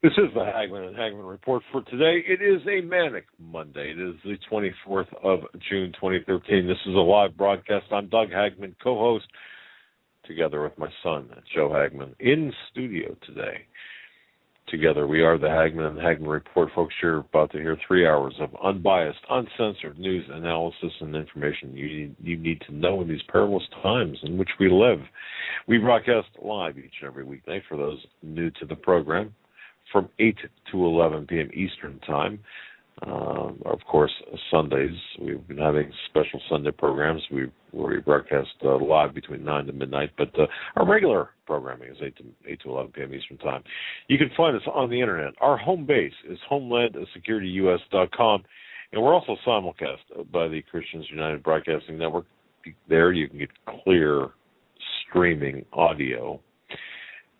This is the Hagmann and Hagmann Report for today. It is a manic Monday. It is the 24th of June, 2013. This is a live broadcast. I'm Doug Hagmann, co-host, together with my son, Joe Hagmann, in studio today. Together we are the Hagmann and Hagmann Report. Folks, you're about to hear 3 hours of unbiased, uncensored news, analysis, and information you need to know in these perilous times in which we live. We broadcast live each and every weekday for those new to the program, from 8 to 11 p.m. Eastern Time. Of course, Sundays, we've been having special Sunday programs where we broadcast live between 9 to midnight, but our regular programming is 8 to 11 p.m. Eastern Time. You can find us on the Internet. Our home base is homelandsecurityus.com, and we're also simulcast by the Christians United Broadcasting Network. There you can get clear streaming audio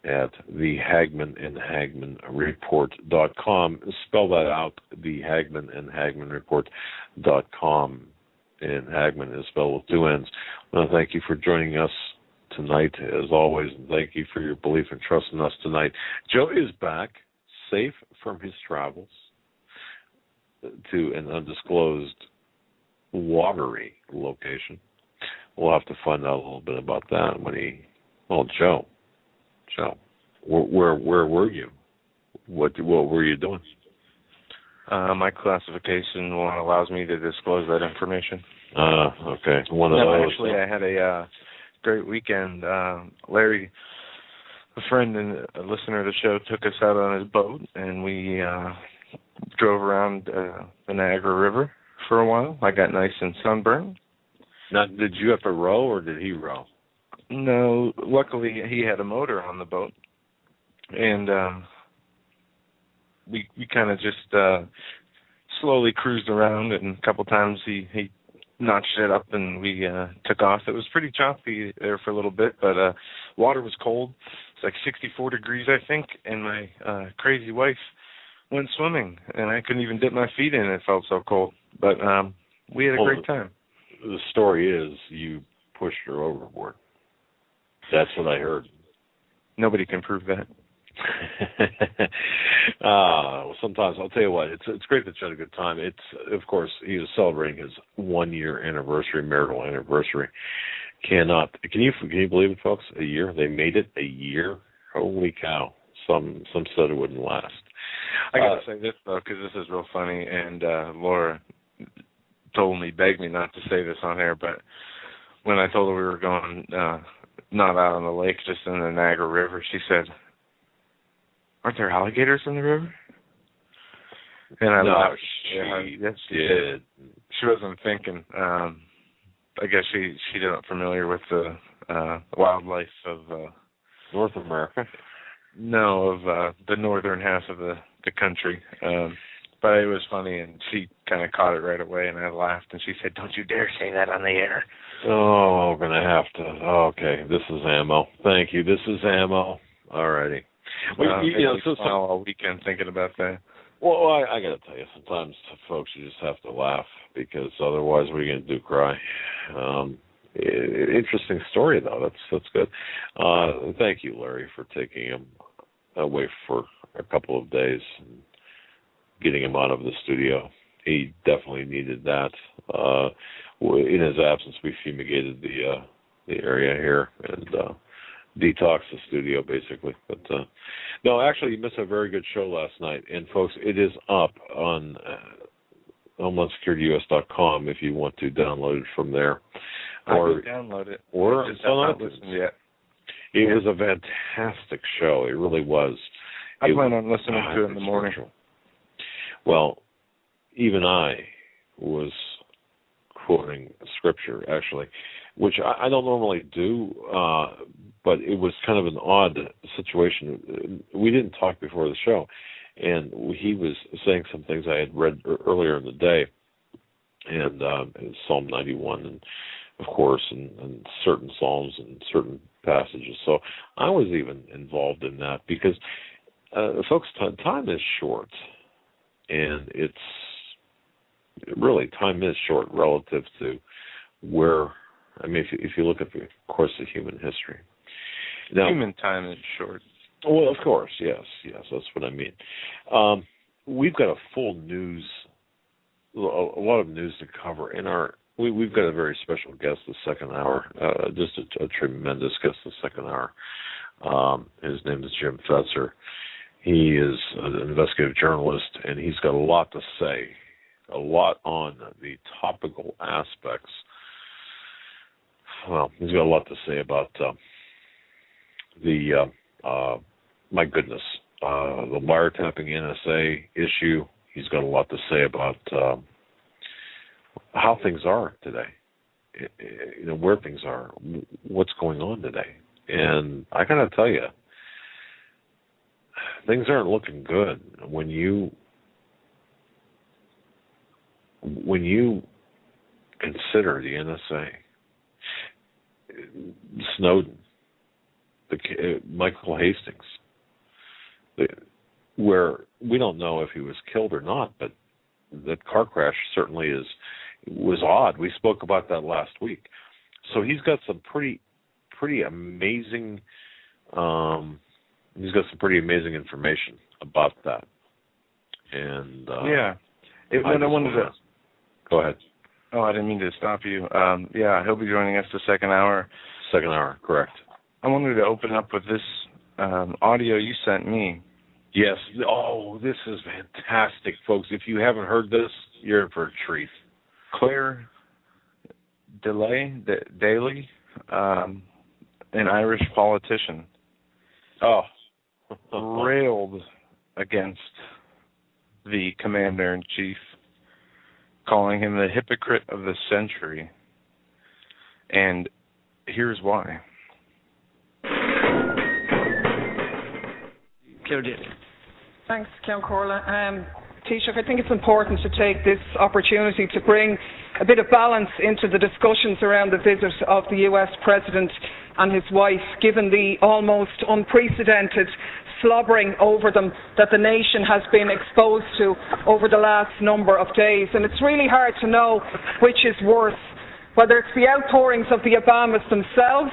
at the Hagmann and Hagmann Report.com. Spell that out, the Hagmann and Hagmann Report.com. And Hagmann is spelled with two N's. I want to thank you for joining us tonight, as always, and thank you for your belief and trust in us tonight. Joe is back, safe from his travels to an undisclosed watery location. We'll have to find out a little bit about that when Joe, where were you? What were you doing? My classification allows me to disclose that information. Okay. One of those. Actually, I had a great weekend. Larry, a friend and a listener of the show, took us out on his boat, and we drove around the Niagara River for a while. I got nice and sunburned. Now, did you have to row, or did he row? No, luckily he had a motor on the boat, and we kind of just slowly cruised around, and a couple times he notched it up, and we took off. It was pretty choppy there for a little bit, but water was cold. It's like 64 degrees, I think, and my crazy wife went swimming, and I couldn't even dip my feet in. It felt so cold, but we had a great time. The story is you pushed her overboard. That's what I heard. Nobody can prove that. Sometimes I'll tell you what. It's great that you had a good time. Of course, he was celebrating his 1 year anniversary, marital anniversary. Can you believe it, folks? A year. They made it a year. Holy cow! Some said it wouldn't last. I gotta say this though, because this is real funny, and Laura begged me not to say this on air, but when I told her we were going. Not out on the lake, just in the Niagara River, she said, "Aren't there alligators in the river?" And I laughed. Yes, she did. She wasn't thinking. I guess she's not familiar with the wildlife of North America. No, of the northern half of the country. But it was funny, and she kind of caught it right away, and I laughed, and she said, "Don't you dare say that on the air." Oh, we're going to have to. Okay, this is ammo. Thank you. This is ammo. All righty. All weekend thinking about that. Well, I got to tell you, sometimes, folks, you just have to laugh, because otherwise what are you going to do, cry? Interesting story, though. That's good. Thank you, Larry, for taking him away for a couple of days and getting him out of the studio. He definitely needed that. In his absence, we fumigated the area here and detoxed the studio, basically. But no, actually, you missed a very good show last night. And, folks, it is up on homelandsecurityus.com if you want to download it from there. Or download it. Or just have not listened yet. It was a fantastic show. It really was. I plan on listening to it in the morning. Well, even I was quoting scripture, actually, which I don't normally do, but it was kind of an odd situation. We didn't talk before the show, and he was saying some things I had read earlier in the day, and Psalm 91, and of course, and certain psalms and certain passages. So I was even involved in that because, folks, time is short. And time is short relative to if you look at the course of human history. Now, human time is short. Well, of course, yes, that's what I mean. We've got a lot of news to cover in our. We've got a very special guest the second hour, just a tremendous guest the second hour. His name is Jim Fetzer. He is an investigative journalist, and he's got a lot to say, a lot on the topical aspects. Well, he's got a lot to say about my goodness, the wiretapping NSA issue. He's got a lot to say about how things are today, where things are, what's going on today. And I got to tell you, things aren't looking good when you consider the NSA, Snowden, Michael Hastings, where we don't know if he was killed or not, but that car crash certainly was odd. We spoke about that last week. So he's got some pretty amazing. He's got some pretty amazing information about that. And yeah, go ahead. Oh, I didn't mean to stop you. Yeah, he'll be joining us the second hour. Second hour, correct. I wanted to open up with this audio you sent me. Yes. Oh, this is fantastic, folks. If you haven't heard this, you're in for a treat. Claire Daly, an Irish politician, railed against the commander-in-chief, calling him the hypocrite of the century. And here's why. Claire Daly. Thanks, Count Corla. Taoiseach, I think it's important to take this opportunity to bring a bit of balance into the discussions around the visit of the US President and his wife, given the almost unprecedented slobbering over them that the nation has been exposed to over the last number of days. And it's really hard to know which is worse, whether it's the outpourings of the Obamas themselves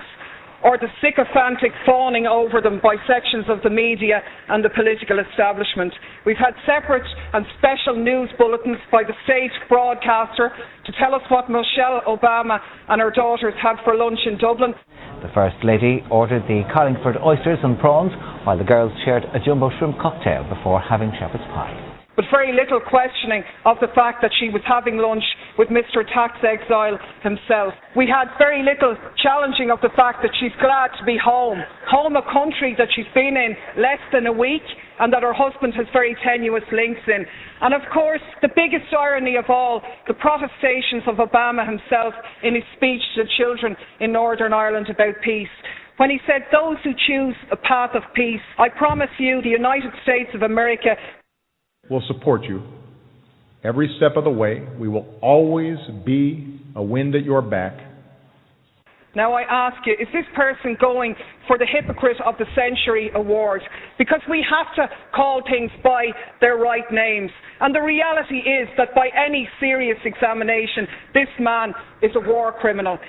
or the sycophantic fawning over them by sections of the media and the political establishment. We've had separate and special news bulletins by the state broadcaster to tell us what Michelle Obama and her daughters had for lunch in Dublin. The First Lady ordered the Collingford oysters and prawns, while the girls shared a jumbo shrimp cocktail before having shepherd's pie. But very little questioning of the fact that she was having lunch with Mr. Tax Exile himself. We had very little challenging of the fact that she's glad to be home a country that she's been in less than a week, and that her husband has very tenuous links in. And of course, the biggest irony of all, the protestations of Obama himself in his speech to the children in Northern Ireland about peace, when he said, "Those who choose a path of peace, I promise you the United States of America will support you every step of the way. We will always be a wind at your back." Now I ask you, is this person going for the Hypocrite of the Century award? Because we have to call things by their right names. And the reality is that by any serious examination, this man is a war criminal.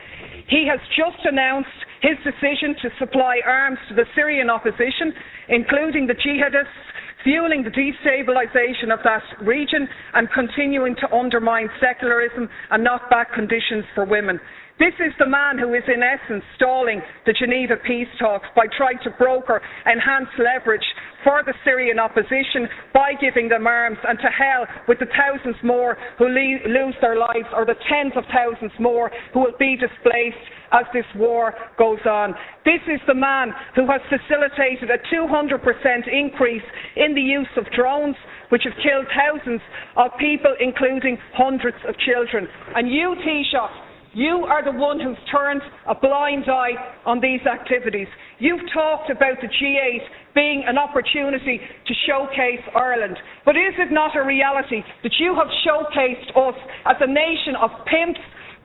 He has just announced his decision to supply arms to the Syrian opposition, including the jihadists, fueling the destabilization of that region and continuing to undermine secularism and knock back conditions for women. This is the man who is in essence stalling the Geneva peace talks by trying to broker enhanced leverage for the Syrian opposition by giving them arms, and to hell with the thousands more who lose their lives, or the tens of thousands more who will be displaced as this war goes on. This is the man who has facilitated a 200% increase in the use of drones, which have killed thousands of people, including hundreds of children. And you, Taoiseach, you are the one who's turned a blind eye on these activities. You've talked about the G8 being an opportunity to showcase Ireland. But is it not a reality that you have showcased us as a nation of pimps,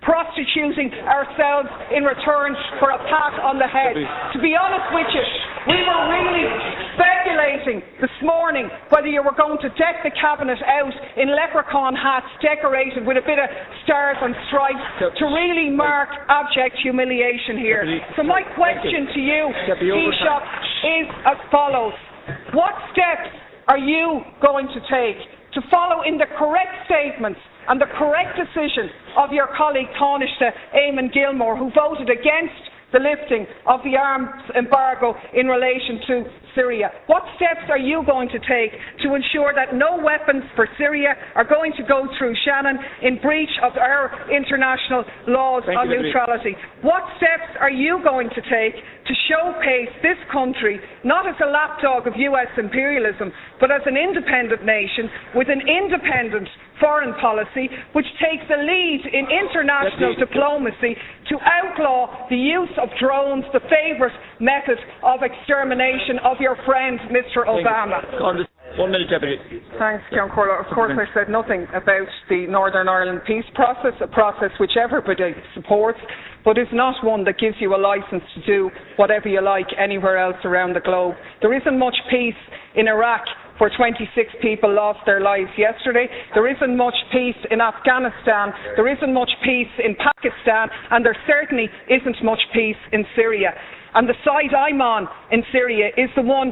prostituting ourselves in return for a pat on the head. To be honest with you, we were really speculating this morning whether you were going to deck the cabinet out in leprechaun hats decorated with a bit of stars and stripes to really mark abject humiliation here. So my question to you, Taoiseach, is as follows. What steps are you going to take to follow in the correct statements and the correct decision of your colleague Taoiseach Eamon Gilmore, who voted against the lifting of the arms embargo in relation to Syria? What steps are you going to take to ensure that no weapons for Syria are going to go through Shannon in breach of our international laws on neutrality? What steps are you going to take to showcase this country not as a lapdog of US imperialism, but as an independent nation with an independent foreign policy which takes the lead in international diplomacy to outlaw the use of drones, the favourite method of extermination of your friend Mr. Obama? 1 minute, Deputy. Thanks, John Corlo. Of course, I said nothing about the Northern Ireland peace process, a process which everybody supports, but is not one that gives you a licence to do whatever you like anywhere else around the globe. There isn't much peace in Iraq, where 26 people lost their lives yesterday. There isn't much peace in Afghanistan. There isn't much peace in Pakistan. And there certainly isn't much peace in Syria. And the side I'm on in Syria is the one,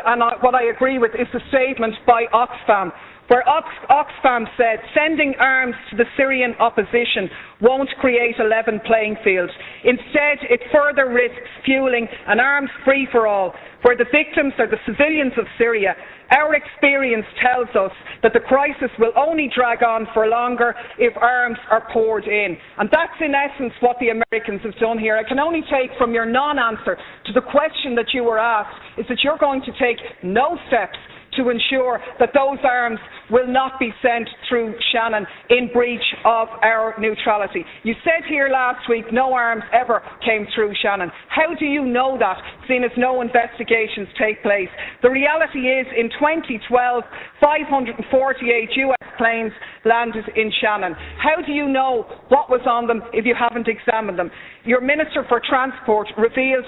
and what I agree with is the statement by Oxfam, where Oxfam said sending arms to the Syrian opposition won't create a level playing field. Instead, it further risks fueling an arms free-for-all, where the victims are the civilians of Syria. Our experience tells us that the crisis will only drag on for longer if arms are poured in. And that's in essence what the Americans have done here. I can only take from your non-answer to the question that you were asked is that you're going to take no steps to ensure that those arms will not be sent through Shannon in breach of our neutrality. You said here last week no arms ever came through Shannon. How do you know that, seeing as no investigations take place? The reality is, in 2012, 548 US planes landed in Shannon. How do you know what was on them if you haven't examined them? Your Minister for Transport revealed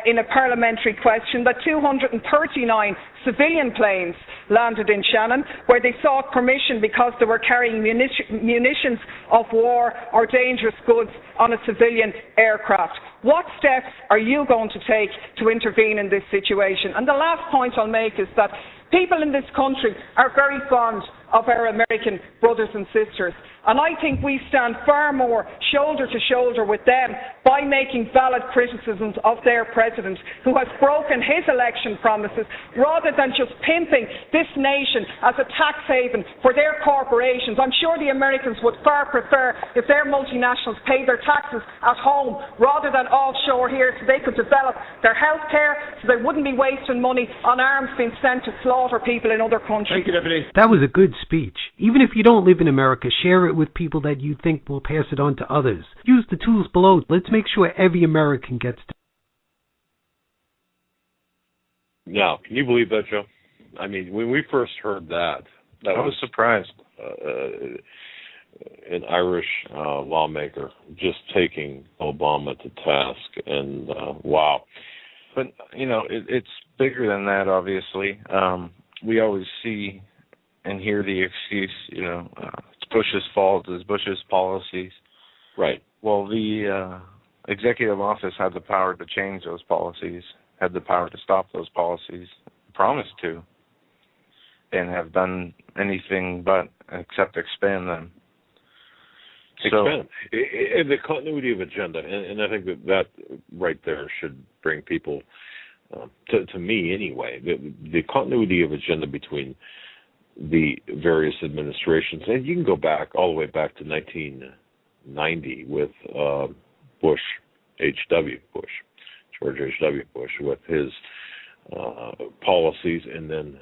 in a parliamentary question that 239 civilian planes landed in Shannon, where they sought permission because they were carrying munitions of war or dangerous goods on a civilian aircraft. What steps are you going to take to intervene in this situation? And the last point I'll make is that people in this country are very fond of our American brothers and sisters. And I think we stand far more shoulder to shoulder with them by making valid criticisms of their president, who has broken his election promises, rather than just pimping this nation as a tax haven for their corporations. I'm sure the Americans would far prefer if their multinationals paid their taxes at home rather than offshore here, so they could develop their health care, so they wouldn't be wasting money on arms being sent to slaughter people in other countries. Thank you, Deputy. That was a good speech. Even if you don't live in America, share it with people that you think will pass it on to others. Use the tools below. Let's make sure every American gets to. Now, can you believe that, Joe? I mean, when we first heard that I was surprised. An Irish lawmaker just taking Obama to task, and wow. But, you know, it's bigger than that, obviously. We always see and hear the excuse, you know, it's Bush's fault, it's Bush's policies. Right. Well, the executive office had the power to change those policies, had the power to stop those policies, promised to, and have done anything but except expand them. Expand. And the continuity of agenda, and I think that right there should bring people, to me anyway, the continuity of agenda between the various administrations, and you can go back all the way back to 1990 with George H.W. Bush, with his policies, and then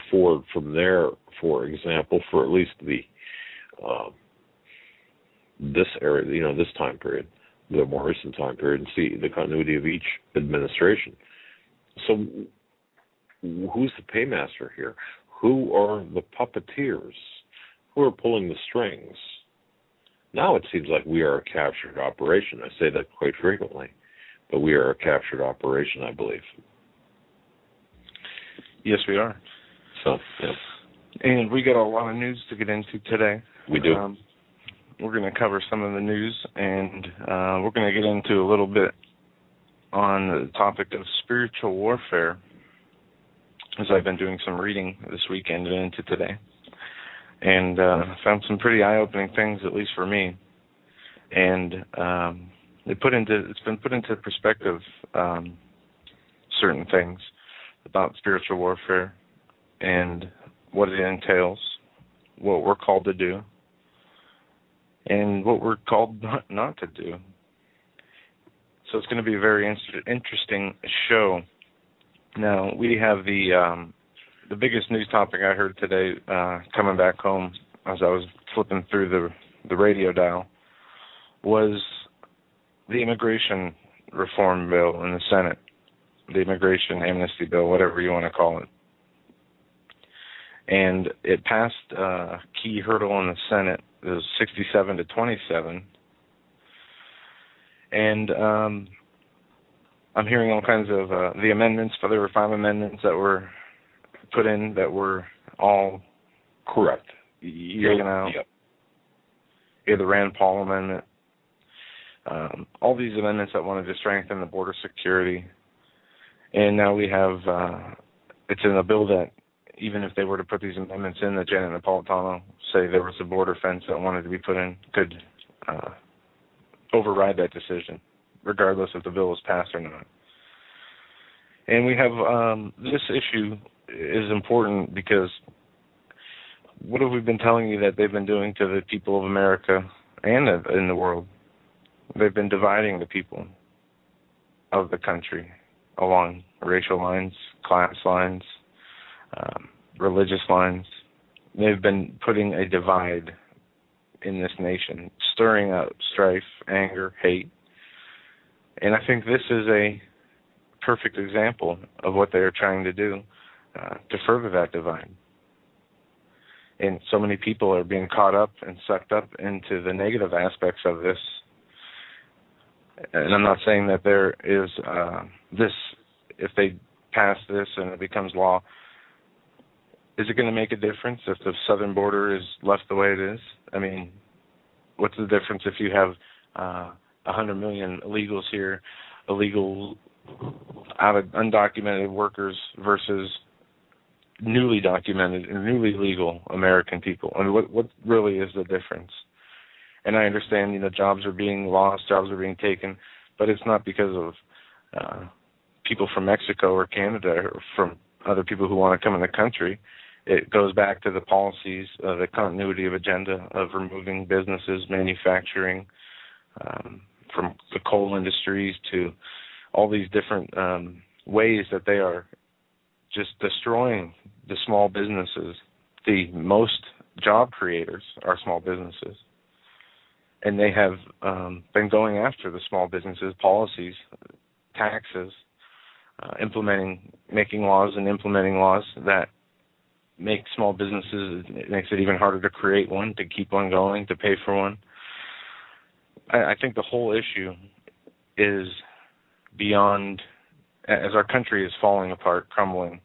forward from there, for example, for at least this area, you know, this time period, the more recent time period, and see the continuity of each administration. So, who's the paymaster here? Who are the puppeteers? Who are pulling the strings? Now it seems like we are a captured operation. I say that quite frequently, but we are a captured operation, I believe. Yes, we are. So, yeah. And we got a lot of news to get into today. We do. We're going to cover some of the news, and we're going to get into a little bit on the topic of spiritual warfare, as I've been doing some reading this weekend and into today. And found some pretty eye-opening things, at least for me. And it's been put into perspective, certain things about spiritual warfare and what it entails, what we're called to do, and what we're called not to do. So it's going to be a very interesting show. Now, we have the biggest news topic I heard today coming back home as I was flipping through the radio dial was the immigration reform bill in the Senate, the immigration amnesty bill, whatever you want to call it. And it passed a key hurdle in the Senate. It was 67 to 27. And I'm hearing all kinds of the amendments. There were 5 amendments that were put in that were all correct. Taken out. Yep. Yeah, the Rand Paul amendment. All these amendments that wanted to strengthen the border security. And now we have, it's in a bill that even if they were to put these amendments in, that Janet Napolitano say there was a border fence that wanted to be put in, could override that decision, regardless if the bill was passed or not. And we have this issue is important because what have we been telling you that they've been doing to the people of America and in the world? They've been dividing the people of the country along racial lines, class lines, religious lines. They've been putting a divide in this nation, stirring up strife, anger, hate. And I think this is a perfect example of what they are trying to do to further that divide. And so many people are being caught up and sucked up into the negative aspects of this. And I'm not saying that there is this, if they pass this and it becomes law, is it going to make a difference if the southern border is left the way it is? I mean, what's the difference if you have 100 million illegals here, illegal, undocumented workers versus newly documented and newly legal American people? I mean, what really is the difference? And I understand, jobs are being lost, jobs are being taken, but it's not because of people from Mexico or Canada or from other people who want to come in the country. It goes back to the policies, the continuity of agenda of removing businesses, manufacturing, from the coal industries to all these different ways that they are just destroying the small businesses. The most job creators are small businesses. And they have been going after the small businesses, policies, taxes, making laws and implementing laws that make small businesses, it makes it even harder to create one, to keep one going, to pay for one. I think the whole issue is beyond, as our country is falling apart, crumbling,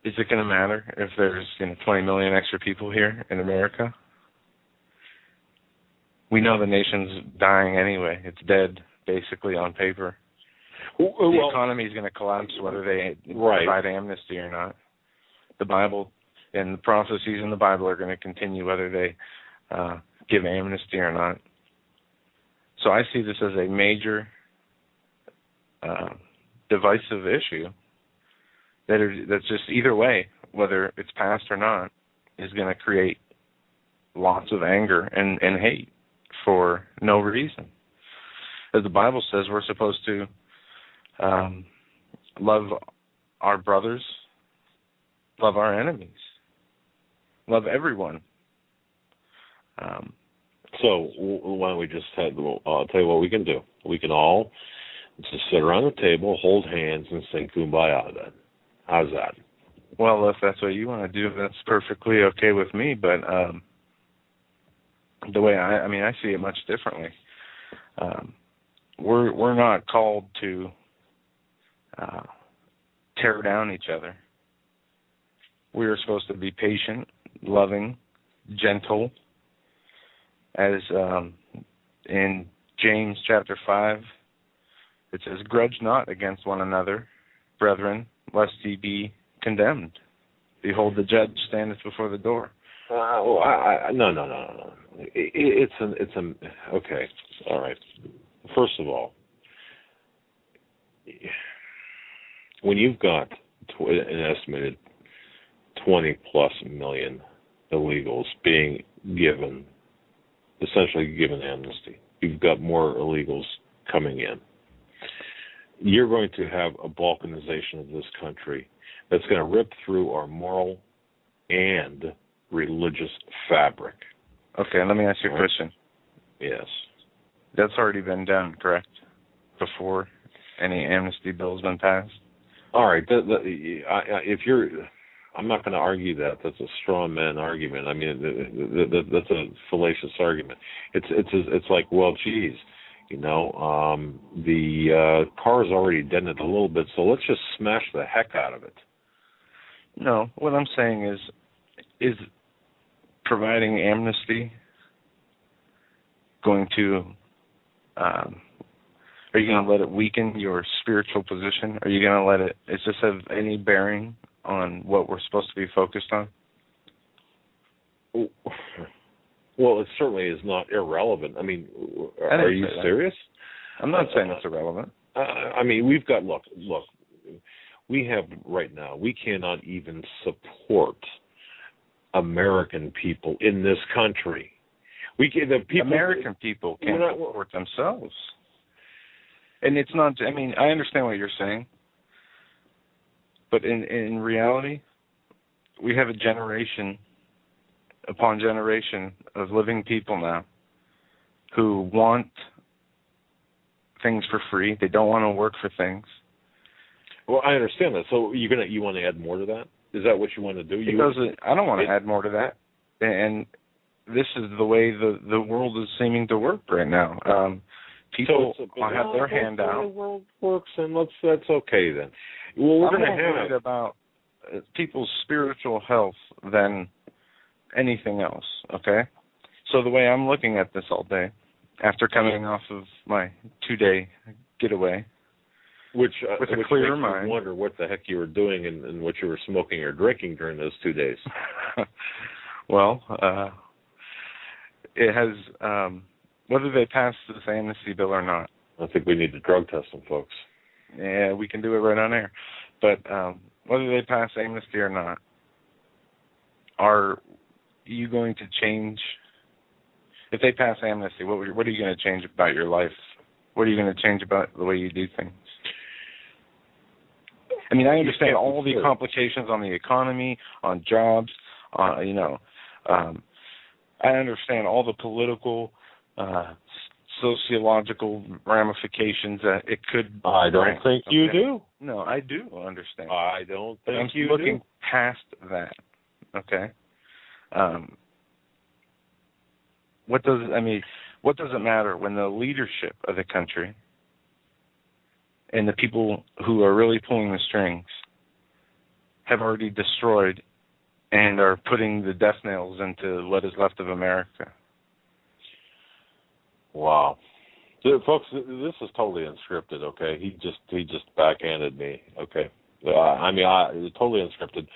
is it going to matter if there's 20 million extra people here in America? We know the nation's dying anyway. It's dead, basically, on paper. The economy is going to collapse whether they provide amnesty or not. The Bible and the prophecies in the Bible are going to continue whether they give amnesty or not. So I see this as a major divisive issue that's just either way, whether it's passed or not, is going to create lots of anger and hate for no reason. As the Bible says, we're supposed to love our brothers, love our enemies, love everyone. So why don't we just I'll tell you what we can do. We can all just sit around the table, hold hands, and sing Kumbaya then. How's that? Well, if that's what you want to do, that's perfectly okay with me. But the way I see it much differently. We're not called to tear down each other. We are supposed to be patient, loving, gentle, as in James chapter 5, it says, "Grudge not against one another, brethren, lest ye be condemned. Behold, the judge standeth before the door." No. Okay. All right. First of all, when you've got an estimated 20 plus million illegals being essentially given amnesty, you've got more illegals coming in. You're going to have a balkanization of this country that's going to rip through our moral and religious fabric. Okay, let me ask you a question. Yes. That's already been done, correct? Before any amnesty bill's been passed? All right. I'm not going to argue that. That's a straw man argument. I mean, that's a fallacious argument. It's like, well, geez, the car's already dented a little bit, so let's just smash the heck out of it. No, what I'm saying is providing amnesty going to, are you going to let it weaken your spiritual position? Are you going to let it, does this have any bearing on what we're supposed to be focused on? Well, it certainly is not irrelevant. I mean, are you serious? I'm not saying it's irrelevant. I mean, we've got, look, we have right now, we cannot even support American people in this country. American people can't support themselves. And it's not, I mean, I understand what you're saying, but in reality, we have a generation upon generation of living people now who want things for free. They don't want to work for things. Well, I understand that. So you want to add more to that? Is that what you want to do? Because I don't want to add more to that. And this is the way the world is seeming to work right now. People have their hand out. The world works, and that's okay then. Well, we're going to have worried about people's spiritual health than anything else. Okay, so the way I'm looking at this all day, after coming off of my 2-day getaway, with a clear mind, you wonder what the heck you were doing and what you were smoking or drinking during those 2 days. Well, it has. Whether they pass this amnesty bill or not. I think we need to drug test them, folks. Yeah, we can do it right on air. But whether they pass amnesty or not, are you going to change? If they pass amnesty, what are you going to change about your life? What are you going to change about the way you do things? I mean, I understand all the complications on the economy, on jobs, I understand all the political, sociological ramifications that it could bring. I don't think you do. No, I do understand. I don't think you do. I'm looking past that. Okay. What does it matter when the leadership of the country and the people who are really pulling the strings have already destroyed and are putting the death nails into what is left of America? Wow. Folks, this is totally unscripted, okay? He just backhanded me, okay? Totally unscripted.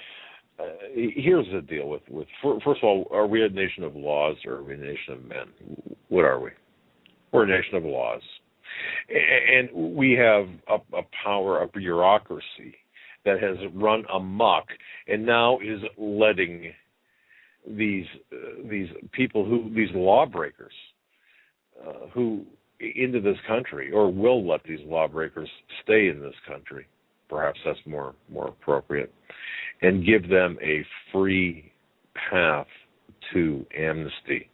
Here's the deal with first of all, are we a nation of laws or are we a nation of men? What are we? We're a nation of laws. And we have a power, a bureaucracy that has run amok and now is letting these people these lawbreakers who into this country, or will let these lawbreakers stay in this country, perhaps that's more appropriate, and give them a free path to amnesty.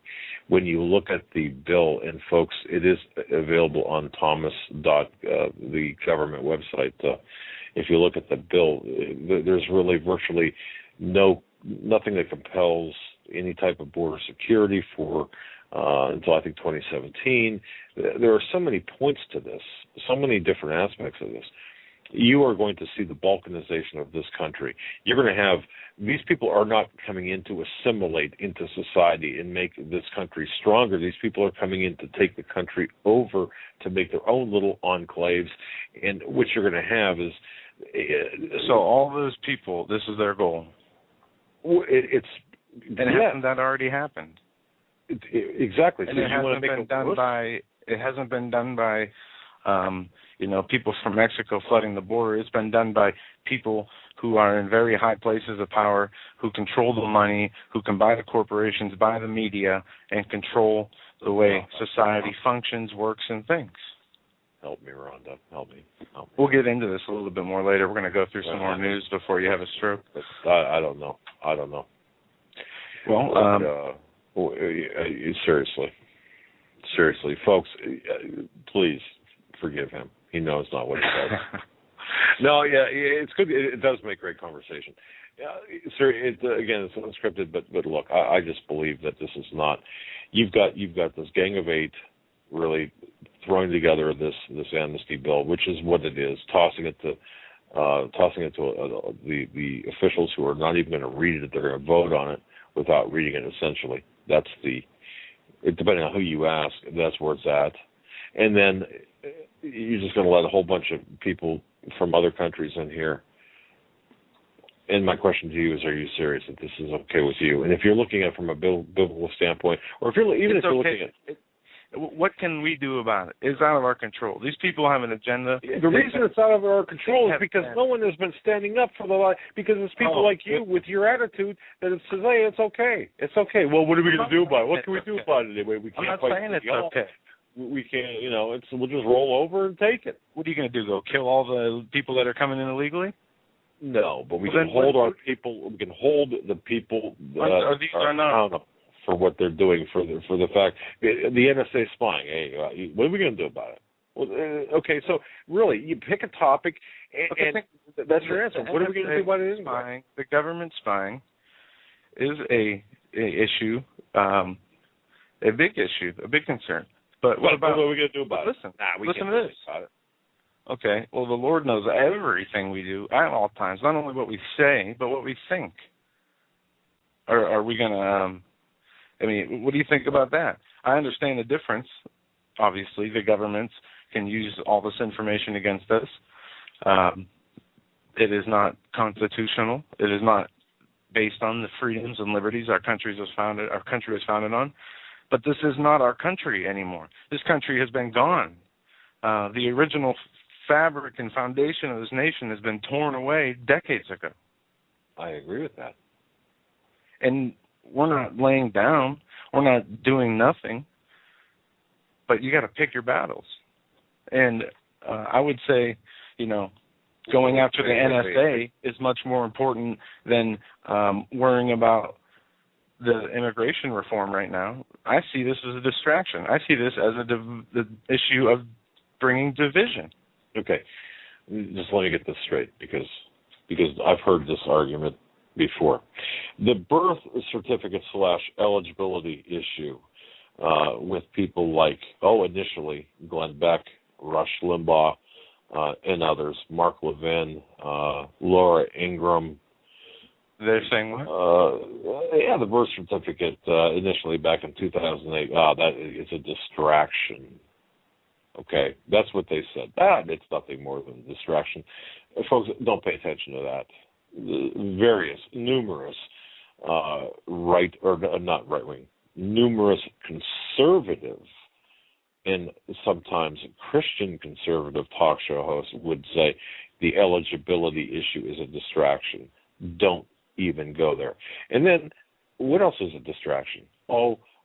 When you look at the bill, and folks, it is available on the government website. If you look at the bill, there's really virtually nothing that compels any type of border security for until I think 2017. There are so many points to this, so many different aspects of this. You are going to see the balkanization of this country. You're going to have, these people are not coming in to assimilate into society and make this country stronger. These people are coming in to take the country over, to make their own little enclaves. And what you're going to have is... So all those people, this is their goal. Hasn't that already happened? Exactly. And so it hasn't been done by people from Mexico flooding the border. It's been done by people who are in very high places of power, who control the money, who can buy the corporations, buy the media, and control the way society functions, works, and thinks. Help me, Rhonda. Help me. We'll get into this a little bit more later. We're going to go through some more news before you have a stroke. I don't know. Well, seriously, folks, please forgive him. He knows not what he says. No, yeah, it's good. It does make great conversation. Sir, again, it's unscripted, but look, I just believe that this is not. You've got this Gang of Eight really throwing together this amnesty bill, which is what it is, tossing it to the officials who are not even going to read it. They're going to vote on it without reading it. Essentially, that's depending on who you ask, that's where it's at. And then you're just going to let a whole bunch of people from other countries in here. And my question to you is, are you serious that this is okay with you? And if you're looking at it from a biblical standpoint, or if you're looking at what can we do about it? It's out of our control. These people have an agenda. The reason it's out of our control is because no one has been standing up for the law. Because it's people like you with your attitude that it says, hey, it's okay. It's okay. Well, what are we going to do about it? What can we do about it anyway? We can't. I'm not saying it's okay. We can't. We'll just roll over and take it. What are you going to do? Go kill all the people that are coming in illegally? No, but we can hold our people. We can hold the people that are accountable for what they're doing, for the fact the NSA spying. Hey, what are we going to do about it? Well, okay, so really, you pick a topic, and that's your answer. What are we going to do about it anyway? The government spying is a issue, a big issue, a big concern. But what are we going to do about it? Listen to this. Okay, well, the Lord knows everything we do at all times, not only what we say, but what we think. Are we going to... what do you think about that? I understand the difference. Obviously, the governments can use all this information against us. It is not constitutional. It is not based on the freedoms and liberties our country was founded on. But this is not our country anymore. This country has been gone. The original fabric and foundation of this nation has been torn away decades ago. I agree with that. And we're not laying down. We're not doing nothing. But you got to pick your battles. And I would say, going after the NSA is much more important than worrying about the immigration reform right now. I see this as a distraction. I see this as the issue of bringing division. Okay. Just let me get this straight, because I've heard this argument before. The birth certificate / eligibility issue with people like, initially Glenn Beck, Rush Limbaugh, and others, Mark Levin, Laura Ingraham. They're saying what? The birth certificate initially back in 2008, that is a distraction. Okay, that's what they said. It's nothing more than a distraction. Folks, don't pay attention to that. Numerous numerous conservative and sometimes Christian conservative talk show hosts would say the eligibility issue is a distraction. Don't even go there. And then what else is a distraction?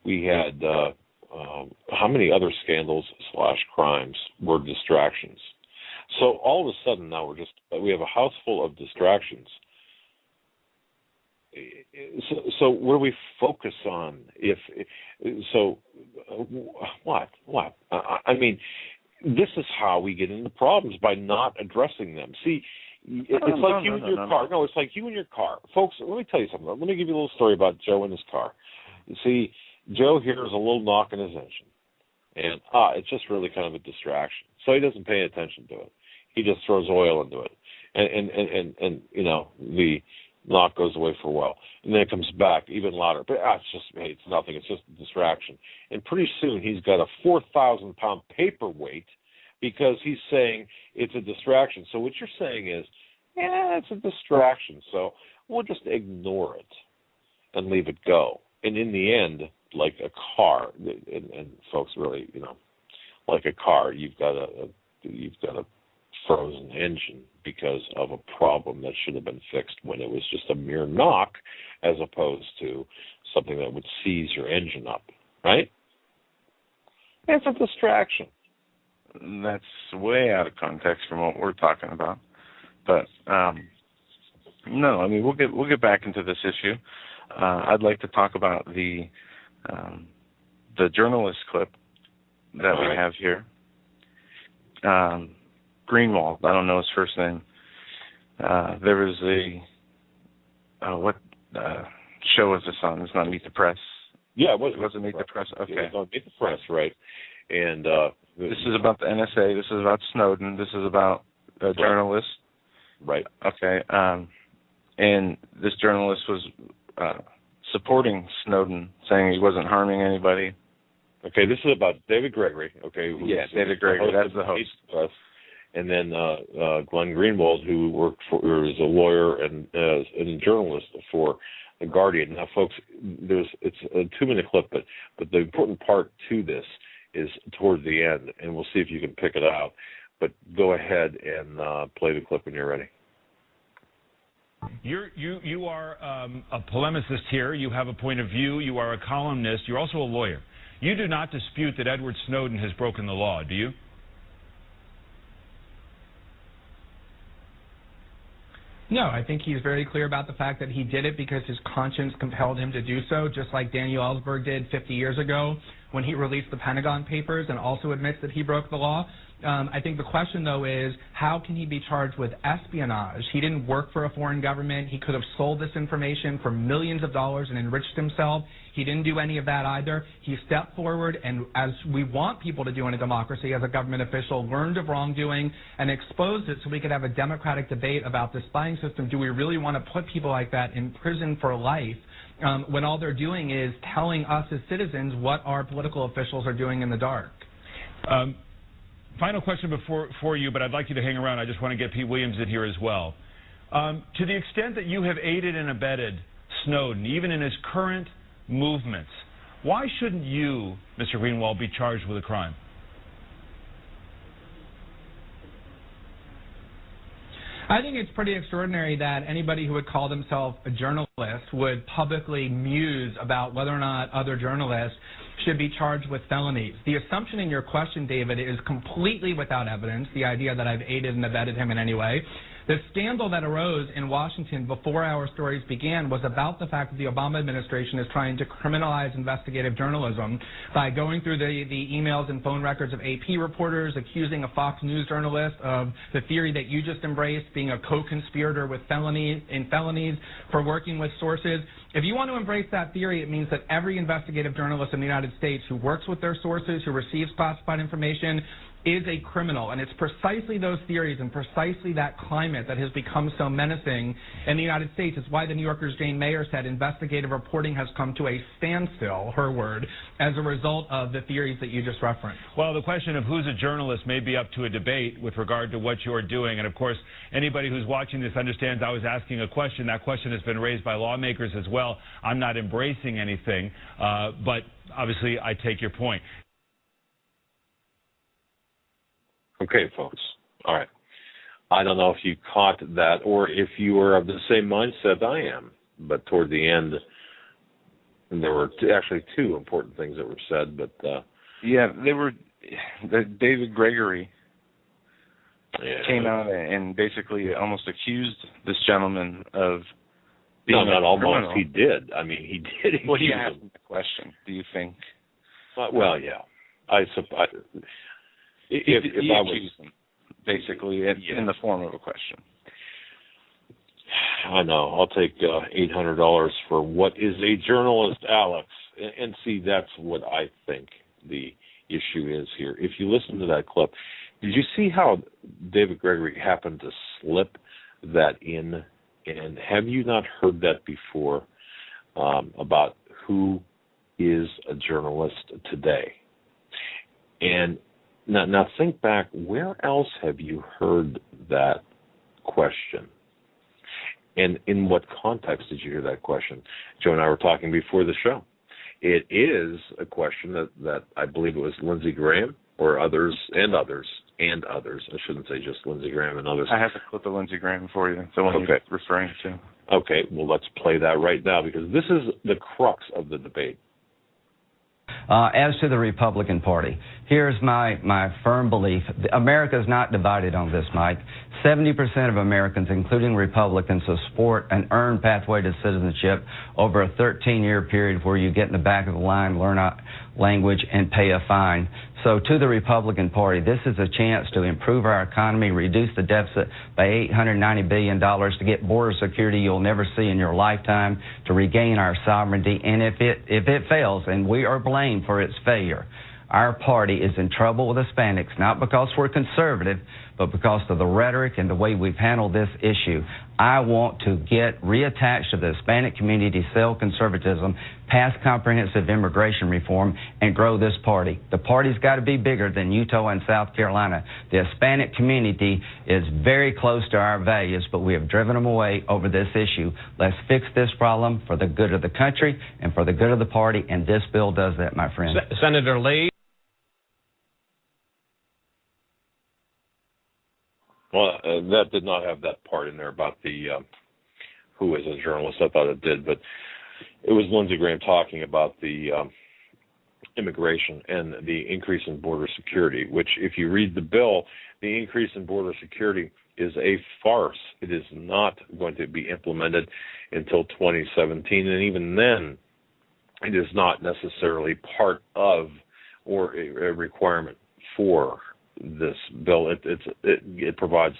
We had how many other scandals / crimes were distractions? So all of a sudden now we have a house full of distractions. So what do we focus on? What? I mean, this is how we get into problems, by not addressing them. See, it's like you and your car. No, it's like you and your car. Folks, let me tell you something. Let me give you a little story about Joe and his car. You see, Joe hears a little knock in his engine, and it's just really kind of a distraction. So he doesn't pay attention to it. He just throws oil into it, and you know, the knock goes away for a while, and then it comes back even louder. But it's nothing. It's just a distraction. And pretty soon he's got a 4,000-pound paperweight because he's saying it's a distraction. So what you're saying is, yeah, it's a distraction. So we'll just ignore it and leave it go. And in the end, like a car, and folks really, you know, like a car, you've got a frozen engine because of a problem that should have been fixed when it was just a mere knock, as opposed to something that would seize your engine up, right? It's a distraction. That's way out of context from what we're talking about. But no, I mean, we'll get back into this issue. I'd like to talk about the journalist clip that we have here. Greenwald, I don't know his first name. There was what show was this on? It's not Meet the Press. Yeah, it was. It wasn't Meet the Press. Okay, it was on Meet the Press, right? And this is about the NSA. This is about Snowden. This is about a journalist. Right. Okay. And this journalist was supporting Snowden, saying he wasn't harming anybody. Okay, this is about David Gregory. Okay. David Gregory. That's the host. And then Glenn Greenwald, who is a lawyer and a journalist for The Guardian. Now, folks, it's a 2-minute clip, but the important part to this is toward the end, and we'll see if you can pick it out. But go ahead and play the clip when you're ready. You are a polemicist here. You have a point of view. You are a columnist. You're also a lawyer. You do not dispute that Edward Snowden has broken the law, do you? No, I think he's very clear about the fact that he did it because his conscience compelled him to do so, just like Daniel Ellsberg did 50 years ago when he released the Pentagon Papers and also admits that he broke the law. I think the question, though, is how can he be charged with espionage? He didn't work for a foreign government. He could have sold this information for millions of dollars and enriched himself. He didn't do any of that either. He stepped forward, and as we want people to do in a democracy as a government official, learned of wrongdoing and exposed it so we could have a democratic debate about the spying system. Do we really want to put people like that in prison for life when all they're doing is telling us as citizens what our political officials are doing in the dark? Final question for you, but I'd like you to hang around. I just want to get Pete Williams in here as well. To the extent that you have aided and abetted Snowden, even in his current movements, why shouldn't you, Mr. Greenwald, be charged with a crime? I think it's pretty extraordinary that anybody who would call themselves a journalist would publicly muse about whether or not other journalists should be charged with felonies. The assumption in your question, David, is completely without evidence, the idea that I've aided and abetted him in any way. The scandal that arose in Washington before our stories began was about the fact that the Obama administration is trying to criminalize investigative journalism by going through the emails and phone records of AP reporters, accusing a Fox News journalist of the theory that you just embraced, being a co-conspirator with felonies for working with sources. If you want to embrace that theory, it means that every investigative journalist in the United States who works with their sources, who receives classified information, is a criminal. And it's precisely those theories and precisely that climate that has become so menacing in the United States. It's why the New Yorker's Jane Mayer said investigative reporting has come to a standstill, her word, as a result of the theories that you just referenced. Well, the question of who's a journalist may be up to a debate with regard to what you're doing. And, of course, anybody who's watching this understands I was asking a question. That question has been raised by lawmakers as well. I'm not embracing anything, but obviously I take your point. Okay, folks. All right. I don't know if you caught that or if you were of the same mindset I am, but toward the end, and there were actually two important things that were said, but... yeah, they were... David Gregory came out and basically almost accused this gentleman of being not almost. criminal. He did. I mean, he did. Well, he asked the question, do you think... well, yeah. If I was basically in the form of a question. I know. I'll take $800 for what is a journalist, Alex. and see, that's what I think the issue is here. If you listen to that clip, did you see how David Gregory happened to slip that in? And have you not heard that before about who is a journalist today? And now think back, where else have you heard that question? And in what context did you hear that question? Joe and I were talking before the show. It is a question that I believe it was Lindsey Graham or others. I shouldn't say just Lindsey Graham and others. I have a clip of Lindsey Graham for you, the one you're referring to. Okay, well, let's play that right now because this is the crux of the debate. As to the Republican Party, here's my firm belief. America is not divided on this, Mike. 70% of Americans, including Republicans, support an earned pathway to citizenship over a 13-year period where you get in the back of the line, learn a language, and pay a fine. So to the Republican Party, this is a chance to improve our economy, reduce the deficit by $890 billion, to get border security you'll never see in your lifetime, to regain our sovereignty. And if it fails, and we are blamed for its failure, our party is in trouble with Hispanics, not because we're conservative, but because of the rhetoric and the way we've handled this issue. I want to get reattached to the Hispanic community, sell conservatism, pass comprehensive immigration reform, and grow this party. The party's got to be bigger than Utah and South Carolina. The Hispanic community is very close to our values, but we have driven them away over this issue. Let's fix this problem for the good of the country and for the good of the party, and this bill does that, my friend. Senator Lee? Well, that did not have that part in there about the who is a journalist. I thought it did, but it was Lindsey Graham talking about the immigration and the increase in border security, which if you read the bill, the increase in border security is a farce. It is not going to be implemented until 2017, and even then, it is not necessarily part of or a requirement for this bill. It provides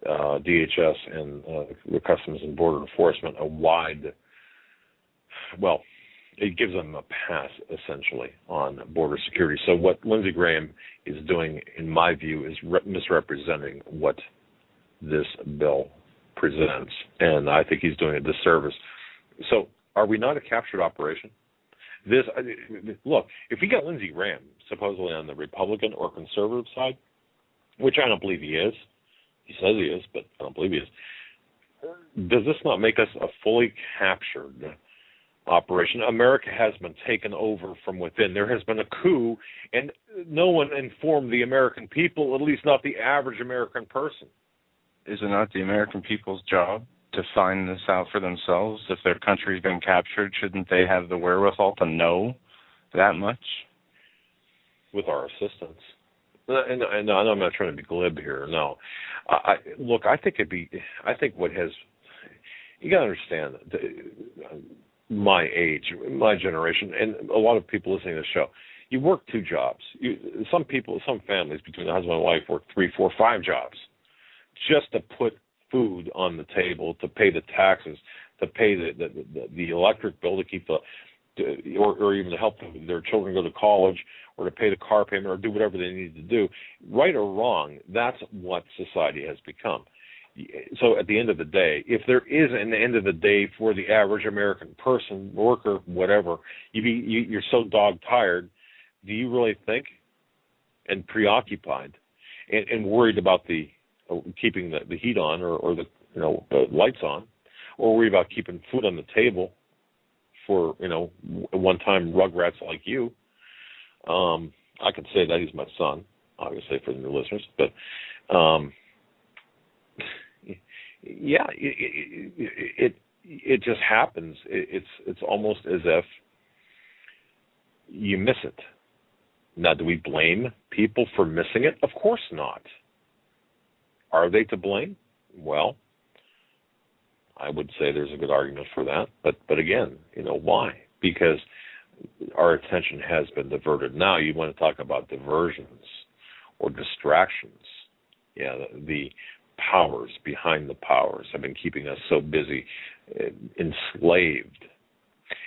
DHS and the Customs and Border Enforcement a wide, well, it gives them a pass essentially on border security. So what Lindsey Graham is doing, in my view, is misrepresenting what this bill presents, and I think he's doing a disservice. So are we not a captured operation? Look, if we got Lindsey Graham supposedly on the Republican or conservative side, which I don't believe he is, he says he is, but I don't believe he is, does this not make us a fully captured operation? America has been taken over from within. There has been a coup, and no one informed the American people, at least not the average American person. Is it not the American people's job to find this out for themselves? If their country's been captured, shouldn't they have the wherewithal to know that much? With our assistance. And I'm not trying to be glib here, no. I think what has, you got to understand, my age, my generation, and a lot of people listening to the show, you work two jobs. Some families between the husband and wife work 3, 4, 5 jobs just to put food on the table, to pay the taxes, to pay the electric bill, to keep or even to help their children go to college, or to pay the car payment, or do whatever they need to do. Right or wrong, that's what society has become. So at the end of the day, if there is an end of the day for the average American person, worker, whatever, you're so dog-tired, do you really think and preoccupied and worried about keeping the heat on or the lights on, or worried about keeping food on the table for one-time rugrats like you? I can say that he's my son, obviously, for the new listeners, but yeah, it just happens. It's almost as if you miss it. Now, do we blame people for missing it? Of course not. Are they to blame? Well, I would say there's a good argument for that. But again, why? Because our attention has been diverted. Now you want to talk about diversions or distractions. Yeah, the powers behind the powers have been keeping us so busy, enslaved.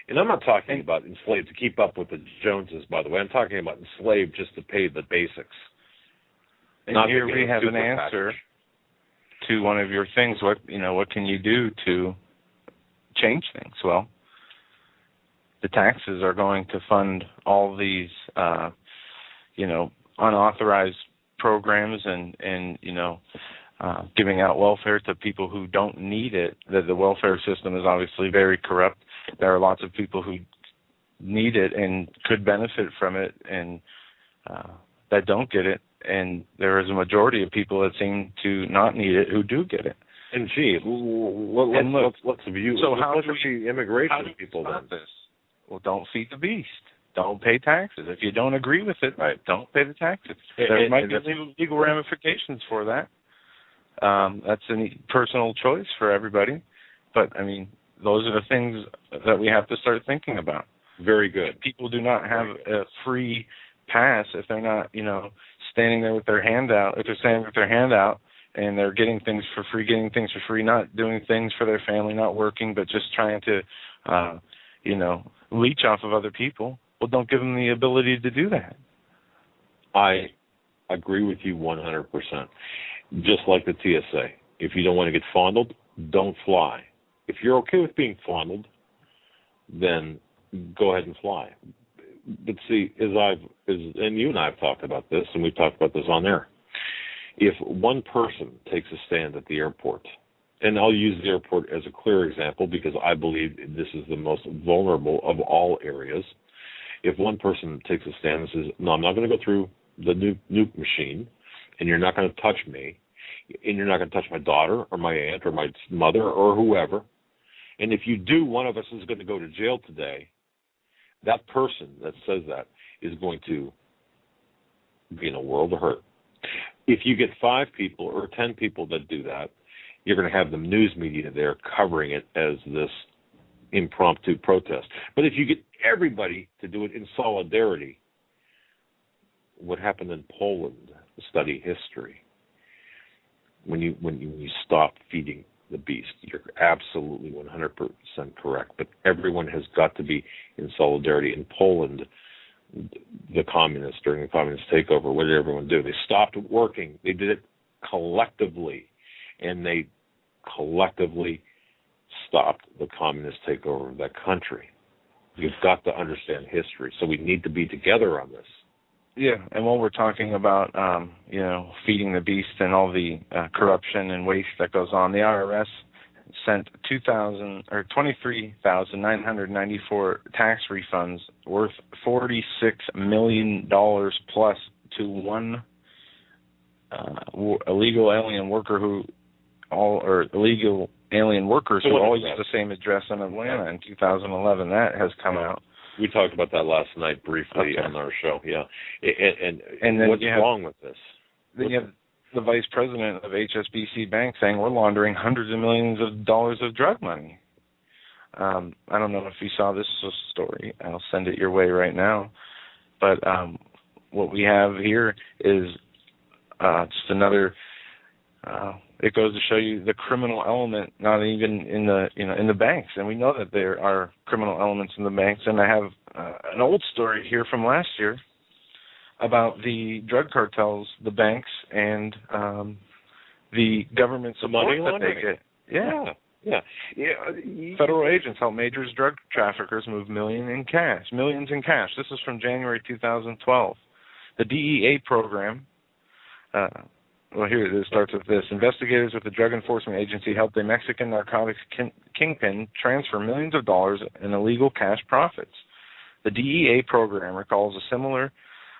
And I'm not talking about enslaved to keep up with the Joneses, by the way. I'm talking about enslaved just to pay the basics. And here we have an answer to one of your things. What can you do to change things? Well, the taxes are going to fund all these, unauthorized programs and giving out welfare to people who don't need it. The welfare system is obviously very corrupt. There are lots of people who need it and could benefit from it and that don't get it. And there is a majority of people that seem to not need it who do get it. And gee, let's view. So how do we immigration people stop this? Well, don't feed the beast. Don't pay taxes. If you don't agree with it, right, don't pay the taxes. There might be legal ramifications for that. That's a personal choice for everybody. But, I mean, those are the things that we have to start thinking about. Very good. People do not have a free pass if they're not, standing there with their hand out. If they're standing with their hand out and they're getting things for free, not doing things for their family, not working, but just trying to, leech off of other people, well, don't give them the ability to do that. I agree with you 100%. Just like the TSA. If you don't want to get fondled, don't fly. If you're okay with being fondled, then go ahead and fly. But see, and you and I have talked about this, and we've talked about this on air. If one person takes a stand at the airport, and I'll use the airport as a clear example because I believe this is the most vulnerable of all areas. If one person takes a stand and says, no, I'm not going to go through the nuke machine, and you're not going to touch me, and you're not going to touch my daughter or my aunt or my mother or whoever, and if you do, one of us is going to go to jail today, that person that says that is going to be in a world of hurt. If you get 5 people or 10 people that do that, you're going to have the news media there covering it as this impromptu protest. But if you get everybody to do it in solidarity, what happened in Poland, study history, when you stop feeding the beast, you're absolutely 100% correct. But everyone has got to be in solidarity. In Poland, the communists, during the communist takeover, what did everyone do? They stopped working. They did it collectively, and they collectively stopped the communist takeover of that country. You've got to understand history, so we need to be together on this. Yeah, and while we're talking about, feeding the beast and all the corruption and waste that goes on, the IRS sent 23,994 tax refunds worth $46 million plus to one illegal alien worker illegal alien workers who all used the same address in Atlanta in 2011. That has come out. We talked about that last night briefly on our show, yeah. And what's wrong with this? Then you have the vice president of HSBC Bank saying we're laundering hundreds of millions of dollars of drug money. I don't know if you saw this story. I'll send it your way right now. But what we have here is just another. It goes to show you the criminal element, not even in the banks, and we know that there are criminal elements in the banks. And I have an old story here from last year about the drug cartels, the banks, and the government support that they get. Yeah. Federal agents help major drug traffickers move millions in cash. This is from January 2012. The DEA program. Well, here it starts with this. Investigators with the Drug Enforcement Agency helped a Mexican narcotics kingpin transfer millions of dollars in illegal cash profits. The DEA program recalls a similar,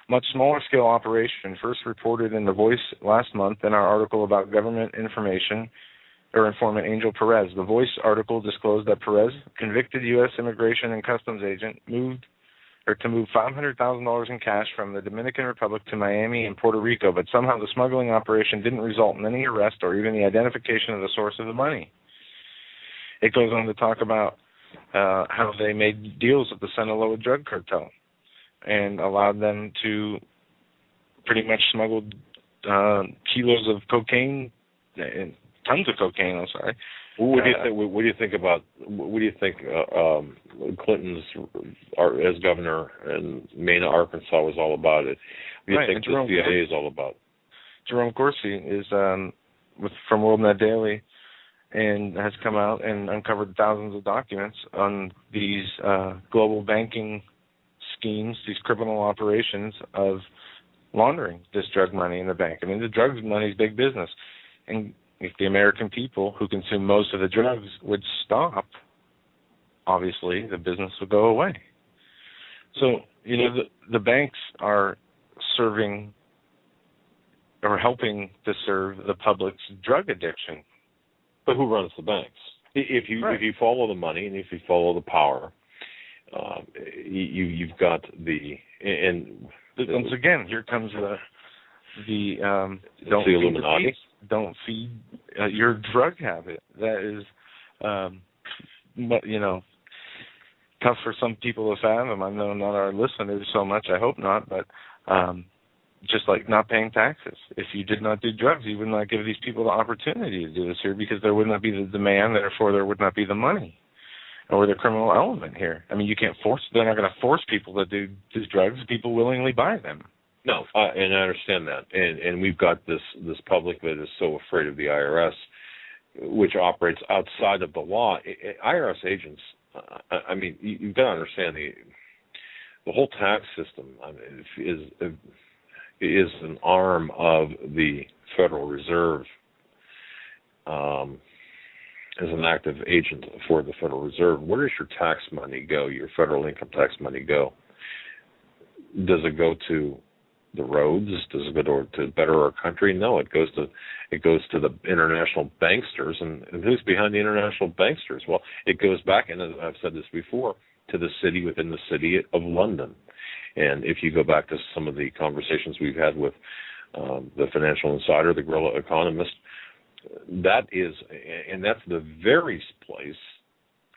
much smaller scale operation first reported in The Voice last month in our article about government informant Angel Perez. The Voice article disclosed that Perez, convicted U.S. Immigration and Customs agent, moved $500,000 in cash from the Dominican Republic to Miami and Puerto Rico, but somehow the smuggling operation didn't result in any arrest or even the identification of the source of the money. It goes on to talk about how they made deals with the Sinaloa drug cartel and allowed them to pretty much smuggle kilos of cocaine, tons of cocaine, I'm sorry. What do you think Clinton's as governor, and Mena, Arkansas was all about it. What do you think the CIA is all about? Jerome Corsi is from WorldNet Daily, and has come out and uncovered thousands of documents on these global banking schemes, these criminal operations of laundering this drug money in the bank. I mean, the drug money is big business. And if the American people who consume most of the drugs would stop, obviously the business would go away. So, the banks are serving or helping to serve the public's drug addiction. But who runs the banks? If you follow the money and if you follow the power, you've got once again, here comes the Illuminati. Don't feed your drug habit. That is, tough for some people to fathom. I know not our listeners so much. I hope not, but just like not paying taxes. If you did not do drugs, you would not give these people the opportunity to do this here, because there would not be the demand, therefore there would not be the money or the criminal element here. I mean, they're not going to force people to do these drugs. People willingly buy them. No, and I understand that. And we've got this public that is so afraid of the IRS, which operates outside of the law. IRS agents, I mean, you've got to understand the whole tax system is an arm of the Federal Reserve, as an active agent for the Federal Reserve. Where does your tax money go, your federal income tax money go? Does it go to the roads? Does it go to better our country? No, it goes to the international banksters. And who's behind the international banksters? Well, it goes back, and I've said this before, to the city within the city of London. And if you go back to some of the conversations we've had with the Financial Insider, the Guerrilla Economist, that's the very place,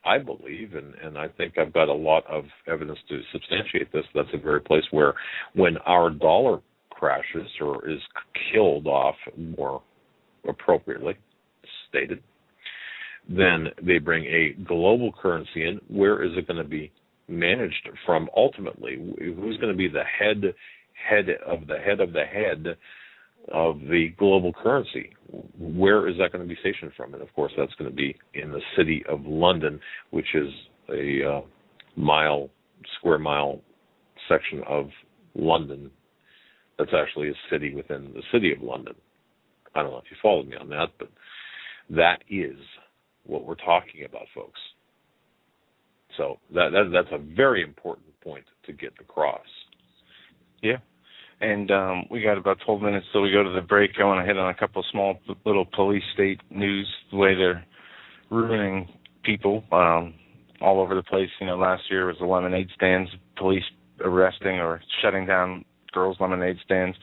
I believe, and I think I've got a lot of evidence to substantiate this, that's the very place where when our dollar crashes or is killed off, more appropriately stated, then they bring a global currency in. Where is it going to be managed from ultimately? Who's going to be the head of the global currency? Where is that going to be stationed from? And of course, that's going to be in the city of London, which is a square mile section of London. That's actually a city within the city of London. I don't know if you followed me on that, but that is what we're talking about, folks. So that's a very important point to get across. Yeah. And we got about 12 minutes till we go to the break. I want to hit on a couple of small little police state news, the way they're ruining people all over the place. Last year was the lemonade stands, police arresting or shutting down girls' lemonade stands.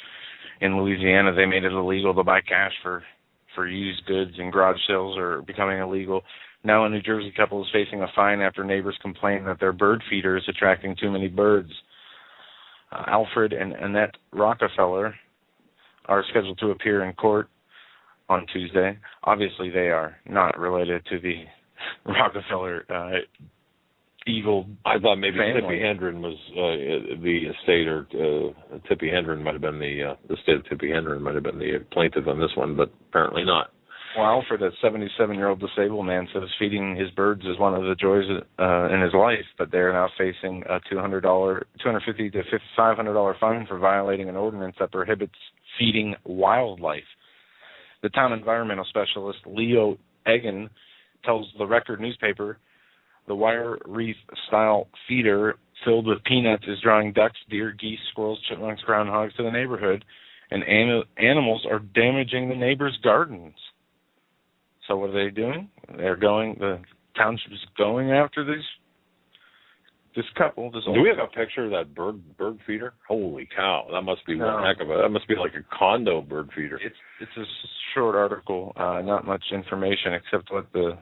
In Louisiana, they made it illegal to buy cash for used goods, and garage sales are becoming illegal. Now a New Jersey couple is facing a fine after neighbors complain that their bird feeder is attracting too many birds. Alfred and Annette Rockefeller are scheduled to appear in court on Tuesday. Obviously, they are not related to the Rockefeller evil I thought maybe family. Tippi Hedren was the estate, or Tippi Hedren might have been the state of Tippi Hedren might have been the plaintiff on this one, but apparently not. Well, Alfred, a 77-year-old disabled man, says feeding his birds is one of the joys in his life, but they're now facing a $250 to $500 fine for violating an ordinance that prohibits feeding wildlife. The town environmental specialist, Leo Egan, tells the Record newspaper the wire wreath-style feeder filled with peanuts is drawing ducks, deer, geese, squirrels, chipmunks, groundhogs to the neighborhood, and animals are damaging the neighbors' gardens. So what are they doing? The township is going after this couple. Do we have a picture of that bird feeder? Holy cow! That must be one heck of a. That must be like a condo bird feeder. It's a short article, not much information except what the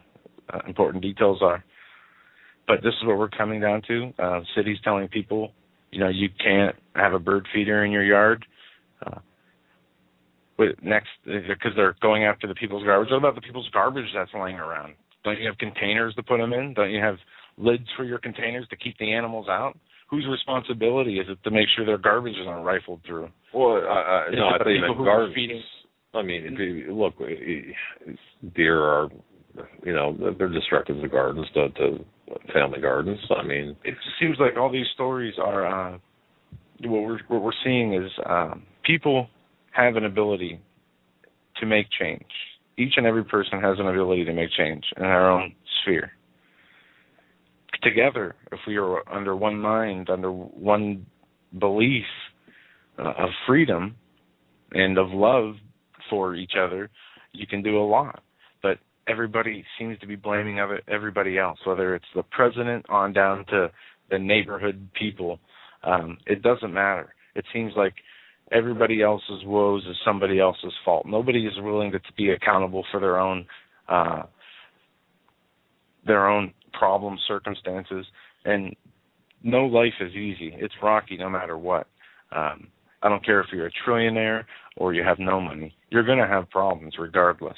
important details are. But this is what we're coming down to. Cities telling people, you can't have a bird feeder in your yard. Because they're going after the people's garbage. What about the people's garbage that's laying around? Don't you have containers to put them in? Don't you have lids for your containers to keep the animals out? Whose responsibility is it to make sure their garbage isn't rifled through? Well, no, I think people gardens. Feeding. I mean, look, deer are, they're destructive to gardens, to family gardens. I mean, it seems like all these stories are what we're seeing is people have an ability to make change. Each and every person has an ability to make change in our own sphere. Together, if we are under one mind, under one belief of freedom and of love for each other, you can do a lot. But everybody seems to be blaming everybody else, whether it's the president on down to the neighborhood people. It doesn't matter. It seems like everybody else's woes is somebody else's fault. Nobody is willing to be accountable for their own problem circumstances. And no life is easy. It's rocky no matter what. I don't care if you're a trillionaire or you have no money. You're going to have problems regardless.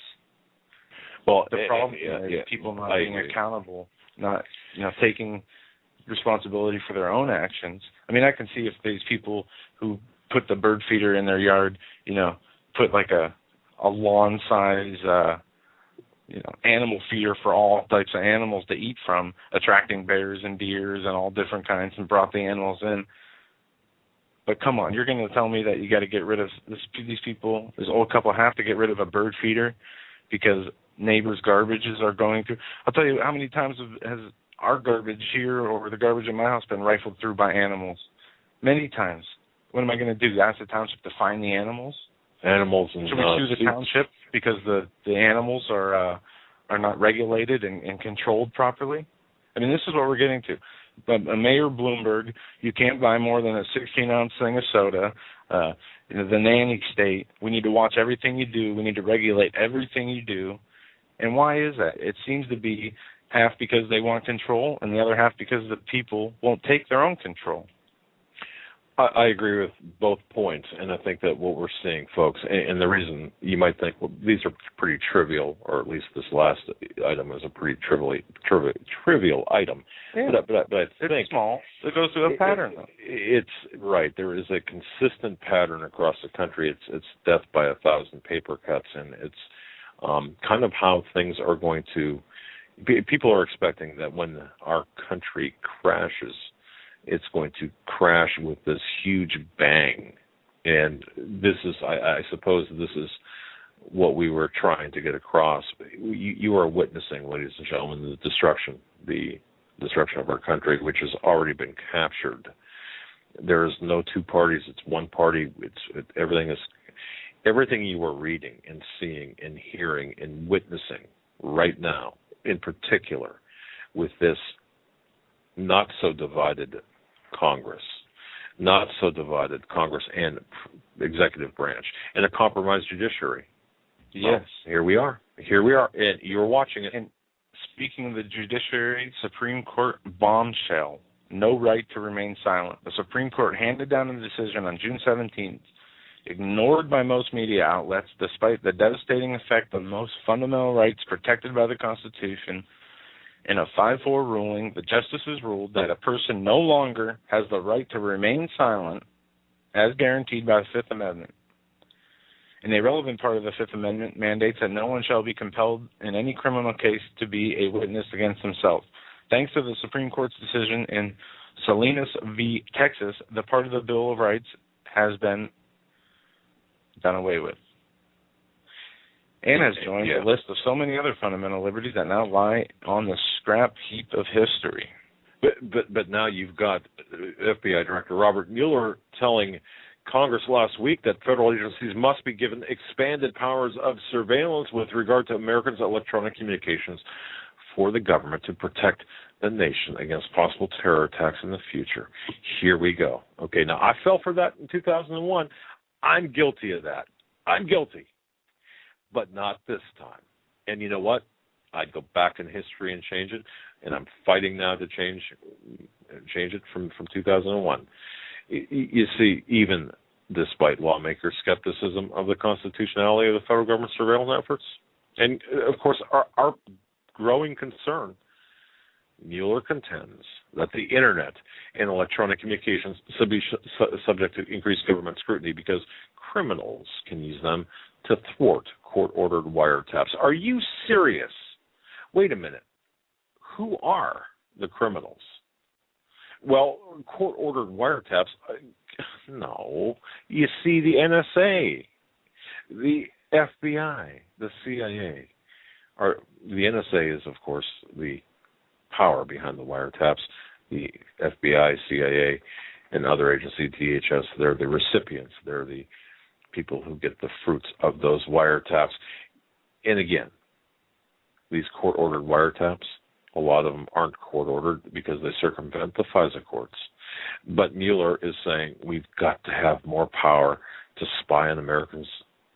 Well, the problem is people not being accountable, not taking responsibility for their own actions. I mean, I can see if these people who put the bird feeder in their yard, put like a lawn size animal feeder for all types of animals to eat from, attracting bears and deers and all different kinds, and brought the animals in. But come on, you're going to tell me that you got to get rid of these people, this old couple have to get rid of a bird feeder because neighbors' garbages are going through. I'll tell you how many times has our garbage here or the garbage in my house been rifled through by animals? Many times. What am I going to do? Ask the township to find the animals? And should we sue the township because the animals are not regulated and controlled properly? I mean, this is what we're getting to. Mayor Bloomberg, you can't buy more than a 16-ounce thing of soda. The nanny state, we need to watch everything you do. We need to regulate everything you do. And why is that? It seems to be half because they want control and the other half because the people won't take their own control. I agree with both points, and I think that what we're seeing, folks, and the reason you might think, well, these are pretty trivial, or at least this last item is a pretty trivial item. Yeah. But I think it's small. It goes through a pattern, though. It's right. There is a consistent pattern across the country. It's death by 1,000 paper cuts, and it's kind of how things are going to. People are expecting that when our country crashes, it's going to crash with this huge bang. And this is, I suppose, this is what we were trying to get across. You are witnessing, ladies and gentlemen, the destruction of our country, which has already been captured. There is no two parties. It's one party. Everything you are reading and seeing and hearing and witnessing right now, in particular, with this not so divided Congress and executive branch, and a compromised judiciary. Yes. Well, here we are, and you're watching it. And speaking of the judiciary, Supreme Court bombshell, no right to remain silent. The Supreme Court handed down a decision on June 17th, ignored by most media outlets, despite the devastating effect on most fundamental rights protected by the Constitution. In a 5-4 ruling, the justices ruled that a person no longer has the right to remain silent as guaranteed by the Fifth Amendment. An irrelevant part of the Fifth Amendment mandates that no one shall be compelled in any criminal case to be a witness against himself. Thanks to the Supreme Court's decision in Salinas v. Texas, the part of the Bill of Rights has been done away with, and has joined a list of so many other fundamental liberties that now lie on the scrap heap of history. But now you've got FBI Director Robert Mueller telling Congress last week that federal agencies must be given expanded powers of surveillance with regard to Americans' electronic communications for the government to protect the nation against possible terror attacks in the future. Here we go. Okay, now I fell for that in 2001. I'm guilty of that. I'm guilty. But not this time. And you know what? I'd go back in history and change it, and I'm fighting now to change it from 2001. You see, even despite lawmakers' skepticism of the constitutionality of the federal government surveillance efforts, and of course our growing concern Mueller contends that the Internet and electronic communications should be subject to increased government scrutiny because criminals can use them to thwart court-ordered wiretaps. Are you serious? Wait a minute. Who are the criminals? Well, court-ordered wiretaps, no. You see, the NSA, the FBI, the CIA. The NSA is, of course, the power behind the wiretaps. The FBI, CIA, and other agencies, DHS, they're the recipients. They're the people who get the fruits of those wiretaps. And again, these court-ordered wiretaps, a lot of them aren't court-ordered because they circumvent the FISA courts. But Mueller is saying we've got to have more power to spy on Americans'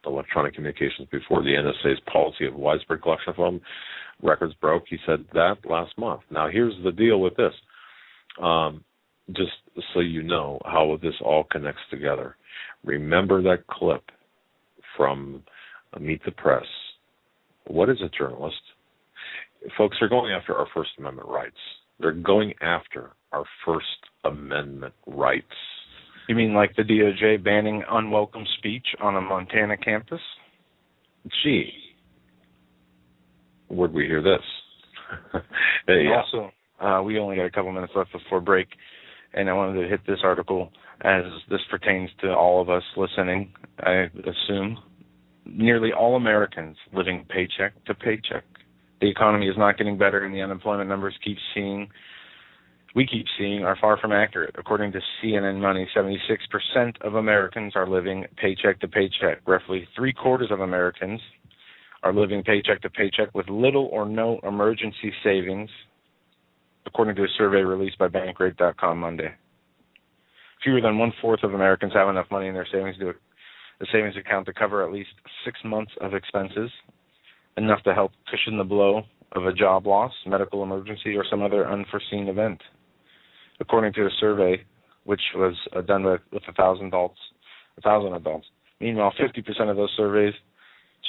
electronic communications before the NSA's policy of widespread collection of them records broke. He said that last month. Now, here's the deal with this. Just so you know how this all connects together. Remember that clip from Meet the Press. What is a journalist? Folks are going after our First Amendment rights. They're going after our First Amendment rights. You mean like the DOJ banning unwelcome speech on a Montana campus? Gee, where'd we hear this? Yeah. Also, we only got a couple minutes left before break, and I wanted to hit this article as this pertains to all of us listening, I assume. Nearly all Americans living paycheck to paycheck. The economy is not getting better, and the unemployment numbers we keep seeing are far from accurate. According to CNN Money, 76% of Americans are living paycheck to paycheck. Roughly three-quarters of Americans are living paycheck to paycheck with little or no emergency savings, according to a survey released by Bankrate.com Monday. Fewer than one-fourth of Americans have enough money in their savings account to cover at least 6 months of expenses, enough to help cushion the blow of a job loss, medical emergency, or some other unforeseen event. According to a survey, which was done with 1,000 adults. Meanwhile, 50% of those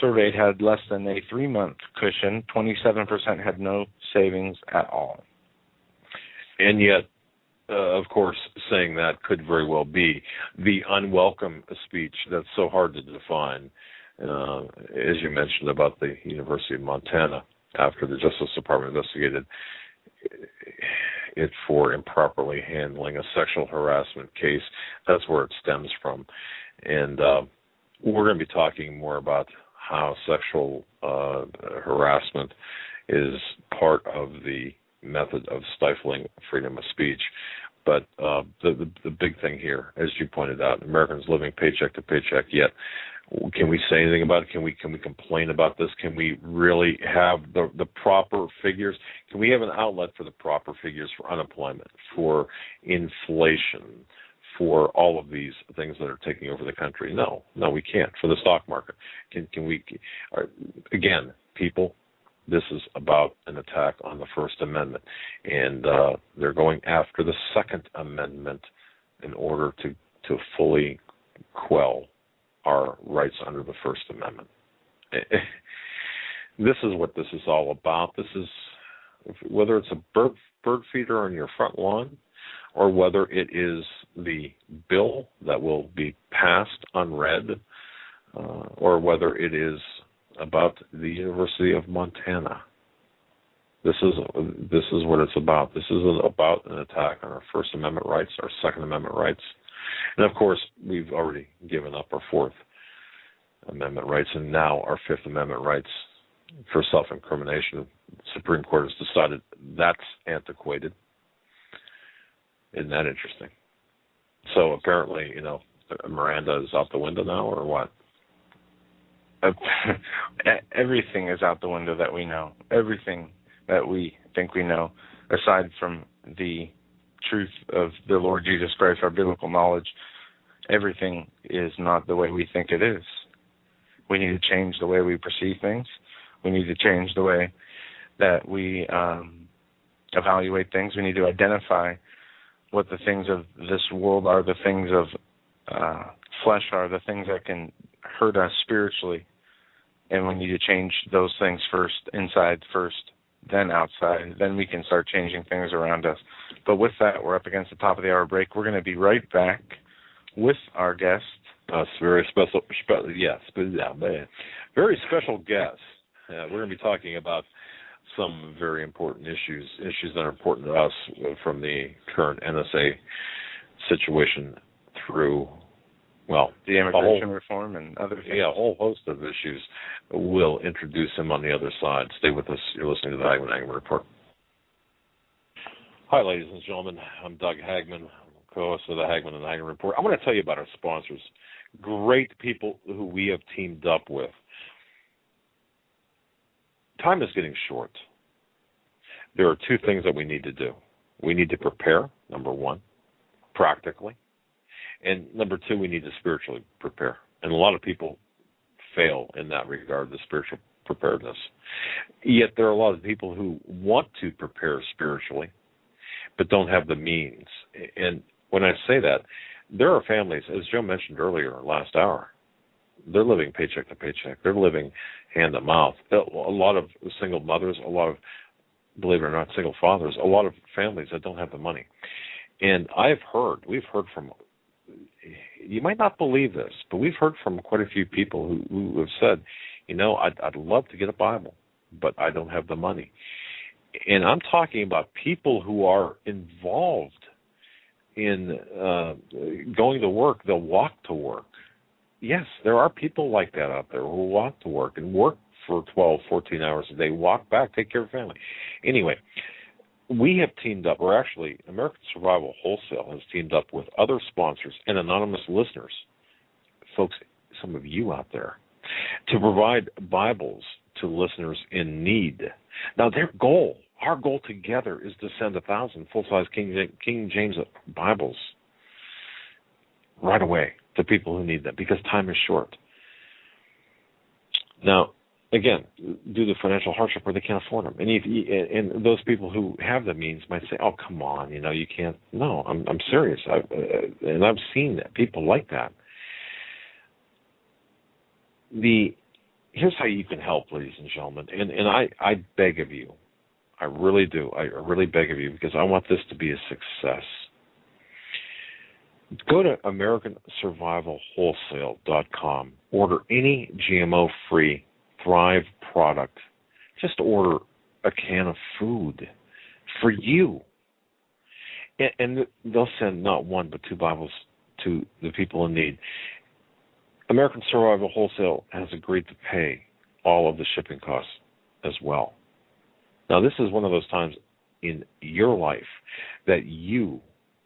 surveyed had less than a 3-month cushion. 27% had no savings at all. And yet, of course, saying that could very well be the unwelcome speech that's so hard to define, as you mentioned about the University of Montana, after the Justice Department investigated it for improperly handling a sexual harassment case. That's where it stems from. And we're going to be talking more about how sexual harassment is part of the method of stifling freedom of speech. But the big thing here, as you pointed out, Americans living paycheck to paycheck, yet can we say anything about it? Can we complain about this? Can we really have the proper figures? Can we have an outlet for the proper figures for unemployment, for inflation, for all of these things that are taking over the country? No, we can't. For the stock market, can we? Again, people, this is about an attack on the First Amendment, and they're going after the Second Amendment in order to fully quell our rights under the First Amendment. This is what this is all about. This is, whether it's a bird feeder on your front lawn, or whether it is the bill that will be passed unread, or whether it is about the University of Montana. This is what it's about. This is about an attack on our First Amendment rights, our Second Amendment rights. And of course, we've already given up our Fourth Amendment rights and now our Fifth Amendment rights for self-incrimination. The Supreme Court has decided that's antiquated. Isn't that interesting? So apparently, Miranda is out the window now, or what? Everything is out the window that we know. Everything that we think we know, aside from the truth of the Lord Jesus Christ, our biblical knowledge, everything is not the way we think it is. We need to change the way we perceive things. We need to change the way that we evaluate things. We need to identify what the things of this world are, the things of flesh are, the things that can hurt us spiritually. And we need to change those things first, inside first, then outside. Then we can start changing things around us. But with that, we're up against the top of the hour break. We're going to be right back with our guest. Very special, very special guest. We're going to be talking about some very important issues that are important to us from the current NSA situation through, well, the immigration reform and other things. Yeah, a whole host of issues. We'll introduce him on the other side. Stay with us. You're listening to the Hagmann Report. Hi, ladies and gentlemen. I'm Doug Hagmann, co-host of the Hagmann and Hagmann Report. I want to tell you about our sponsors. Great people who we have teamed up with. Time is getting short. There are two things that we need to do. We need to prepare, number one, practically. And number two, we need to spiritually prepare. And a lot of people fail in that regard, the spiritual preparedness. Yet there are a lot of people who want to prepare spiritually, but don't have the means. And when I say that, there are families, as Joe mentioned earlier last hour, they're living paycheck to paycheck. They're living hand to mouth. A lot of single mothers, a lot of, believe it or not, single fathers, a lot of families that don't have the money. And we've heard from, you might not believe this, but we've heard from quite a few people who have said, I'd love to get a Bible, but I don't have the money. And I'm talking about people who are involved in going to work. They'll walk to work. Yes, there are people like that out there who walk to work and work for 12, 14 hours a day, walk back, take care of family. Anyway, we have teamed up, or actually American Survival Wholesale has teamed up with other sponsors and anonymous listeners, folks, some of you out there, to provide Bibles to listeners in need. Now, our goal together is to send 1,000 full-size King James Bibles right away to people who need them because time is short. Now, again, due to financial hardship where they can't afford them. And those people who have the means might say, oh, come on, you can't. No, I'm serious. I've seen that, people like that. Here's how you can help, ladies and gentlemen. And I beg of you, I really do. I really beg of you because I want this to be a success. Go to AmericanSurvivalWholesale.com. Order any GMO-free Thrive product. Just order a can of food for you. And they'll send not one but 2 Bibles to the people in need. American Survival Wholesale has agreed to pay all of the shipping costs as well. Now, this is one of those times in your life that you,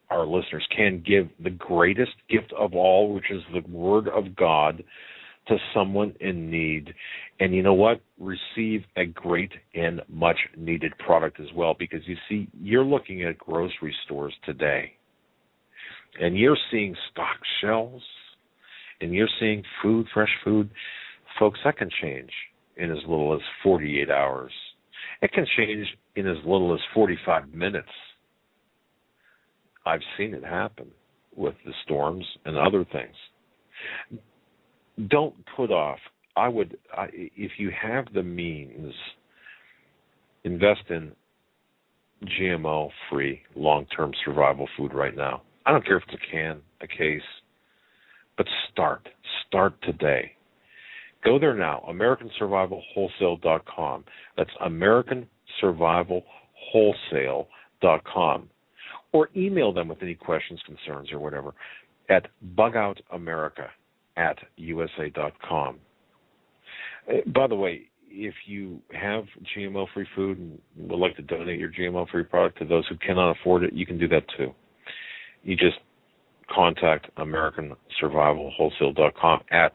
our listeners, can give the greatest gift of all, which is the Word of God, to someone in need. And you know what? Receive a great and much-needed product as well, because you see, you're looking at grocery stores today, and you're seeing stock shelves, and you're seeing food, fresh food. Folks, that can change in as little as 48 hours. It can change in as little as 45 minutes. I've seen it happen with the storms and other things. Don't put off. If you have the means, invest in GMO-free long-term survival food right now. I don't care if it's a can, a case, but start. Start today. Go there now, AmericanSurvivalWholesale.com. That's AmericanSurvivalWholesale.com. Or email them with any questions, concerns, or whatever at bugoutamerica@usa.com. By the way, if you have GMO-free food and would like to donate your GMO-free product to those who cannot afford it, you can do that too. You just contact AmericanSurvivalWholesale.com at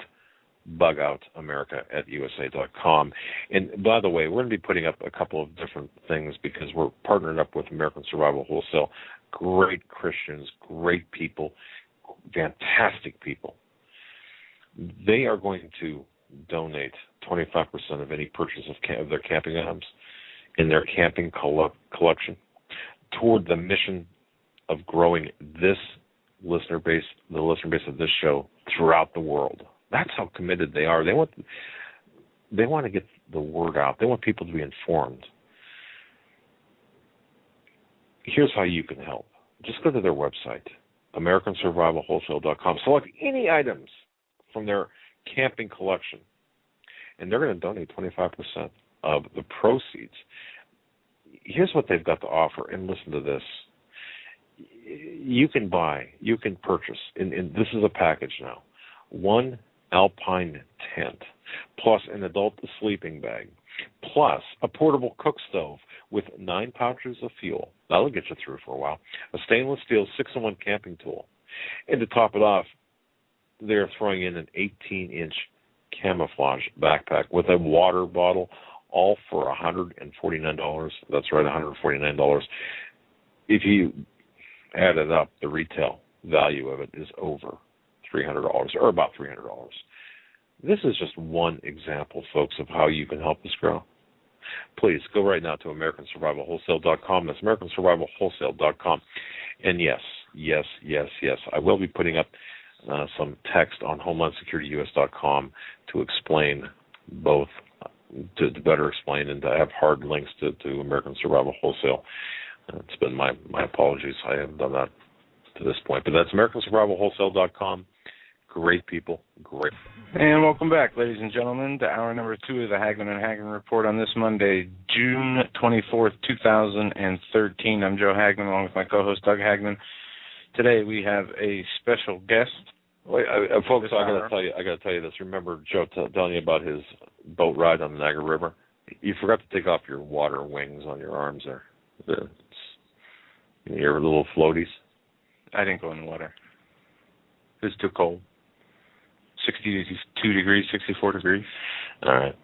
bugoutamerica@usa.com. And by the way, we're going to be putting up a couple of different things because we're partnered up with American Survival Wholesale. Great Christians, great people, fantastic people. They are going to donate 25% of any purchase of their camping items in their camping collection toward the mission of growing this listener base, the listener base of this show, throughout the world. That's how committed they are. They want to get the word out. They want people to be informed. here's how you can help. Just go to their website, AmericanSurvivalWholesale.com. Select any items from their camping collection, and they're going to donate 25% of the proceeds. Here's what they've got to offer, and listen to this. You can purchase, and this is a package now, 1 alpine tent, plus an adult sleeping bag, plus a portable cook stove with 9 pouches of fuel. That'll get you through for a while. A stainless steel 6-in-1 camping tool. And to top it off, they're throwing in an 18-inch camouflage backpack with a water bottle, all for $149. That's right, $149. If you add it up, the retail value of it is over $300, or about $300. This is just one example, folks, of how you can help us grow. Please go right now to AmericanSurvivalWholesale.com. That's AmericanSurvivalWholesale.com. And yes, I will be putting up some text on HomelandSecurityUS.com to explain both, to better explain and to have hard links to American Survival Wholesale. It's been my apologies. I haven't done that to this point. But that's AmericanSurvivalWholesale.com. Great people. Great. And welcome back, ladies and gentlemen, to hour number 2 of the Hagmann and Hagmann Report on this Monday, June 24th, 2013. I'm Joe Hagmann, along with my co-host, Doug Hagmann. Today we have a special guest. Wait, folks, I got to tell you this. Remember Joe telling you about his boat ride on the Niagara River? You forgot to take off your water wings on your arms there. Your little floaties. I didn't go in the water. It was too cold. 62 degrees, 64 degrees. All right.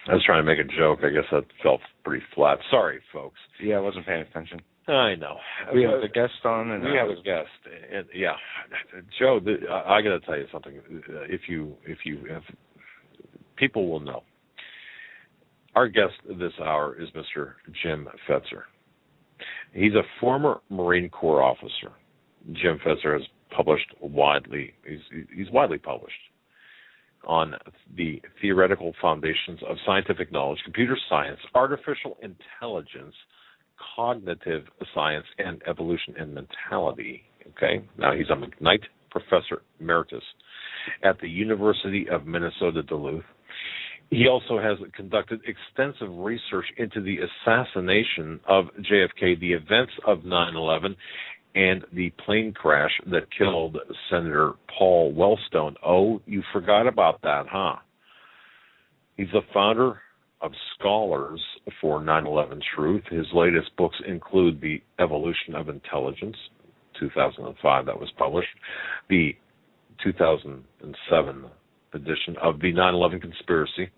I was trying to make a joke. I guess that fell pretty flat. Sorry, folks. Yeah, I wasn't paying attention. I know. We have a guest on. We have a guest. And, yeah. Joe, I got to tell you something. If you have, people will know. Our guest this hour is Mr. Jim Fetzer. He's a former Marine Corps officer. Jim Fetzer has published widely. He's widely published on the theoretical foundations of scientific knowledge, computer science, artificial intelligence, cognitive science, and evolution and mentality. Okay? Now, he's a McKnight Professor Emeritus at the University of Minnesota, Duluth. He also has conducted extensive research into the assassination of JFK, the events of 9/11, and the plane crash that killed Senator Paul Wellstone. Oh, you forgot about that, huh? He's the founder of Scholars for 9/11 Truth. His latest books include The Evolution of Intelligence, 2005, that was published, the 2007 edition of The 9/11 Conspiracy,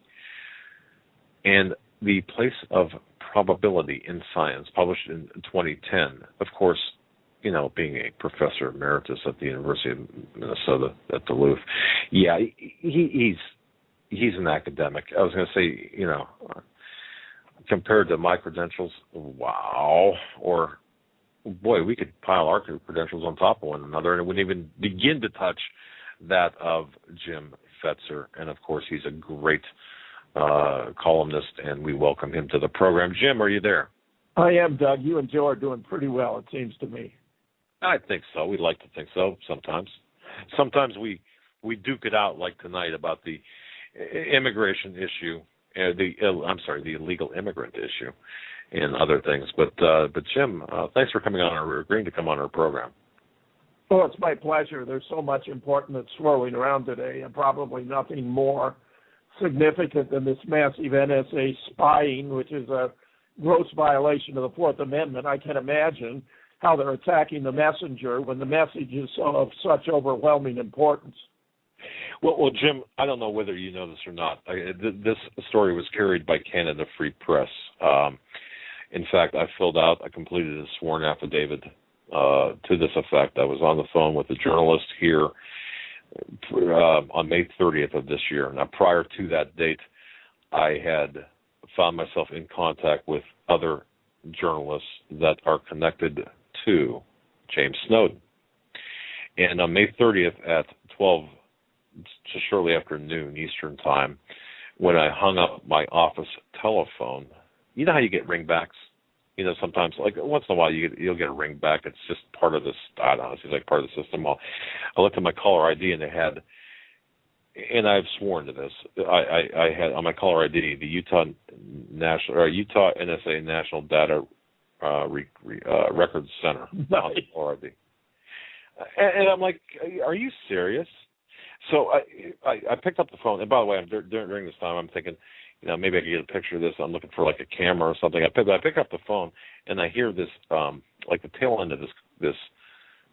and The Place of Probability in Science, published in 2010. Of course, you know, being a professor emeritus at the University of Minnesota at Duluth. Yeah, he's an academic. I was going to say, you know, compared to my credentials, wow. Or, boy, we could pile our credentials on top of one another, and it wouldn't even begin to touch that of Jim Fetzer. And, of course, he's a great columnist, and we welcome him to the program. Jim, are you there? I am, Doug. You and Joe are doing pretty well, it seems to me. I think so. We'd like to think so sometimes. Sometimes we duke it out like tonight about the immigration issue, the illegal immigrant issue and other things. But Jim, thanks for coming on, or agreeing to come on our program. Well, it's my pleasure. There's so much important that's swirling around today, and probably nothing more significant than this massive NSA spying, which is a gross violation of the Fourth Amendment. I can imagine how they're attacking the messenger when the message is of such overwhelming importance. Well, Jim, I don't know whether you know this or not. This story was carried by Canada Free Press. In fact, I completed a sworn affidavit to this effect. I was on the phone with a journalist here on May 30th of this year. Now, prior to that date, I had found myself in contact with other journalists that are connected to James Snowden. And on May 30th at 12, just shortly after noon Eastern time, when I hung up my office telephone, you know how you get ringbacks You know, sometimes, like once in a while, you'll get a ring back. It's just part of this. I don't know. It's like part of the system. I looked at my caller ID, and they had, and I've sworn to this. I had on my caller ID the Utah NSA National Data Records Center on the caller ID, and I'm like, are you serious? So I picked up the phone, and by the way, during this time, I'm thinking, you know, maybe I could get a picture of this. I'm looking for like a camera or something. I pick up the phone, and I hear this, like the tail end of this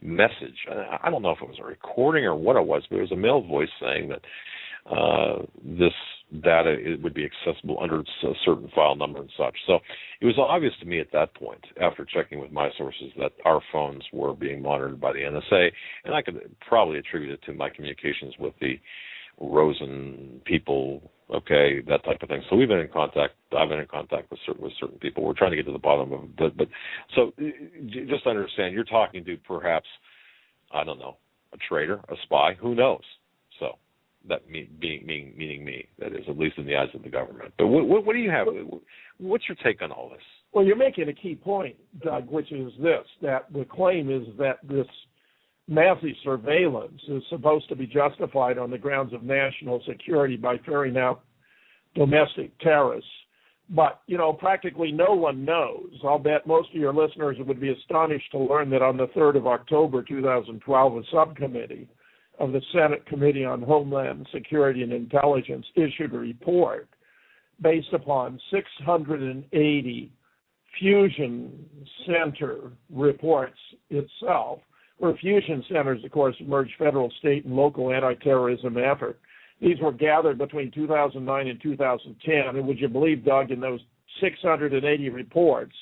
message. I don't know if it was a recording or what it was, but it was a male voice saying that this data would be accessible under a certain file number and such. So it was obvious to me at that point, after checking with my sources, that our phones were being monitored by the NSA, and I could probably attribute it to my communications with the Rosen people, okay, that type of thing. So we've been in contact. I've been in contact with certain people. We're trying to get to the bottom of it. But so just understand, you're talking to perhaps, I don't know, a traitor, a spy, who knows? So that meaning me, that is, at least in the eyes of the government. But what do you have? What's your take on all this? Well, you're making a key point, Doug, which is this, that the claim is that this massive surveillance is supposed to be justified on the grounds of national security by ferrying out domestic terrorists. But, you know, practically no one knows. I'll bet most of your listeners would be astonished to learn that on the 3rd of October, 2012, a subcommittee of the Senate Committee on Homeland Security and Intelligence issued a report based upon 680 fusion center reports itself, where fusion centers, of course, merge federal, state, and local anti-terrorism effort. These were gathered between 2009 and 2010, and would you believe, Doug, in those 680 reports,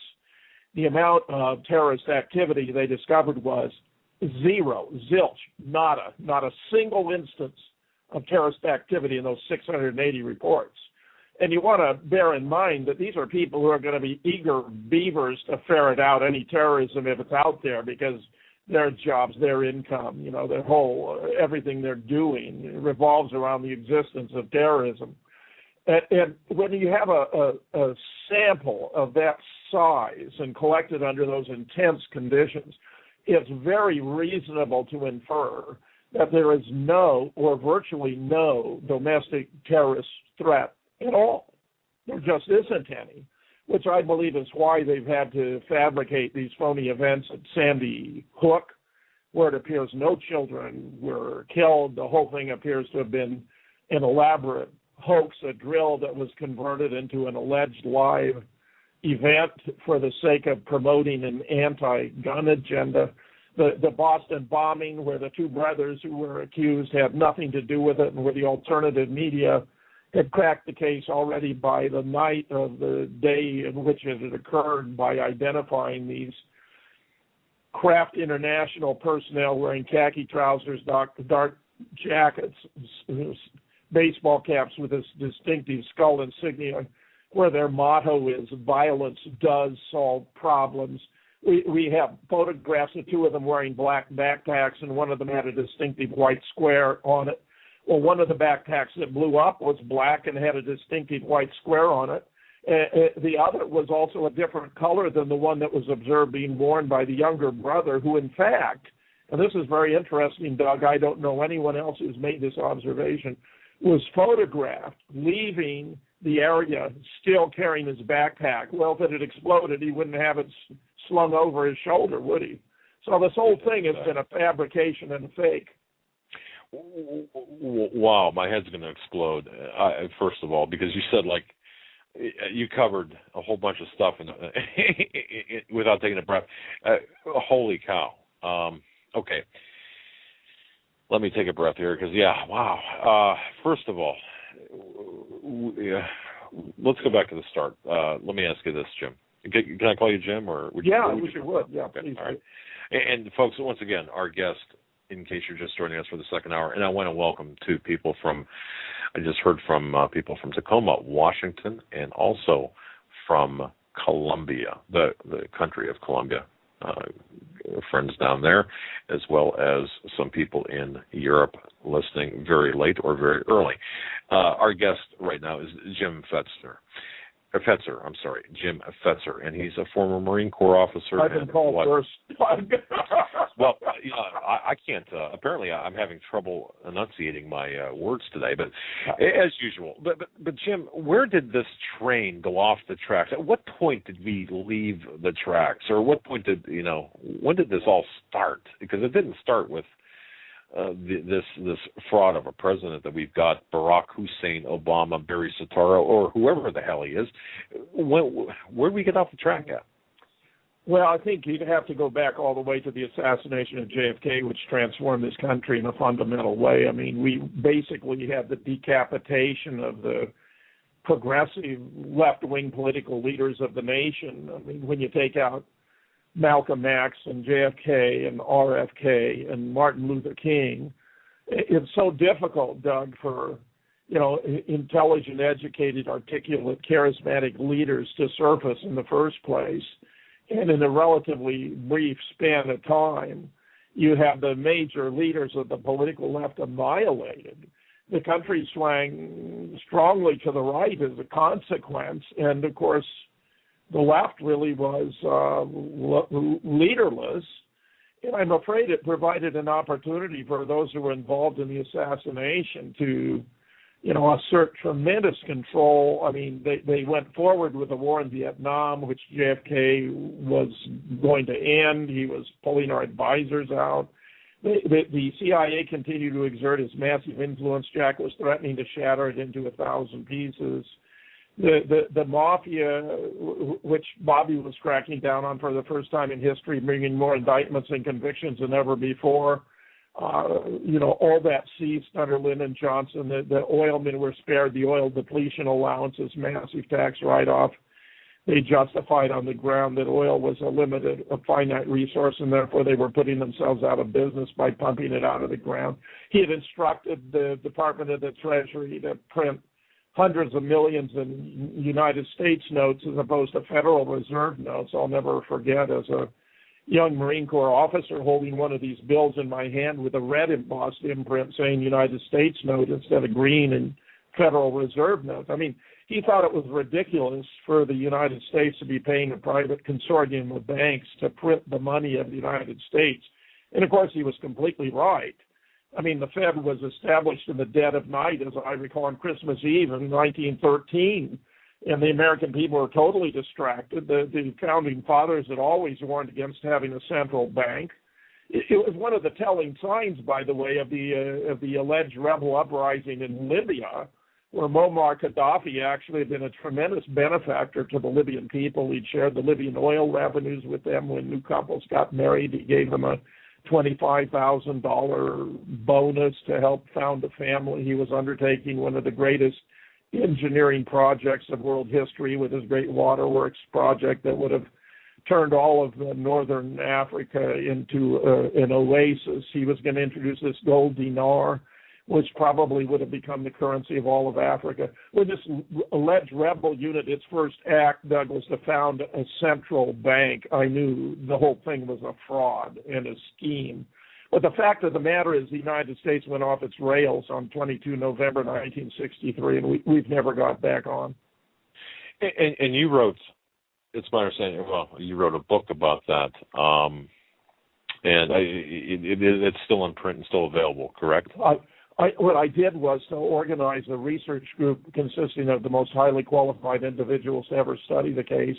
the amount of terrorist activity they discovered was zero, zilch, nada, not a single instance of terrorist activity in those 680 reports. And you want to bear in mind that these are people who are going to be eager beavers to ferret out any terrorism if it's out there, because their jobs, their income, you know, their whole, everything they're doing revolves around the existence of terrorism. And when you have a sample of that size and collected under those intense conditions, it's very reasonable to infer that there is no or virtually no domestic terrorist threat at all. There just isn't any, which I believe is why they've had to fabricate these phony events at Sandy Hook, where it appears no children were killed. The whole thing appears to have been an elaborate hoax, a drill that was converted into an alleged live event for the sake of promoting an anti-gun agenda. The Boston bombing, where the two brothers who were accused had nothing to do with it, and where the alternative media had cracked the case already by the night of the day in which it had occurred by identifying these Kraft International personnel wearing khaki trousers, dark jackets, baseball caps with this distinctive skull insignia, where their motto is "Violence does solve problems." We have photographs of two of them wearing black backpacks, and one of them had a distinctive white square on it. Well, one of the backpacks that blew up was black and had a distinctive white square on it. The other was also a different color than the one that was observed being worn by the younger brother, who in fact, and this is very interesting, Doug, I don't know anyone else who's made this observation, was photographed leaving the area still carrying his backpack. Well, if it had exploded, he wouldn't have it slung over his shoulder, would he? So this whole thing has been a fabrication and a fake. Wow, my head's going to explode, first of all, because you said, like, you covered a whole bunch of stuff without taking a breath. Holy cow. Okay. Let me take a breath here, because, yeah, wow. First of all, let's go back to the start. Let me ask you this, Jim. Can I call you Jim? Or would you, I wish you would. Yeah, okay. Please. All right. And, folks, once again, our guest, in case you're just joining us for the second hour, and I want to welcome two people I just heard from people from Tacoma, Washington, and also from Colombia, the country of Colombia, friends down there, as well as some people in Europe listening very late or very early. Our guest right now is Jim Fetzner. Fetzer, Jim Fetzer, and he's a former Marine Corps officer. I've been called worse. Well, I can't. Apparently, I'm having trouble enunciating my words today, but as usual. But Jim, where did this train go off the tracks? At what point did we leave the tracks, or what point when did this all start? Because it didn't start with this fraud of a president that we've got, Barack Hussein Obama, Barry Soetoro, or whoever the hell he is. Where did we get off the track at? Well, I think you'd have to go back all the way to the assassination of JFK, which transformed this country in a fundamental way. I mean, we basically had the decapitation of the progressive left-wing political leaders of the nation. I mean, when you take out Malcolm X and JFK and RFK and Martin Luther King, it's so difficult, Doug, for intelligent, educated, articulate, charismatic leaders to surface in the first place. And in a relatively brief span of time, you have the major leaders of the political left annihilated. The country swung strongly to the right as a consequence, and of course, the left really was leaderless, and I'm afraid it provided an opportunity for those who were involved in the assassination to, assert tremendous control. I mean, they went forward with the war in Vietnam, which JFK was going to end. He was pulling our advisors out. The CIA continued to exert its massive influence. Jack was threatening to shatter it into 1,000 pieces. The mafia, which Bobby was cracking down on for the first time in history, bringing more indictments and convictions than ever before. All that ceased under Lyndon Johnson. The oilmen were spared the oil depletion allowances, massive tax write-off. They justified on the ground that oil was a finite resource, and therefore they were putting themselves out of business by pumping it out of the ground. He had instructed the Department of the Treasury to print hundreds of millions in United States notes as opposed to Federal Reserve notes. I'll never forget, as a young Marine Corps officer, holding one of these bills in my hand with a red embossed imprint saying United States note instead of green and Federal Reserve note. I mean, he thought it was ridiculous for the United States to be paying a private consortium of banks to print the money of the United States. And of course, he was completely right. I mean, the Fed was established in the dead of night, as I recall, on Christmas Eve in 1913, and the American people were totally distracted. The founding fathers had always warned against having a central bank. It was one of the telling signs, by the way, of the alleged rebel uprising in Libya, where Muammar Gaddafi actually had been a tremendous benefactor to the Libyan people. He'd shared the Libyan oil revenues with them when new couples got married. He gave them a $25,000 bonus to help found a family. He was undertaking one of the greatest engineering projects of world history with his great waterworks project that would have turned all of northern Africa into an oasis. He was going to introduce this gold dinar, which probably would have become the currency of all of Africa. With this alleged rebel unit, its first act, Doug, was to found a central bank. I knew the whole thing was a fraud and a scheme. But the fact of the matter is the United States went off its rails on 22 November 1963, and we've never got back on. And you wrote, it's my understanding, you wrote a book about that, and it's still in print and still available, correct? What I did was to organize a research group consisting of the most highly qualified individuals to ever study the case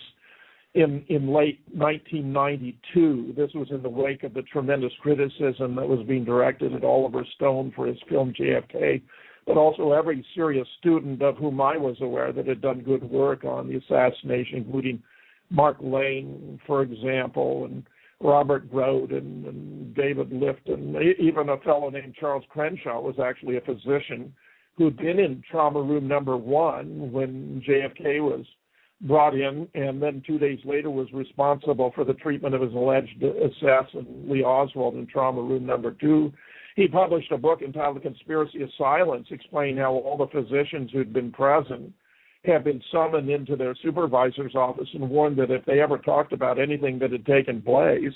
in late 1992. This was in the wake of the tremendous criticism that was being directed at Oliver Stone for his film JFK, but also every serious student of whom I was aware that had done good work on the assassination, including Mark Lane, for example, and Robert Grote and David Lifton. Even a fellow named Charles Crenshaw was actually a physician who'd been in trauma room number 1 when JFK was brought in, and then 2 days later was responsible for the treatment of his alleged assassin, Lee Oswald, in trauma room number 2. He published a book entitled The Conspiracy of Silence, explaining how all the physicians who'd been present have been summoned into their supervisor's office and warned that if they ever talked about anything that had taken place,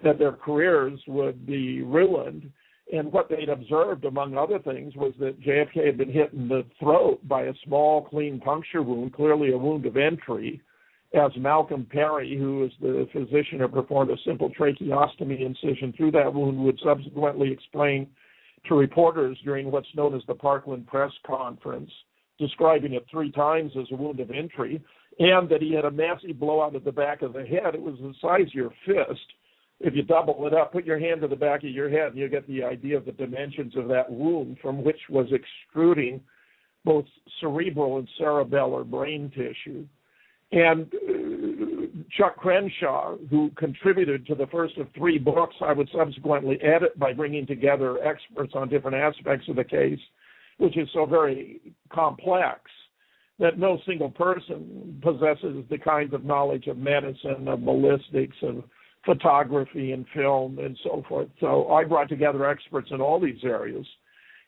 that their careers would be ruined. And what they'd observed, among other things, was that JFK had been hit in the throat by a small, clean puncture wound, clearly a wound of entry, as Malcolm Perry, who was the physician who performed a simple tracheostomy incision through that wound, would subsequently explain to reporters during what's known as the Parkland press conference, describing it 3 times as a wound of entry, and that he had a massive blowout at the back of the head. It was the size of your fist. If you double it up, put your hand to the back of your head, and you get the idea of the dimensions of that wound, from which was extruding both cerebral and cerebellar brain tissue. And Chuck Crenshaw, who contributed to the first of 3 books I would subsequently edit by bringing together experts on different aspects of the case, which is so very complex that no single person possesses the kinds of knowledge of medicine, of ballistics, of photography and film and so forth. So I brought together experts in all these areas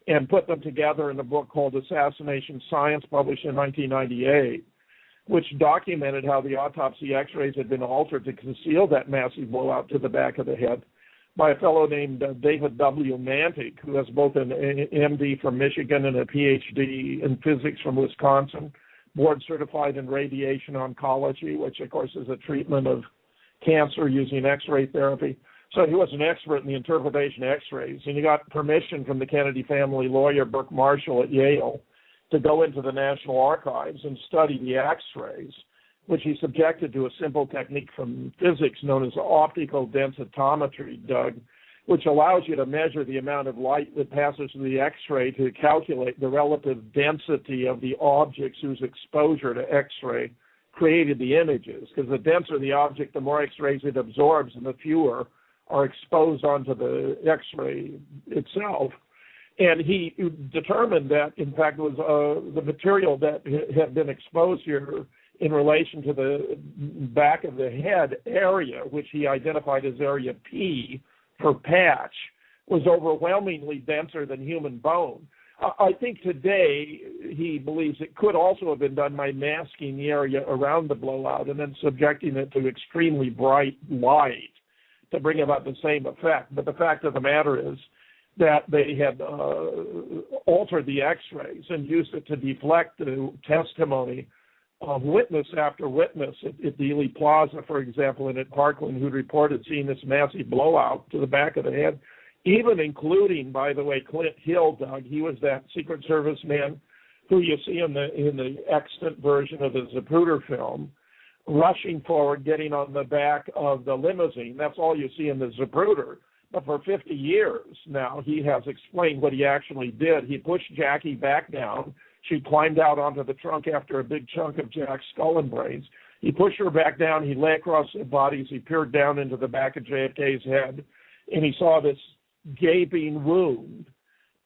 and put them together in a book called Assassination Science, published in 1998, which documented how the autopsy x-rays had been altered to conceal that massive blowout to the back of the head by a fellow named David W. Mantic, who has both an MD from Michigan and a PhD in physics from Wisconsin, board certified in radiation oncology, which of course is a treatment of cancer using x-ray therapy. So he was an expert in the interpretation of x-rays, and he got permission from the Kennedy family lawyer, Burke Marshall at Yale, to go into the National Archives and study the x-rays, which he subjected to a simple technique from physics known as optical densitometry, Doug, which allows you to measure the amount of light that passes through the x-ray to calculate the relative density of the objects whose exposure to x-ray created the images. Because the denser the object, the more x-rays it absorbs, and the fewer are exposed onto the x-ray itself. And he determined that, in fact, it was the material that had been exposed here in relation to the back of the head area, which he identified as area P for patch, was overwhelmingly denser than human bone. I think today he believes it could also have been done by masking the area around the blowout and then subjecting it to extremely bright light to bring about the same effect. But the fact of the matter is that they had altered the x-rays and used it to deflect the testimony of witness after witness at Dealey Plaza, for example, and at Parkland, who reported seeing this massive blowout to the back of the head, even including, by the way, Clint Hill, Doug. He was that Secret Service man who you see in the extant version of the Zapruder film, rushing forward, getting on the back of the limousine. That's all you see in the Zapruder. But for 50 years now, he has explained what he actually did. He pushed Jackie back down. She climbed out onto the trunk after a big chunk of Jack's skull and brains. He pushed her back down. He lay across their bodies. He peered down into the back of JFK's head, and he saw this gaping wound,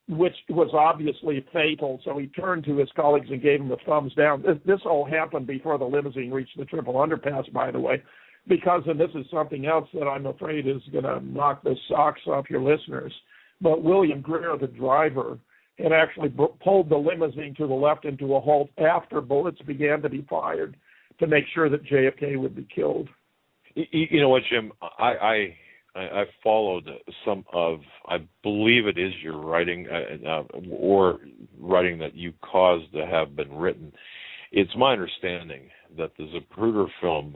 which was obviously fatal. So he turned to his colleagues and gave them a thumbs down. This all happened before the limousine reached the triple underpass, by the way, because, and this is something else that I'm afraid is going to knock the socks off your listeners, but William Greer, the driver, had actually pulled the limousine to the left into a halt after bullets began to be fired to make sure that JFK would be killed. You know what, Jim? I followed some of, I believe it is your writing, or writing that you caused to have been written. It's my understanding that the Zapruder film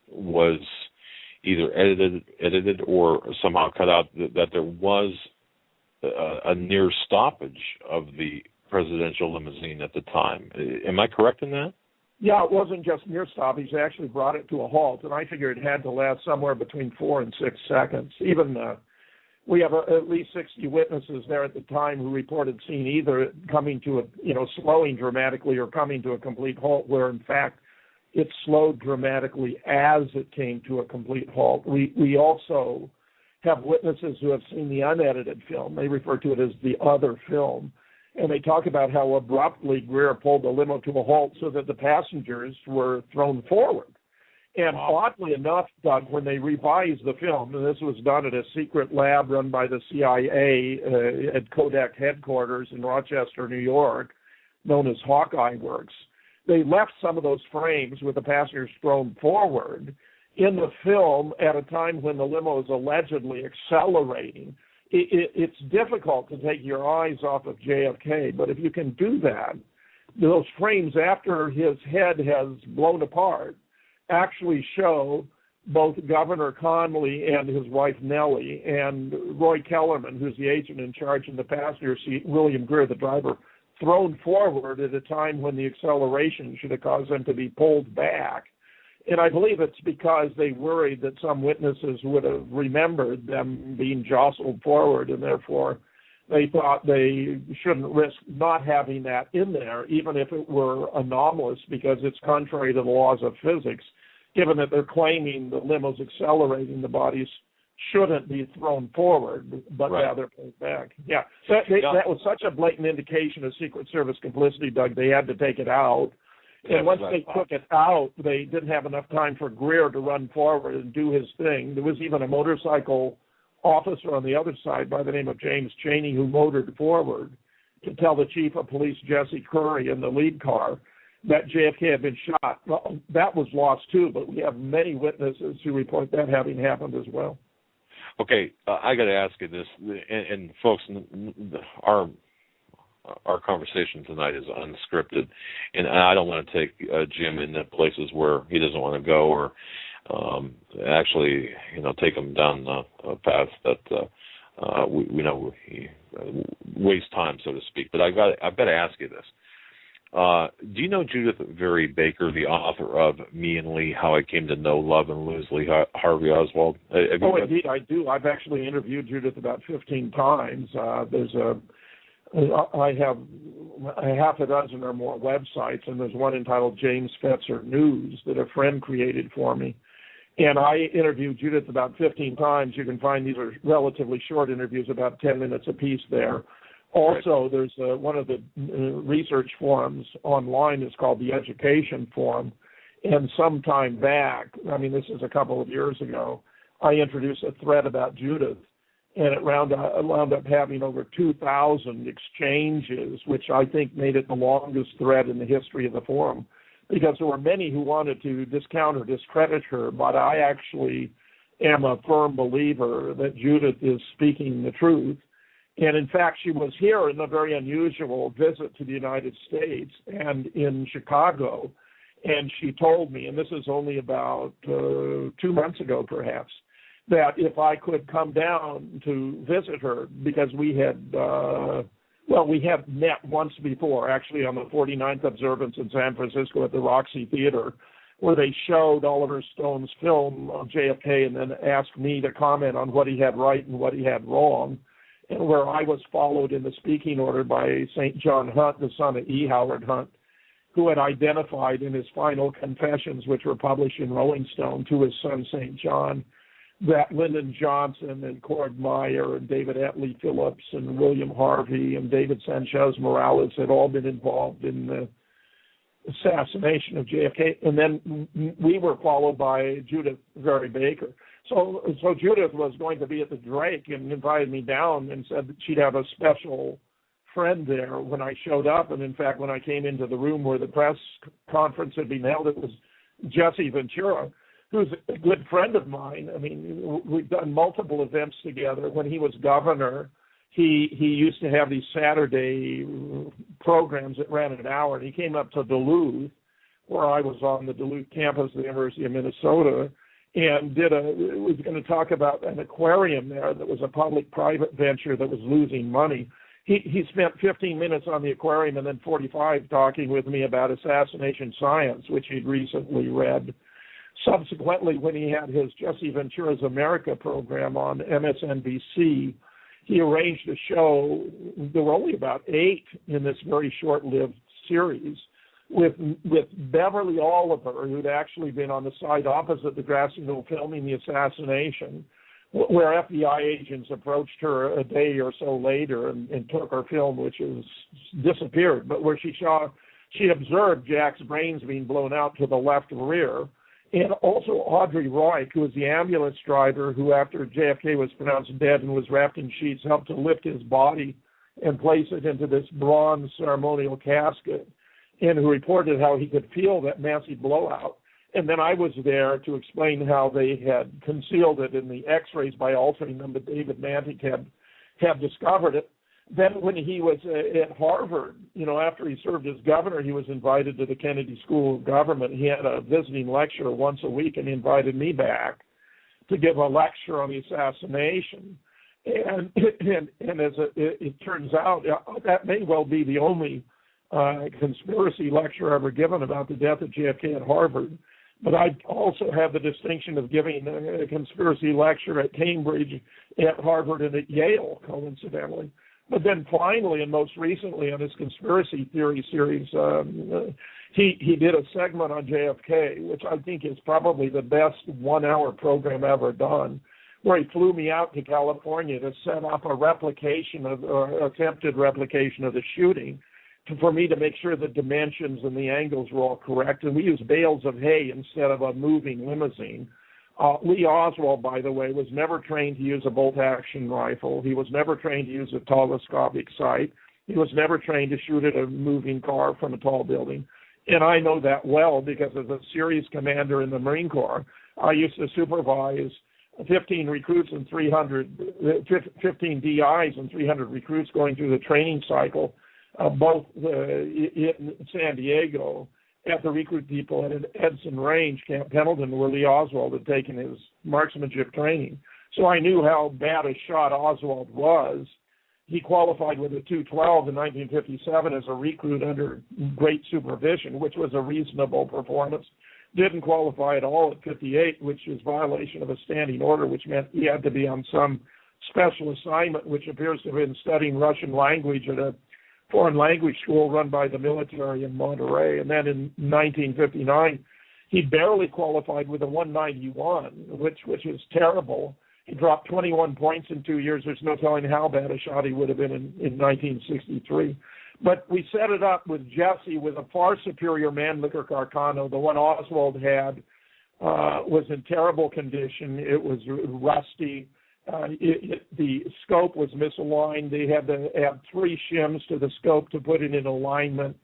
was either edited or somehow cut out, that there was a near stoppage of the presidential limousine at the time. Am I correct in that? Yeah, it wasn't just near stoppage. They actually brought it to a halt, and I figured it had to last somewhere between 4 and 6 seconds. Even we have at least 60 witnesses there at the time who reported seeing either coming to slowing dramatically or coming to a complete halt, where in fact it slowed dramatically as it came to a complete halt. We also have witnesses who have seen the unedited film. They refer to it as the other film. And they talk about how abruptly Greer pulled the limo to a halt so that the passengers were thrown forward. And oddly enough, Doug, when they revised the film, and this was done at a secret lab run by the CIA at Kodak headquarters in Rochester, New York, known as Hawkeye Works, they left some of those frames with the passengers thrown forward in the film at a time when the limo is allegedly accelerating. it's difficult to take your eyes off of JFK, but if you can do that, those frames after his head has blown apart actually show both Governor Connolly and his wife Nellie and Roy Kellerman, who's the agent in charge in the passenger seat, William Greer, the driver, thrown forward at a time when the acceleration should have caused them to be pulled back. And I believe it's because they worried that some witnesses would have remembered them being jostled forward, and therefore they thought they shouldn't risk not having that in there, even if it were anomalous, because it's contrary to the laws of physics, given that they're claiming the limo's accelerating, the bodies shouldn't be thrown forward, but rather pulled back. Yeah, that was such a blatant indication of Secret Service complicity, Doug, they had to take it out. And once they took it out, they didn't have enough time for Greer to run forward and do his thing. There was even a motorcycle officer on the other side by the name of James Chaney who motored forward to tell the chief of police, Jesse Curry, in the lead car that JFK had been shot. Well, that was lost too, but we have many witnesses who report that having happened as well. Okay, I got to ask you this, and folks, our conversation tonight is unscripted, and I don't want to take Jim into places where he doesn't want to go, or actually, take him down a path that we know he wastes time, so to speak. But I've got to ask you this: do you know Judith Very Baker, the author of Me and Lee: How I Came to Know, Love, and Lose Lee Harvey Oswald? Indeed, I do. I've actually interviewed Judith about 15 times. I have a half a dozen or more websites, and there's one entitled James Fetzer News that a friend created for me. And I interviewed Judith about 15 times. You can find these are relatively short interviews, about 10 minutes apiece there. Also, there's one of the research forums online is called the Education Forum. And some time back, this is a couple of years ago, I introduced a thread about Judith. And it wound up having over 2,000 exchanges, which I think made it the longest thread in the history of the forum, because there were many who wanted to discount or discredit her, but I actually am a firm believer that Judith is speaking the truth. And in fact, she was here in a very unusual visit to the United States and in Chicago, and she told me, and this is only about 2 months ago perhaps, that if I could come down to visit her, because we had met once before, actually on the 49th observance in San Francisco at the Roxy Theater, where they showed Oliver Stone's film on JFK and then asked me to comment on what he had right and what he had wrong, and where I was followed in the speaking order by St. John Hunt, the son of E. Howard Hunt, who had identified in his final confessions, which were published in Rolling Stone, to his son St. John, that Lyndon Johnson and Cord Meyer and David Atlee Phillips and William Harvey and David Sanchez Morales had all been involved in the assassination of JFK. And then we were followed by Judith Very Baker. So Judith was going to be at the Drake and invited me down and said that she'd have a special friend there when I showed up. And in fact, when I came into the room where the press conference had been held, it was Jesse Ventura, who's a good friend of mine. We've done multiple events together. When he was governor, he used to have these Saturday programs that ran an hour, and he came up to Duluth, where I was on the Duluth campus of the University of Minnesota, and was going to talk about an aquarium there that was a public-private venture that was losing money. He spent 15 minutes on the aquarium and then 45 talking with me about assassination science, which he'd recently read. Subsequently, when he had his Jesse Ventura's America program on MSNBC, he arranged a show. There were only about 8 in this very short-lived series with Beverly Oliver, who'd actually been on the side opposite the grassy knoll filming the assassination, where FBI agents approached her a day or so later and took her film, which has disappeared, but where she observed Jack's brains being blown out to the left rear. And also Audrey Roy, who was the ambulance driver who, after JFK was pronounced dead and was wrapped in sheets, helped to lift his body and place it into this bronze ceremonial casket, and who reported how he could feel that massive blowout. And then I was there to explain how they had concealed it in the x-rays by altering them, but David Mantic had had discovered it. Then when he was at Harvard, after he served as governor, he was invited to the Kennedy School of Government. He had a visiting lecture once a week, and he invited me back to give a lecture on the assassination. And as it turns out, that may well be the only conspiracy lecture ever given about the death of JFK at Harvard. But I also have the distinction of giving a conspiracy lecture at Cambridge, at Harvard, and at Yale, coincidentally. But then finally, and most recently on his conspiracy theory series, he did a segment on JFK, which I think is probably the best 1-hour program ever done, where he flew me out to California to set up a replication or attempted replication of the shooting for me to make sure the dimensions and the angles were all correct. And we used bales of hay instead of a moving limousine. Lee Oswald, by the way, was never trained to use a bolt-action rifle. He was never trained to use a telescopic sight. He was never trained to shoot at a moving car from a tall building. And I know that well because as a series commander in the Marine Corps, I used to supervise 15 recruits and 15 DIs and 300 recruits going through the training cycle, both in San Diego at the recruit depot at Edson Range, Camp Pendleton, where Lee Oswald had taken his marksmanship training. So I knew how bad a shot Oswald was. He qualified with a 212 in 1957 as a recruit under great supervision, which was a reasonable performance. Didn't qualify at all at 58, which is violation of a standing order, which meant he had to be on some special assignment, which appears to have been studying Russian language at a foreign language school run by the military in Monterey. And then in 1959, he barely qualified with a 191, which is terrible. He dropped 21 points in 2 years. There's no telling how bad a shot he would have been in 1963. But we set it up with Jesse with a far superior Mannlicher Carcano. The one Oswald had was in terrible condition. It was rusty. The scope was misaligned. They had to add 3 shims to the scope to put it in alignment.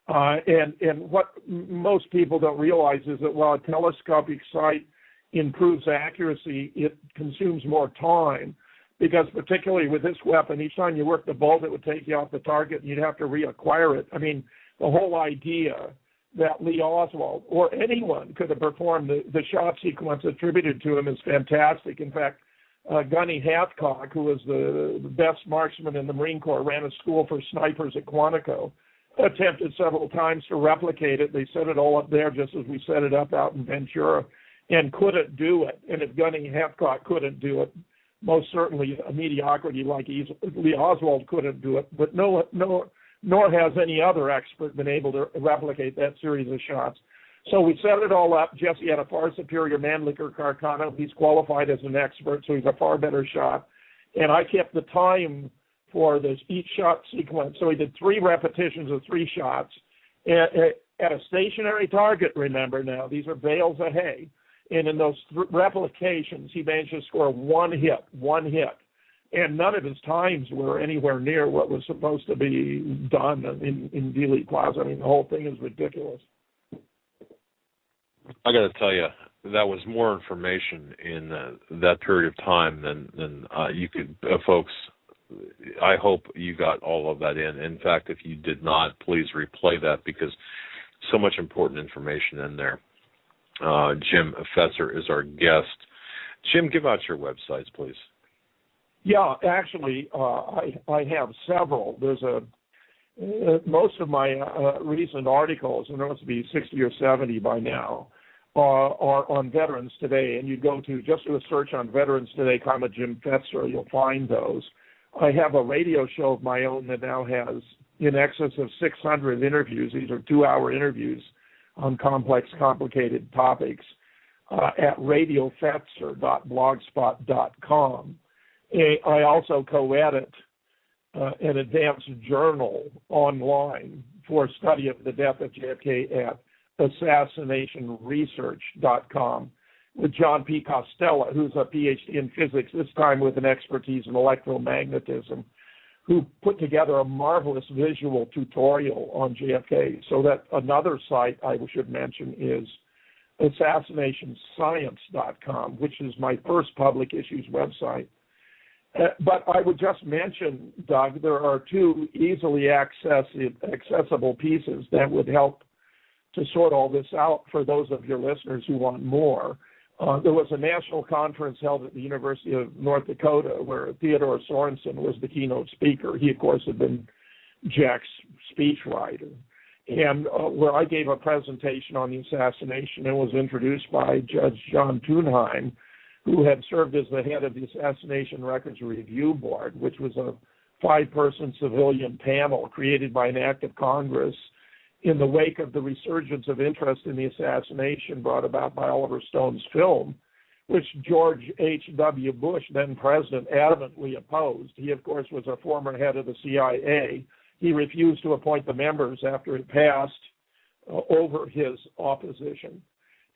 And what most people don't realize is that while a telescopic sight improves accuracy, it consumes more time because particularly with this weapon, each time you work the bolt, it would take you off the target and you'd have to reacquire it. I mean, the whole idea that Lee Oswald or anyone could have performed the shot sequence attributed to him is fantastic. In fact, Gunny Hathcock, who was the best marksman in the Marine Corps, ran a school for snipers at Quantico, attempted several times to replicate it. They set it all up there just as we set it up out in Ventura and couldn't do it. And if Gunny Hathcock couldn't do it, most certainly a mediocrity like Lee Oswald couldn't do it. But nor has any other expert been able to replicate that series of shots. So we set it all up. Jesse had a far superior Mannlicher Carcano. He's qualified as an expert, so he's a far better shot. And I kept the time for each shot sequence. So he did 3 repetitions of 3 shots at a stationary target, remember now. These are bales of hay. And in those replications, he managed to score one hit. And none of his times were anywhere near what was supposed to be done in Dealey Plaza. I mean, the whole thing is ridiculous. I got to tell you, that was more information in that period of time than you could, folks. I hope you got all of that in. In fact, if you did not, please replay that because so much important information in there. Jim Fetzer is our guest. Jim, give out your websites, please. Yeah, actually, I have several. There's most of my recent articles, and there must be 60 or 70 by now, are on Veterans Today. And you go to, just do a search on Veterans Today, Jim Fetzer, you'll find those. I have a radio show of my own that now has in excess of 600 interviews. These are 2-hour interviews on complex, complicated topics at radiofetzer.blogspot.com. I also co-edit an advanced journal online for study of the death of JFK at assassinationresearch.com with John P. Costello, who's a PhD in physics, this time with an expertise in electromagnetism, who put together a marvelous visual tutorial on JFK. So that another site I should mention is assassinationscience.com, which is my first public issues website. But I would just mention, Doug, there are two easily accessible pieces that would help to sort all this out for those of your listeners who want more. There was a national conference held at the University of North Dakota where Theodore Sorensen was the keynote speaker. He, of course, had been Jack's speechwriter. And where I gave a presentation on the assassination and was introduced by Judge John Thunheim, who had served as the head of the Assassination Records Review Board, which was a 5-person civilian panel created by an act of Congress in the wake of the resurgence of interest in the assassination brought about by Oliver Stone's film, which George H.W. Bush, then president, adamantly opposed. He, of course, was a former head of the CIA. He refused to appoint the members after it passed over his opposition.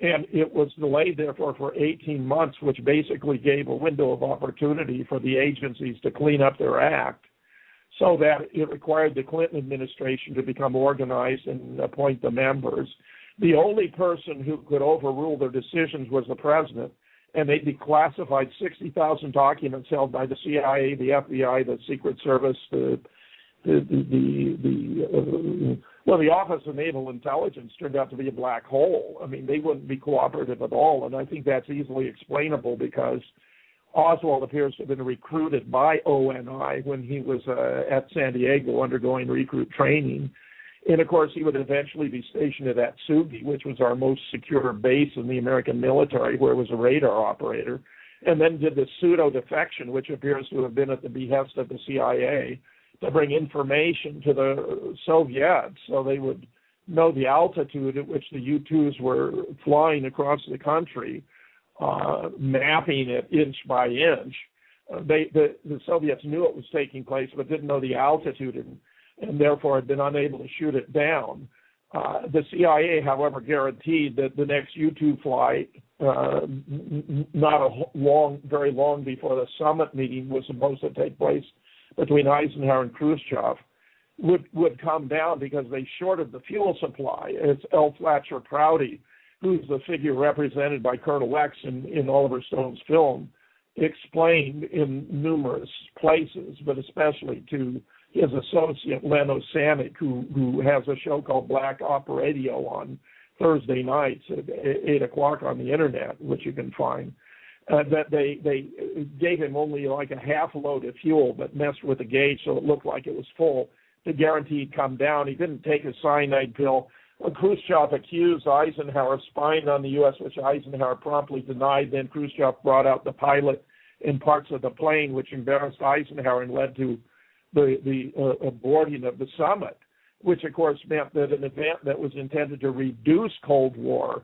And it was delayed, therefore, for 18 months, which basically gave a window of opportunity for the agencies to clean up their act, so that it required the Clinton administration to become organized and appoint the members. The only person who could overrule their decisions was the president, and they declassified 60,000 documents held by the CIA, the FBI, the Secret Service, the Office of Naval Intelligence turned out to be a black hole. I mean, they wouldn't be cooperative at all, and I think that's easily explainable because Oswald appears to have been recruited by ONI when he was at San Diego undergoing recruit training. And, of course, he would eventually be stationed at Atsugi, which was our most secure base in the American military, where he was a radar operator, and then did the pseudo-defection, which appears to have been at the behest of the CIA, to bring information to the Soviets so they would know the altitude at which the U-2s were flying across the country, mapping it inch by inch. The Soviets knew it was taking place but didn't know the altitude and therefore had been unable to shoot it down. The CIA, however, guaranteed that the next U-2 flight, very long before the summit meeting was supposed to take place between Eisenhower and Khrushchev, would come down because they shorted the fuel supply. It's L. Fletcher Prouty, who's the figure represented by Colonel X in Oliver Stone's film, explained in numerous places, but especially to his associate Leno Sanik, who has a show called Black Op Radio on Thursday nights at 8 o'clock on the internet, which you can find. That they gave him only like a half load of fuel, but messed with the gauge so it looked like it was full to guarantee he'd come down. He didn't take a cyanide pill. Khrushchev accused Eisenhower of spying on the U.S., which Eisenhower promptly denied. Then Khrushchev brought out the pilot and parts of the plane, which embarrassed Eisenhower and led to the aborting of the summit, which, of course, meant that an event that was intended to reduce Cold War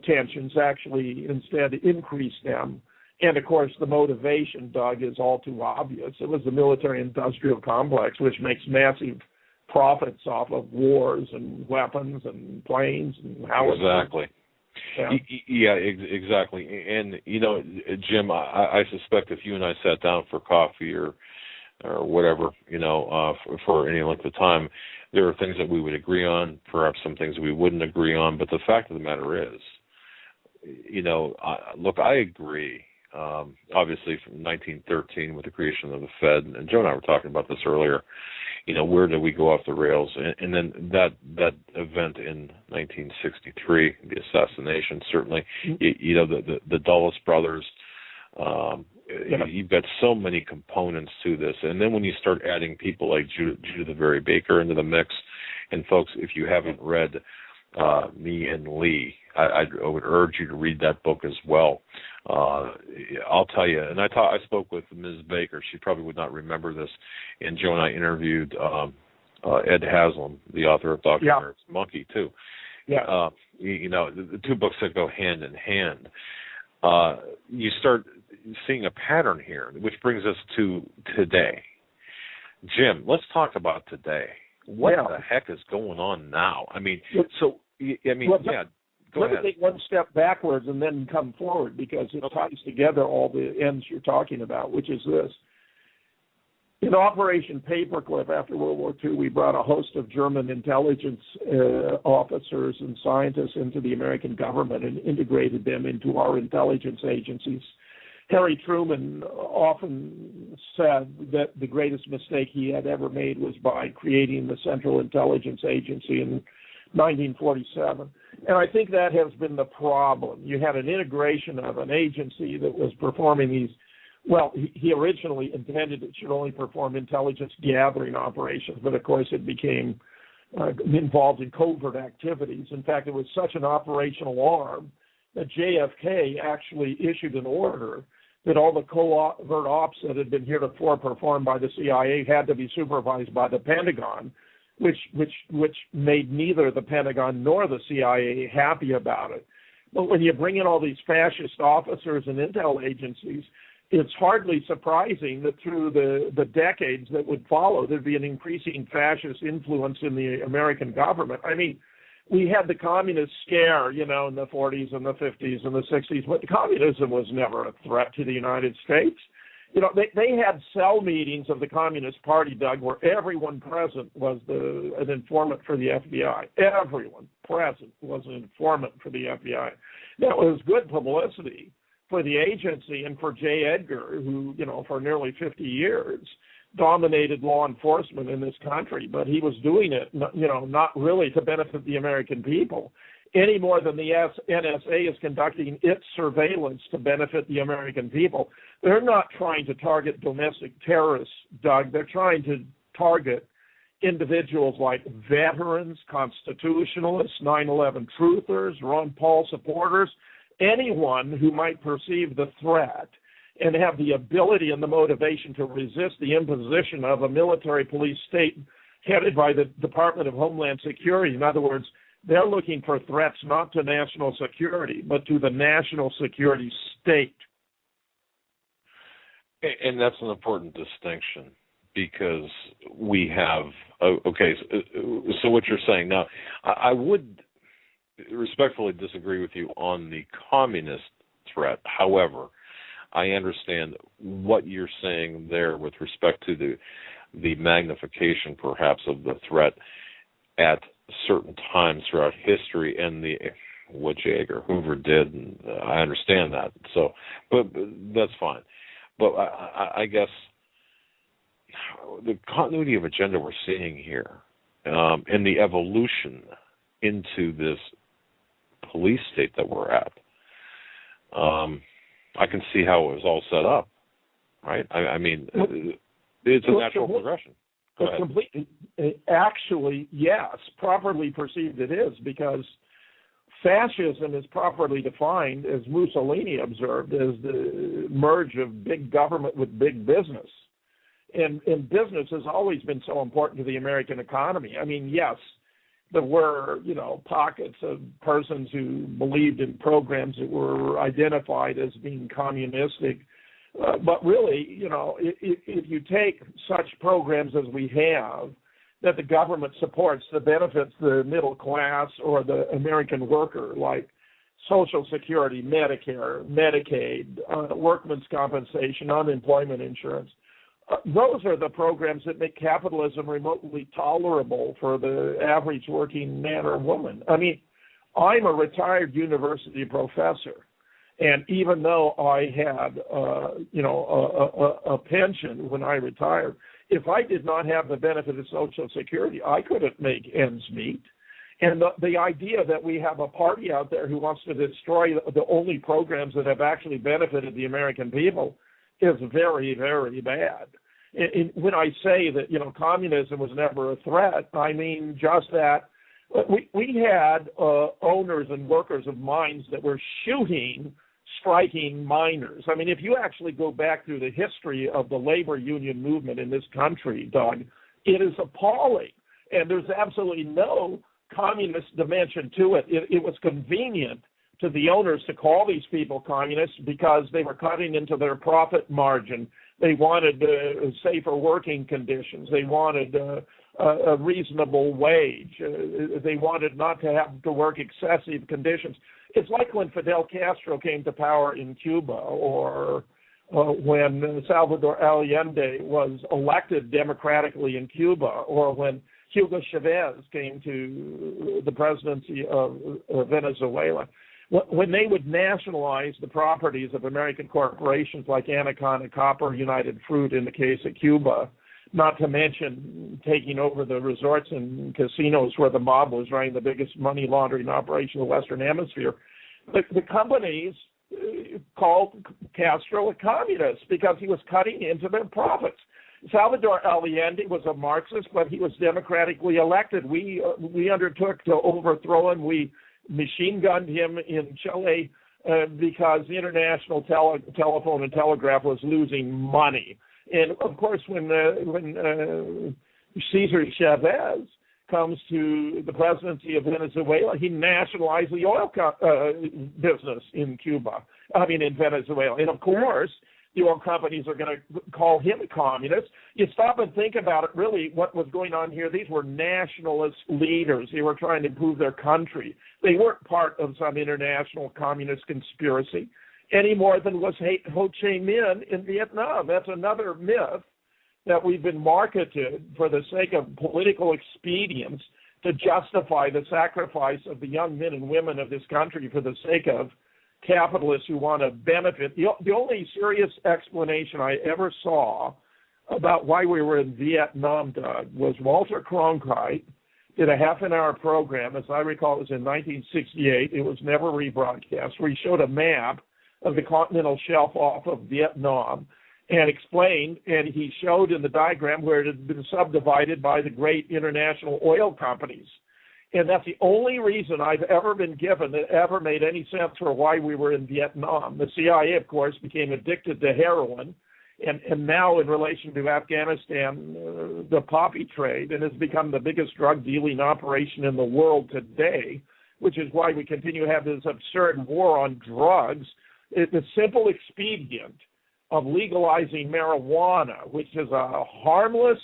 tensions actually instead increased them. And, of course, the motivation, Doug, is all too obvious. It was the military-industrial complex, which makes massive profits off of wars and weapons and planes and howitzers. Exactly. Yeah, exactly. And, you know, Jim, I suspect if you and I sat down for coffee or whatever, you know, for any length of time, there are things that we would agree on, perhaps some things we wouldn't agree on. But the fact of the matter is, you know, look, I agree. Obviously, from 1913 with the creation of the Fed, and Joe and I were talking about this earlier. You know, where did we go off the rails? And then that event in 1963, the assassination, certainly. You know, the Dulles brothers. You've got so many components to this, and then when you start adding people like Judah the Very Baker into the mix, and folks, if you haven't read Me and Lee, I would urge you to read that book as well. I'll tell you, and I spoke with Ms. Baker. She probably would not remember this, and Joe and I interviewed Ed Haslam, the author of Dr. Merritt's Monkey, too. Yeah. You know, the two books that go hand in hand. You start seeing a pattern here, which brings us to today. Jim, let's talk about today. What the heck is going on now? I mean, go ahead. Let me take one step backwards and then come forward, because it ties together all the ends you're talking about, which is this. In Operation Paperclip after World War II, we brought a host of German intelligence officers and scientists into the American government and integrated them into our intelligence agencies. Harry Truman often said that the greatest mistake he had ever made was by creating the Central Intelligence Agency in 1947. And I think that has been the problem. You had an integration of an agency that was performing these, well, he originally intended it should only perform intelligence gathering operations, but of course it became involved in covert activities. In fact, it was such an operational arm that JFK actually issued an order that all the covert ops that had been heretofore performed by the CIA had to be supervised by the Pentagon, which made neither the Pentagon nor the CIA happy about it. But when you bring in all these fascist officers and intel agencies, it's hardly surprising that through the decades that would follow, there'd be an increasing fascist influence in the American government. I mean, we had the communist scare, in the 40s and the 50s and the 60s, but communism was never a threat to the United States. They had cell meetings of the Communist Party, Doug, where everyone present was an informant for the FBI. Everyone present was an informant for the FBI. That was good publicity for the agency and for J. Edgar, who, for nearly 50 years dominated law enforcement in this country, but he was doing it, not really to benefit the American people, any more than the NSA is conducting its surveillance to benefit the American people. They're not trying to target domestic terrorists, Doug. They're trying to target individuals like veterans, constitutionalists, 9/11 truthers, Ron Paul supporters, anyone who might perceive the threat and have the ability and the motivation to resist the imposition of a military police state headed by the Department of Homeland Security. In other words, they're looking for threats not to national security, but to the national security state. And that's an important distinction because we have, so what you're saying now, I would respectfully disagree with you on the communist threat. However, I understand what you're saying there with respect to the magnification, perhaps, of the threat at certain times throughout history and what J. Edgar Hoover did, and I understand that. So, but that's fine. But I guess the continuity of agenda we're seeing here and the evolution into this police state that we're at, I can see how it was all set up, right? I mean, it's a natural progression. Actually, yes, properly perceived it is, because fascism is properly defined, as Mussolini observed, as the merge of big government with big business. And business has always been so important to the American economy. I mean, yes, there were, pockets of persons who believed in programs that were identified as being communistic. But really, if you take such programs as we have, that the government supports that benefits the middle class or the American worker, like Social Security, Medicare, Medicaid, workman's compensation, unemployment insurance, those are the programs that make capitalism remotely tolerable for the average working man or woman. I mean, I'm a retired university professor, and even though I had, a pension when I retired, if I did not have the benefit of Social Security, I couldn't make ends meet. And the idea that we have a party out there who wants to destroy the only programs that have actually benefited the American people is very, very bad. And when I say that, communism was never a threat, I mean just that we had owners and workers of mines that were striking miners. I mean, if you actually go back through the history of the labor union movement in this country, Doug, it is appalling. And there's absolutely no communist dimension to it. It was convenient to the owners to call these people communists because they were cutting into their profit margin. They wanted safer working conditions. They wanted a reasonable wage. They wanted not to have to work excessive conditions. It's like when Fidel Castro came to power in Cuba, or when Salvador Allende was elected democratically in Cuba, or when Hugo Chavez came to the presidency of Venezuela. when they would nationalize the properties of American corporations like Anaconda Copper, United Fruit in the case of Cuba, not to mention taking over the resorts and casinos where the mob was running the biggest money laundering operation in the Western Hemisphere, the companies called Castro a communist because he was cutting into their profits. Salvador Allende was a Marxist, but he was democratically elected. We undertook to overthrow him. We machine gunned him in Chile because the international telephone and telegraph was losing money. And of course, when Cesar Chavez comes to the presidency of Venezuela, he nationalized the oil business in Venezuela. And of course, the oil companies are going to call him a communist. You stop and think about it, really, what was going on here. These were nationalist leaders. They were trying to improve their country. They weren't part of some international communist conspiracy any more than was Ho Chi Minh in Vietnam. That's another myth that we've been marketed for the sake of political expedience to justify the sacrifice of the young men and women of this country for the sake of capitalists who want to benefit. The only serious explanation I ever saw about why we were in Vietnam, Doug, was Walter Cronkite did a half-an-hour program. As I recall, it was in 1968. It was never rebroadcast, where he showed a map of the continental shelf off of Vietnam and explained, and he showed in the diagram where it had been subdivided by the great international oil companies. And that's the only reason I've ever been given that ever made any sense for why we were in Vietnam. The CIA, of course, became addicted to heroin, and now in relation to Afghanistan, the poppy trade, and has become the biggest drug dealing operation in the world today, which is why we continue to have this absurd war on drugs. It's a simple expedient of legalizing marijuana, which is a harmless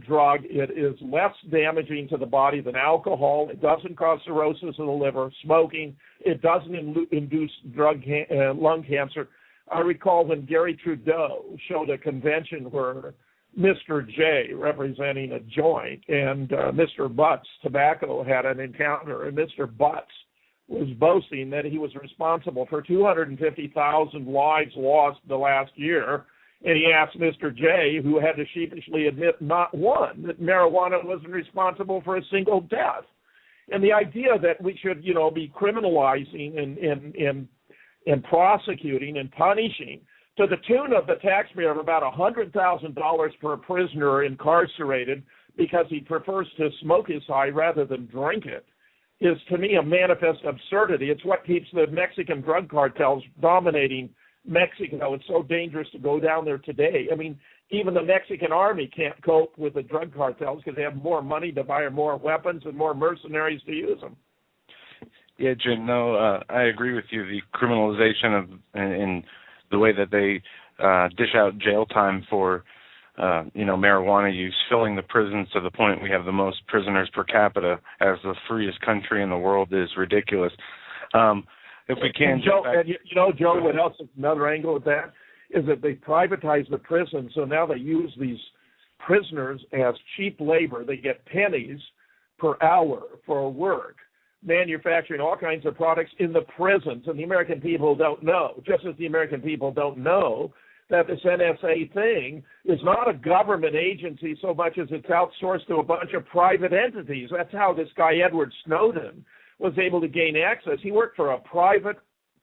drug. It is less damaging to the body than alcohol. It doesn't cause cirrhosis of the liver. Smoking, it doesn't induce lung cancer. I recall when Gary Trudeau showed a convention where Mr. J, representing a joint, and Mr. Butts, tobacco, had an encounter, and Mr. Butts was boasting that he was responsible for 250,000 lives lost the last year. And he asked Mr. J, who had to sheepishly admit not one, that marijuana wasn't responsible for a single death. And the idea that we should, be criminalizing and prosecuting and punishing to the tune of the taxpayer of about $100,000 per prisoner incarcerated because he prefers to smoke his high rather than drink it is, to me, a manifest absurdity. It's what keeps the Mexican drug cartels dominating Mexico. It's so dangerous to go down there today. I mean, even the Mexican army can't cope with the drug cartels because they have more money to buy more weapons and more mercenaries to use them. Yeah, Jim, no, I agree with you. The criminalization of in the way that they dish out jail time for marijuana use, filling the prisons to the point we have the most prisoners per capita as the freest country in the world is ridiculous. If we can, Joe, Joe, what else? Another angle of that is that they privatize the prison, so now they use these prisoners as cheap labor. They get pennies per hour for work, manufacturing all kinds of products in the prisons, and the American people don't know, just as the American people don't know that this NSA thing is not a government agency so much as it's outsourced to a bunch of private entities. That's how this guy Edward Snowden was able to gain access. He worked for a private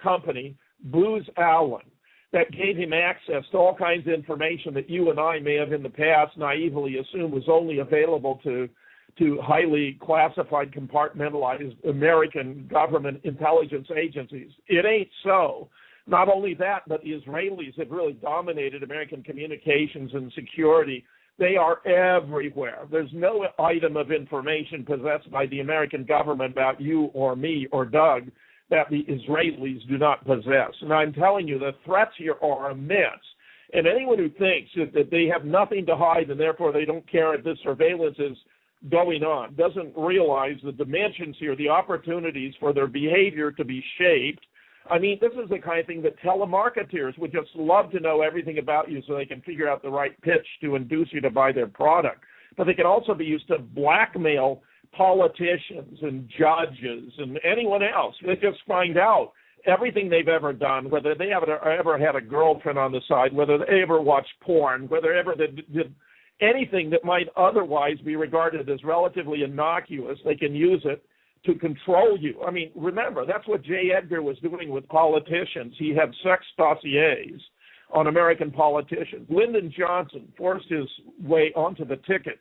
company, Booz Allen, that gave him access to all kinds of information that you and I may have in the past naively assumed was only available to highly classified, compartmentalized American government intelligence agencies. It ain't so. Not only that, but the Israelis have really dominated American communications and security. They are everywhere. There's no item of information possessed by the American government about you or me or Doug that the Israelis do not possess. And I'm telling you, the threats here are immense. And anyone who thinks that they have nothing to hide and therefore they don't care if this surveillance is going on doesn't realize the dimensions here, the opportunities for their behavior to be shaped. I mean, this is the kind of thing that telemarketers would just love to know everything about you so they can figure out the right pitch to induce you to buy their product. But they can also be used to blackmail politicians and judges and anyone else. They just find out everything they've ever done, whether they ever had a girlfriend on the side, whether they ever watched porn, whether ever they did anything that might otherwise be regarded as relatively innocuous. They can use it to control you. I mean, remember, that's what J. Edgar was doing with politicians. He had sex dossiers on American politicians. Lyndon Johnson forced his way onto the ticket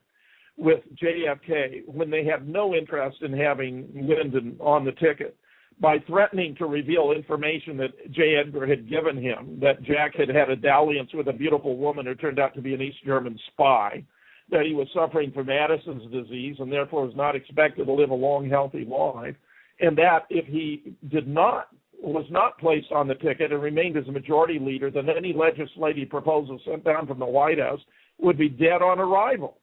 with JFK when they had no interest in having Lyndon on the ticket by threatening to reveal information that J. Edgar had given him, that Jack had had a dalliance with a beautiful woman who turned out to be an East German spy, that he was suffering from Addison's disease and therefore was not expected to live a long, healthy life, and that if he was not placed on the ticket and remained as a majority leader, then any legislative proposal sent down from the White House would be dead on arrival.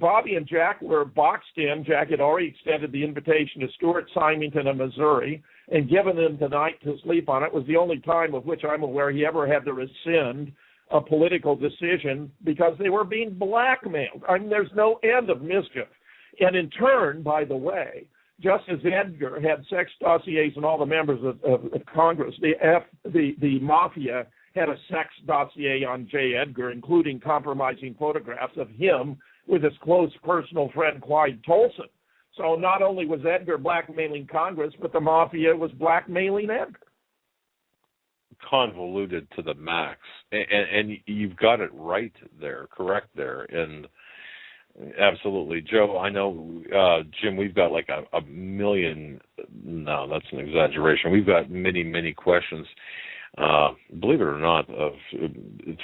Bobby and Jack were boxed in. Jack had already extended the invitation to Stuart Symington of Missouri and given him the night to sleep on. It was the only time of which I'm aware he ever had to rescind a political decision because they were being blackmailed. I mean, there's no end of mischief. And in turn, by the way, just as Edgar had sex dossiers on all the members of Congress, the mafia had a sex dossier on J. Edgar, including compromising photographs of him with his close personal friend Clyde Tolson. So not only was Edgar blackmailing Congress, but the mafia was blackmailing Edgar. Convoluted to the max. And you've got it right there, correct there. And absolutely. Joe, I know, Jim, we've got like a million, no, that's an exaggeration. We've got many, many questions, believe it or not,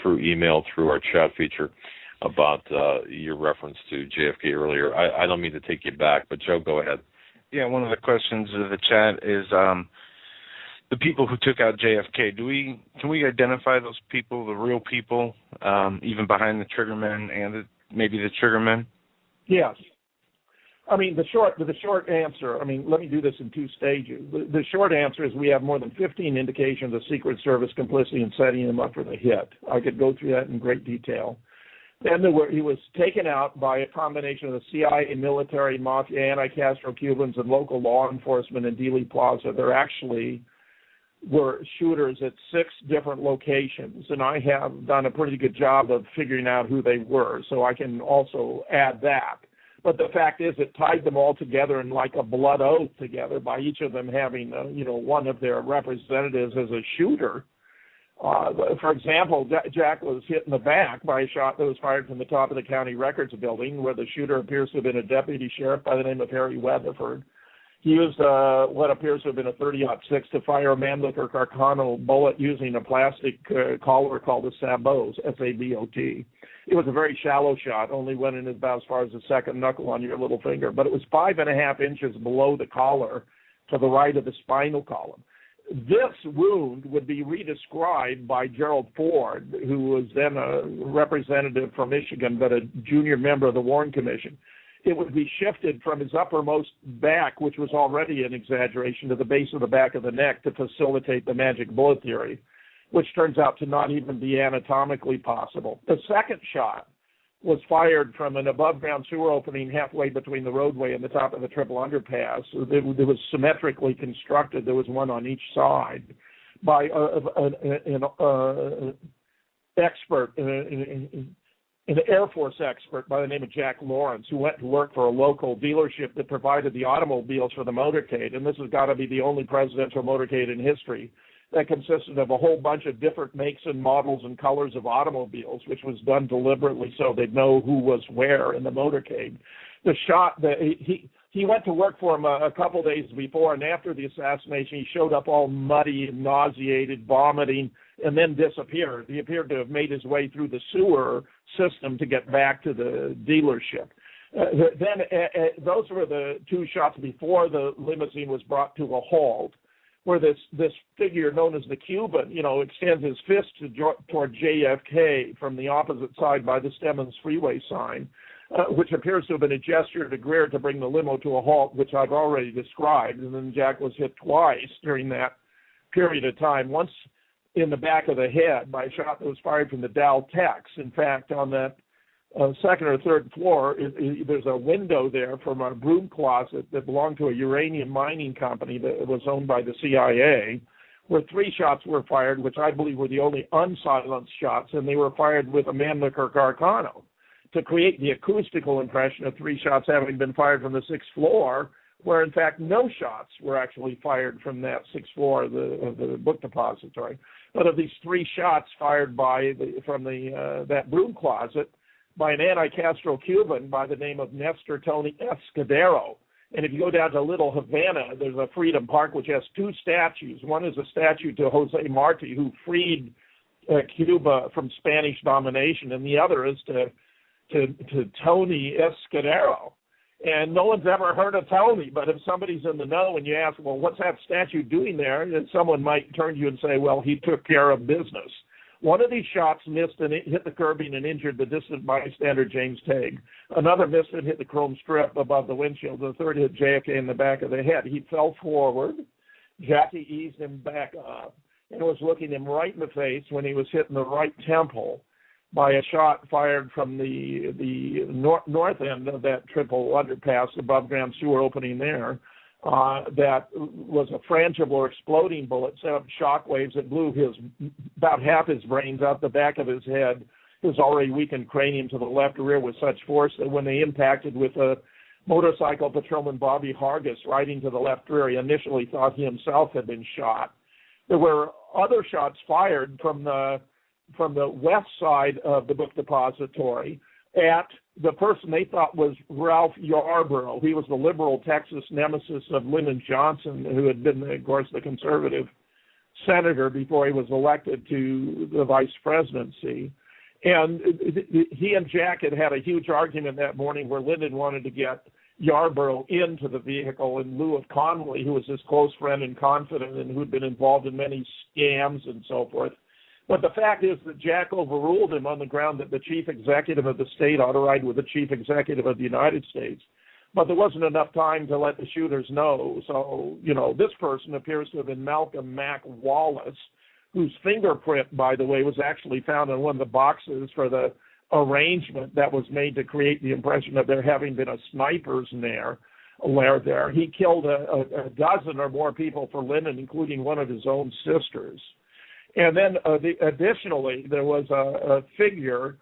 through email, through our chat feature, about your reference to JFK earlier. I don't mean to take you back, but Joe, go ahead. Yeah, one of the questions of the chat is the people who took out JFK. Can we identify those people, the real people, even behind the triggermen and maybe the triggermen? Yes. I mean, the short answer, I mean, let me do this in two stages. The short answer is we have more than 15 indications of Secret Service complicity in setting him up for the hit. I could go through that in great detail. Then he was taken out by a combination of the CIA, military, mafia, anti-Castro Cubans, and local law enforcement in Dealey Plaza. There actually were shooters at 6 different locations, and I have done a pretty good job of figuring out who they were, so I can also add that. But the fact is, it tied them all together in like a blood oath together by each of them having, one of their representatives as a shooter. For example, Jack was hit in the back by a shot that was fired from the top of the county records building, where the shooter appears to have been a deputy sheriff by the name of Harry Weatherford. He used what appears to have been a .30-06 to fire a Mannlicher Carcano bullet using a plastic collar called a sabot, S-A-B-O-T. It was a very shallow shot, only went in about as far as the second knuckle on your little finger, but it was 5.5 inches below the collar to the right of the spinal column. This wound would be redescribed by Gerald Ford, who was then a representative from Michigan, but a junior member of the Warren Commission. It would be shifted from his uppermost back, which was already an exaggeration, to the base of the back of the neck to facilitate the magic bullet theory, which turns out to not even be anatomically possible. The second shot was fired from an above-ground sewer opening halfway between the roadway and the top of the triple underpass. It was symmetrically constructed. There was one on each side by an expert, an Air Force expert by the name of Jack Lawrence, who went to work for a local dealership that provided the automobiles for the motorcade. And this has got to be the only presidential motorcade in history that consisted of a whole bunch of different makes and models and colors of automobiles, which was done deliberately so they'd know who was where in the motorcade. The shot that he went to work for him a couple days before, and after the assassination, he showed up all muddy and nauseated, vomiting, and then disappeared. He appeared to have made his way through the sewer system to get back to the dealership. Those were the 2 shots before the limousine was brought to a halt, where this figure known as the Cuban, extends his fist toward JFK from the opposite side by the Stemmons Freeway sign, which appears to have been a gesture to Greer to bring the limo to a halt, which I've already described. And then Jack was hit twice during that period of time, once in the back of the head by a shot that was fired from the Dow Tex. In fact, on that second or third floor, there's a window there from a broom closet that belonged to a uranium mining company that was owned by the CIA, where 3 shots were fired, which I believe were the only unsilenced shots, and they were fired with a Mannlicher Gargano to create the acoustical impression of 3 shots having been fired from the 6th floor, where in fact no shots were actually fired from that 6th floor of the book depository. But of these 3 shots fired from that broom closet by an anti-Castro Cuban by the name of Nestor Tony Escudero. And if you go down to Little Havana, there's a Freedom Park which has 2 statues. One is a statue to Jose Marti, who freed Cuba from Spanish domination, and the other is to Tony Escudero. And no one's ever heard of Tony, but if somebody's in the know and you ask, well, what's that statue doing there? Then someone might turn to you and say, well, he took care of business. One of these shots missed and it hit the curbing and injured the distant bystander, James Tague. Another missed and hit the chrome strip above the windshield. The third hit JFK in the back of the head. He fell forward. Jackie eased him back up and was looking him right in the face when he was hit in the right temple by a shot fired from the north end of that triple underpass, above ground sewer opening there. That was a frangible or exploding bullet, set up shock waves that blew about half his brains out the back of his head, his already weakened cranium to the left rear with such force that when they impacted with a motorcycle patrolman Bobby Hargis riding to the left rear, he initially thought he himself had been shot. There were other shots fired from the west side of the book depository at the person they thought was Ralph Yarborough. He was the liberal Texas nemesis of Lyndon Johnson, who had been, of course, the conservative senator before he was elected to the vice presidency. And he and Jack had a huge argument that morning where Lyndon wanted to get Yarborough into the vehicle in lieu of Connolly, who was his close friend and confidant and who had been involved in many scams and so forth. But the fact is that Jack overruled him on the ground that the chief executive of the state ought to ride with the chief executive of the United States. But there wasn't enough time to let the shooters know. So, this person appears to have been Malcolm Mack Wallace, whose fingerprint, by the way, was actually found in one of the boxes for the arrangement that was made to create the impression of there having been a sniper's lair there. He killed a dozen or more people for Lyndon, including one of his own sisters. And then additionally, there was a figure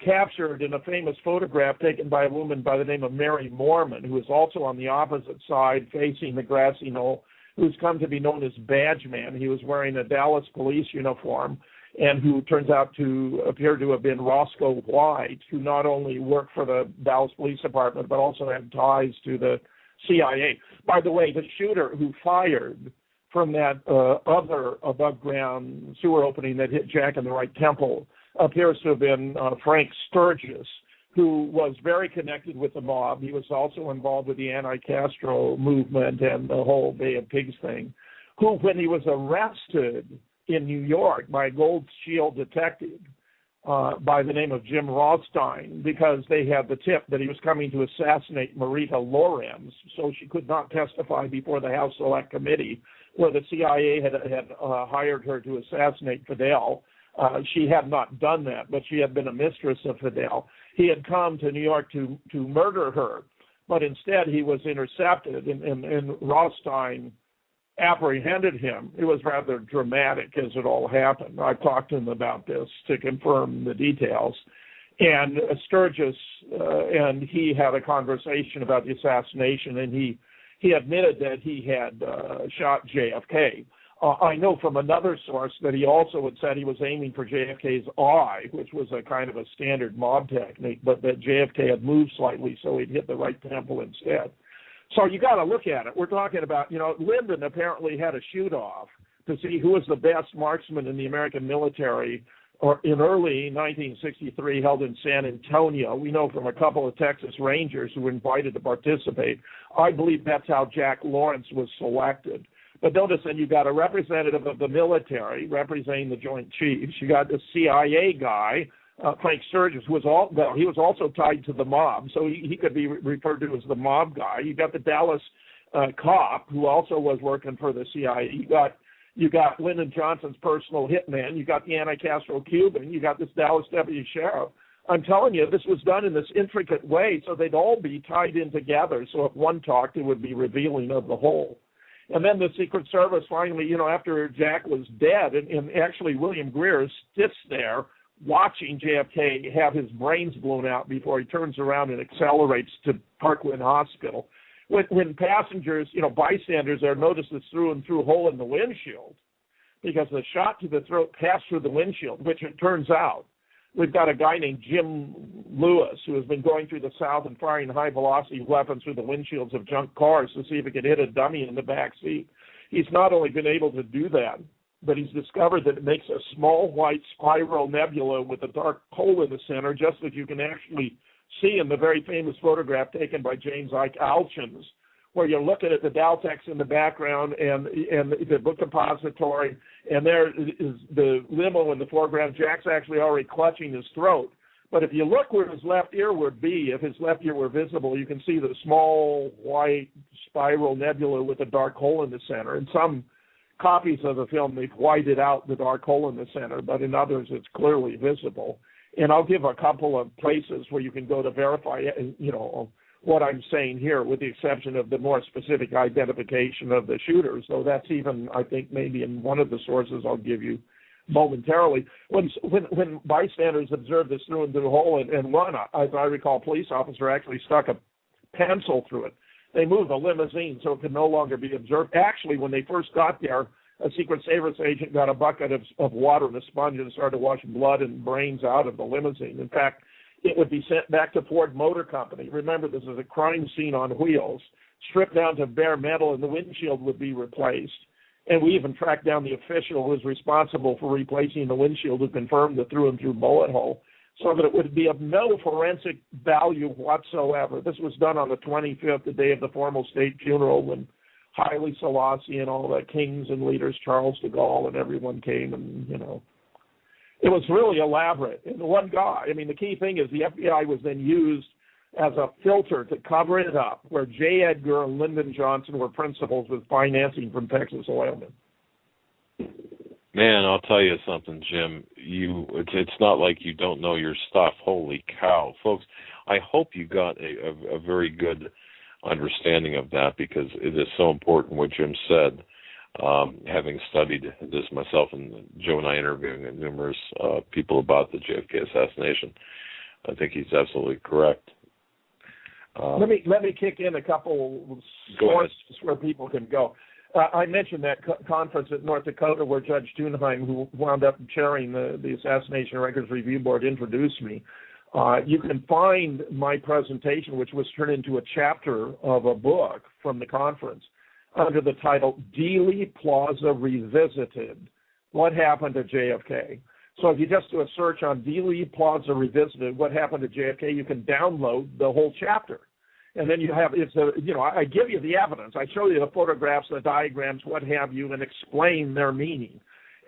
captured in a famous photograph taken by a woman by the name of Mary Mormon, who is also on the opposite side facing the grassy knoll, who's come to be known as Badge Man. He was wearing a Dallas police uniform and who turns out to appear to have been Roscoe White, who not only worked for the Dallas Police Department but also had ties to the CIA. By the way, the shooter who fired from that other above-ground sewer opening that hit Jack in the right temple appears to have been Frank Sturgis, who was very connected with the mob. He was also involved with the anti-Castro movement and the whole Bay of Pigs thing, who, when he was arrested in New York by a Gold Shield detective by the name of Jim Rothstein, because they had the tip that he was coming to assassinate Marita Lorenz, so she could not testify before the House Select Committee, where the CIA had hired her to assassinate Fidel. She had not done that, but she had been a mistress of Fidel. He had come to New York to murder her, but instead he was intercepted, and Rothstein apprehended him. It was rather dramatic as it all happened. I talked to him about this to confirm the details. And Sturgis and he had a conversation about the assassination, and he admitted that he had shot JFK. I know from another source that he also had said he was aiming for JFK's eye, which was a kind of a standard mob technique, but that JFK had moved slightly so he'd hit the right temple instead. So you got to look at it. We're talking about, Lyndon apparently had a shoot-off to see who was the best marksman in the American military or in early 1963 held in San Antonio. We know from a couple of Texas Rangers who were invited to participate. I believe that's how Jack Lawrence was selected. But notice that you got a representative of the military representing the Joint Chiefs. You got the CIA guy, Frank Sturgis, who was he was also tied to the mob, so he could be referred to as the mob guy. You got the Dallas cop, who also was working for the CIA. You got Lyndon Johnson's personal hitman. You got the anti-Castro Cuban. You got this Dallas deputy sheriff. I'm telling you, this was done in this intricate way so they'd all be tied in together. So if one talked, it would be revealing of the whole. And then the Secret Service finally, after Jack was dead, and actually William Greer sits there watching JFK have his brains blown out before he turns around and accelerates to Parkland Hospital. When passengers, bystanders there notice this through and through hole in the windshield, because the shot to the throat passed through the windshield, which it turns out, we've got a guy named Jim Lewis who has been going through the South and firing high-velocity weapons through the windshields of junk cars to see if he could hit a dummy in the back seat. He's not only been able to do that, but he's discovered that it makes a small white spiral nebula with a dark hole in the center, just as you can actually see in the very famous photograph taken by James Ike Alchins, where you're looking at the Daltex in the background and the book depository, and there is the limo in the foreground. Jack's actually already clutching his throat. But if you look where his left ear would be, if his left ear were visible, you can see the small white spiral nebula with a dark hole in the center. In some copies of the film, they've whited out the dark hole in the center, but in others, it's clearly visible. And I'll give a couple of places where you can go to verify, what I'm saying here, with the exception of the more specific identification of the shooters. So that's even, I think, maybe in one of the sources I'll give you momentarily. When bystanders observed this through and through hole, and one, as I recall, police officer actually stuck a pencil through it. They moved the limousine so it could no longer be observed. Actually, when they first got there, a Secret Service agent got a bucket of water and a sponge and started washing blood and brains out of the limousine. In fact, it would be sent back to Ford Motor Company. Remember, this is a crime scene on wheels, stripped down to bare metal, and the windshield would be replaced. And we even tracked down the official who was responsible for replacing the windshield, who confirmed the through-and-through bullet hole, so that it would be of no forensic value whatsoever. This was done on the 25th, the day of the formal state funeral, when Haile Selassie and all the kings and leaders, Charles de Gaulle and everyone came, and, it was really elaborate. And the one guy, the key thing is the FBI was then used as a filter to cover it up, where J. Edgar and Lyndon Johnson were principals with financing from Texas oilmen. Man, I'll tell you something, Jim. It's not like you don't know your stuff. Holy cow. Folks, I hope you got a very good understanding of that, because it is so important what Jim said. Having studied this myself, and Joe and I interviewing numerous people about the JFK assassination, I think he's absolutely correct. Let me kick in a couple sources where people can go. I mentioned that conference at North Dakota where Judge Thunheim, who wound up chairing the Assassination Records Review Board, introduced me. You can find my presentation, which was turned into a chapter of a book from the conference, under the title Dealey Plaza Revisited, What Happened to JFK. So if you just do a search on Dealey Plaza Revisited, What Happened to JFK, you can download the whole chapter. And then you have, I give you the evidence. I show you the photographs, the diagrams, what have you, and explain their meaning.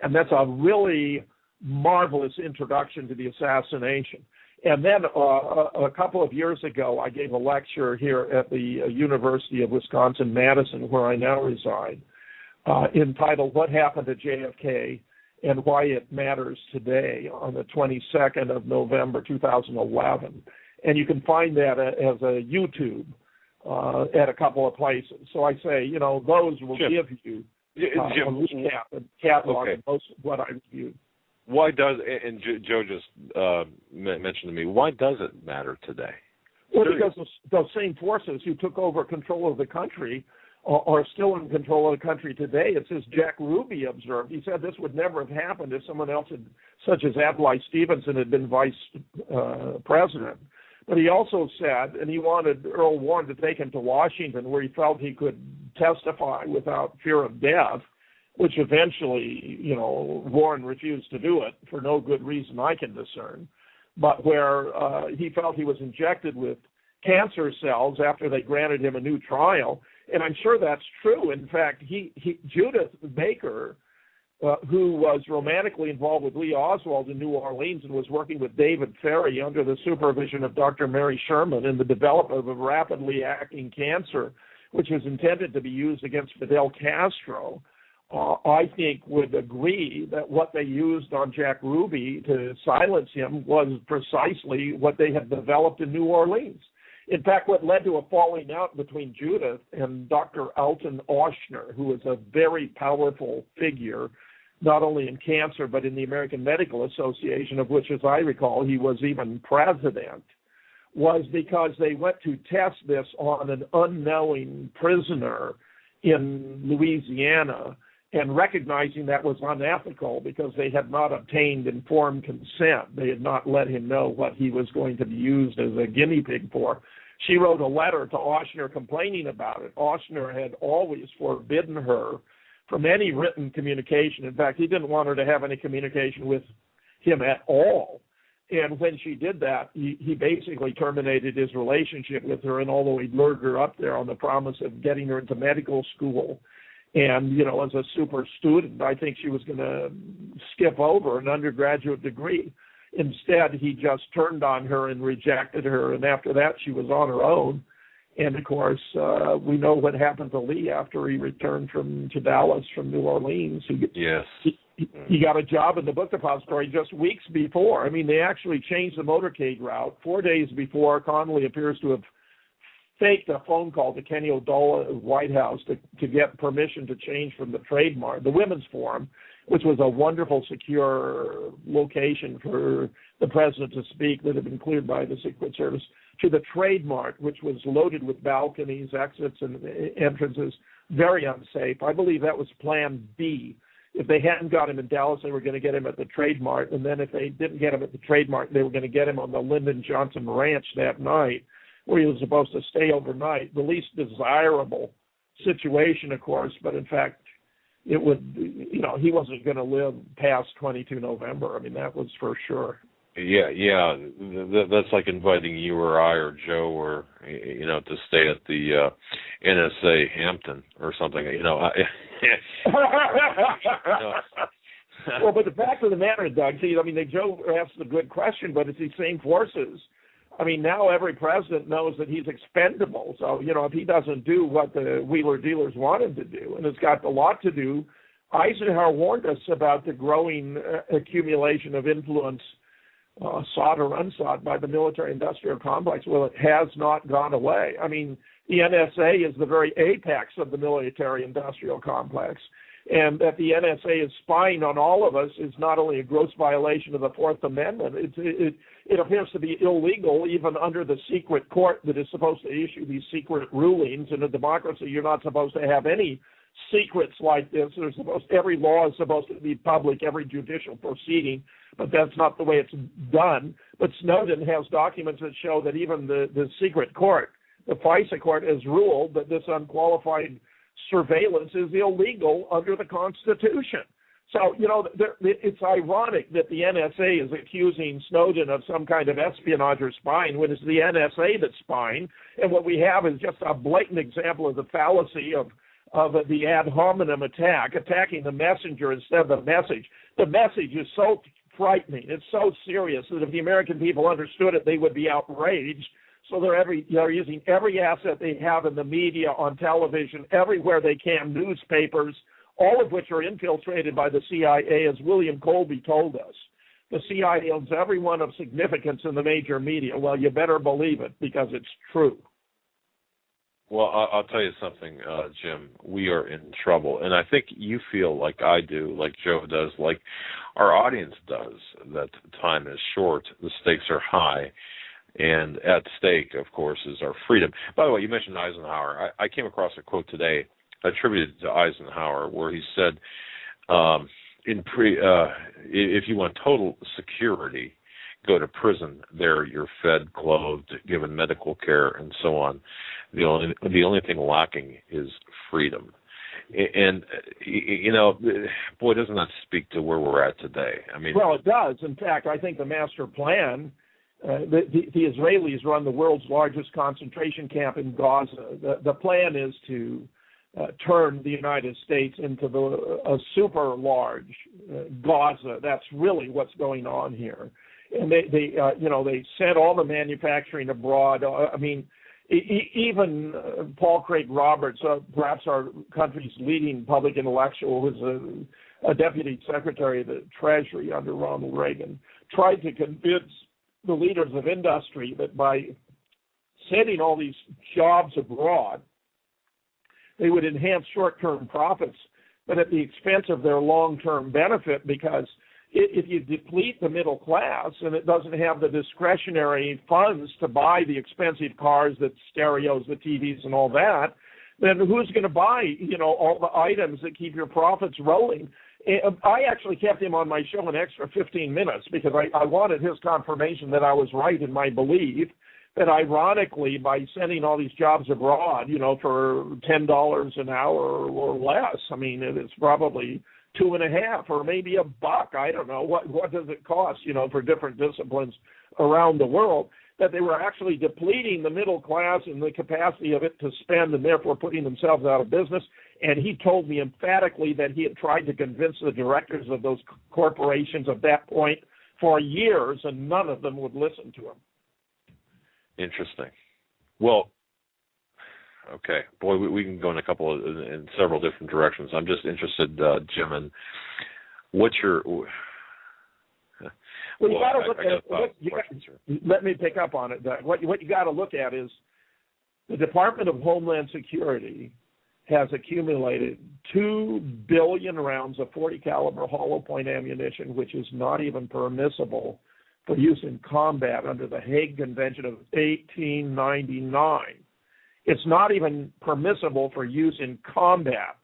And that's a really marvelous introduction to the assassination. And then a couple of years ago, I gave a lecture here at the University of Wisconsin-Madison, where I now reside, entitled What Happened to JFK and Why It Matters Today, on the 22nd of November, 2011. And you can find that as a YouTube at a couple of places. So I say, those will give you a recap and catalog of most of what I reviewed. Why does, and Joe just mentioned to me, why does it matter today? Well, because those same forces who took over control of the country are still in control of the country today. It's as Jack Ruby observed. He said this would never have happened if someone else, such as Adlai Stevenson, had been vice president. But he also said, and he wanted Earl Warren to take him to Washington, where he felt he could testify without fear of death, which eventually, Warren refused to do it for no good reason I can discern, but where he felt he was injected with cancer cells after they granted him a new trial. And I'm sure that's true. In fact, Judith Baker, who was romantically involved with Lee Oswald in New Orleans and was working with David Ferry under the supervision of Dr. Mary Sherman in the development of a rapidly acting cancer, which was intended to be used against Fidel Castro, I think, would agree that what they used on Jack Ruby to silence him was precisely what they had developed in New Orleans. In fact, what led to a falling out between Judith and Dr. Alton Ochsner, who was a very powerful figure, not only in cancer, but in the American Medical Association, of which, as I recall, he was even president, was because they went to test this on an unknowing prisoner in Louisiana, and recognizing that was unethical because they had not obtained informed consent. They had not let him know what he was going to be used as a guinea pig for. She wrote a letter to Ochsner complaining about it. Ochsner had always forbidden her from any written communication. In fact, he didn't want her to have any communication with him at all. And when she did that, he basically terminated his relationship with her, and although he lured her up there on the promise of getting her into medical school, and, you know, as a super student, I think she was going to skip over an undergraduate degree. Instead, he just turned on her and rejected her, and after that, she was on her own. And, of course, we know what happened to Lee after he returned to Dallas from New Orleans. He got a job in the Book Depository just weeks before. I mean, they actually changed the motorcade route. 4 days before, Connolly appears to have faked a phone call to Kenny O'Donnell at White House to get permission to change from the trademark, the Women's Forum, which was a wonderful, secure location for the president to speak that had been cleared by the Secret Service, to the trademark, which was loaded with balconies, exits, and entrances, very unsafe. I believe that was Plan B. If they hadn't got him in Dallas, they were going to get him at the trademark, and then if they didn't get him at the trademark, they were going to get him on the Lyndon Johnson Ranch that night, where he was supposed to stay overnight. The least desirable situation, of course, but in fact, it would, you know, he wasn't going to live past 22 November. I mean, that was for sure. Yeah. That's like inviting you or I or Joe or, you know, to stay at the NSA Hampton or something, you know. Well, but the fact of the matter, Doug, see, I mean, Joe asked a good question, but it's these same forces. I mean, now every president knows that he's expendable. So, you know, if he doesn't do what the wheeler dealers want him to do, and it's got a lot to do, Eisenhower warned us about the growing accumulation of influence, sought or unsought, by the military-industrial complex. Well, it has not gone away. I mean, the NSA is the very apex of the military-industrial complex. And that the NSA is spying on all of us is not only a gross violation of the Fourth Amendment, it appears to be illegal even under the secret court that is supposed to issue these secret rulings. In a democracy, you're not supposed to have any secrets like this. Every law is supposed to be public, every judicial proceeding, but that's not the way it's done. But Snowden has documents that show that even the secret court, the FISA court, has ruled that this unqualified surveillance is illegal under the Constitution. So, you know, it's ironic that the NSA is accusing Snowden of some kind of espionage or spying when it's the NSA that's spying. And what we have is just a blatant example of the fallacy of the ad hominem attack, attacking the messenger instead of the message. The message is so frightening. It's so serious that if the American people understood it, they would be outraged. So they're using every asset they have in the media, on television, everywhere they can, newspapers, all of which are infiltrated by the CIA, as William Colby told us. The CIA owns everyone of significance in the major media. Well, you better believe it, because it's true. Well, I'll tell you something, Jim. We are in trouble. And I think you feel like I do, like Joe does, like our audience does, that time is short, the stakes are high. And at stake, of course, is our freedom. By the way, you mentioned Eisenhower. I came across a quote today attributed to Eisenhower where he said, if you want total security, go to prison. There you're fed, clothed, given medical care, and so on. The only thing lacking is freedom. And, you know, boy, doesn't that speak to where we're at today? I mean, well, it does. In fact, I think the master plan, the Israelis run the world's largest concentration camp in Gaza. The plan is to turn the United States into a super large Gaza. That's really what's going on here. And they sent all the manufacturing abroad. I mean, Even Paul Craig Roberts, perhaps our country's leading public intellectual, who was a deputy secretary of the Treasury under Ronald Reagan, tried to convince the leaders of industry that by sending all these jobs abroad, they would enhance short-term profits, but at the expense of their long-term benefit, because if you deplete the middle class and it doesn't have the discretionary funds to buy the expensive cars, the stereos, the TVs, and all that, then who's going to buy, all the items that keep your profits rolling? And I actually kept him on my show an extra 15 minutes because I wanted his confirmation that I was right in my belief that ironically, by sending all these jobs abroad, for $10 an hour or less, I mean, it's probably $2.50 or maybe $1. I don't know. What does it cost, for different disciplines around the world, that they were actually depleting the middle class and the capacity of it to spend and therefore putting themselves out of business. And he told me emphatically that he had tried to convince the directors of those corporations at that point for years, and none of them would listen to him. Interesting. Well, okay, boy, we can go in in several different directions. I'm just interested, Jim, in what's your. Well, you got to look at. Let me pick up on it, Doug. What you got to look at is the Department of Homeland Security has accumulated 2 billion rounds of .40 caliber hollow point ammunition, which is not even permissible for use in combat under the Hague Convention of 1899. It's not even permissible for use in combat.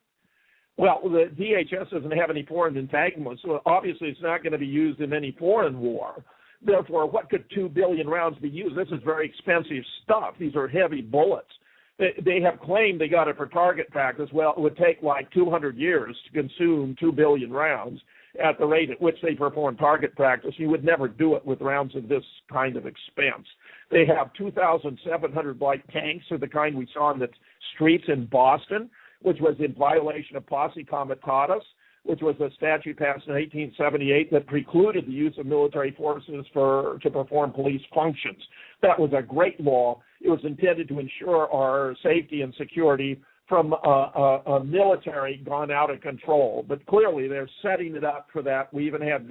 Well, the DHS doesn't have any foreign entanglements, so obviously it's not going to be used in any foreign war. Therefore, what could 2 billion rounds be used? This is very expensive stuff. These are heavy bullets. They have claimed they got it for target practice. Well, it would take like 200 years to consume 2 billion rounds at the rate at which they perform target practice. You would never do it with rounds of this kind of expense. They have 2,700 light tanks of the kind we saw in the streets in Boston, which was in violation of posse comitatus, which was a statute passed in 1878 that precluded the use of military forces to perform police functions. That was a great law. It was intended to ensure our safety and security from a military gone out of control. But clearly they're setting it up for that. We even had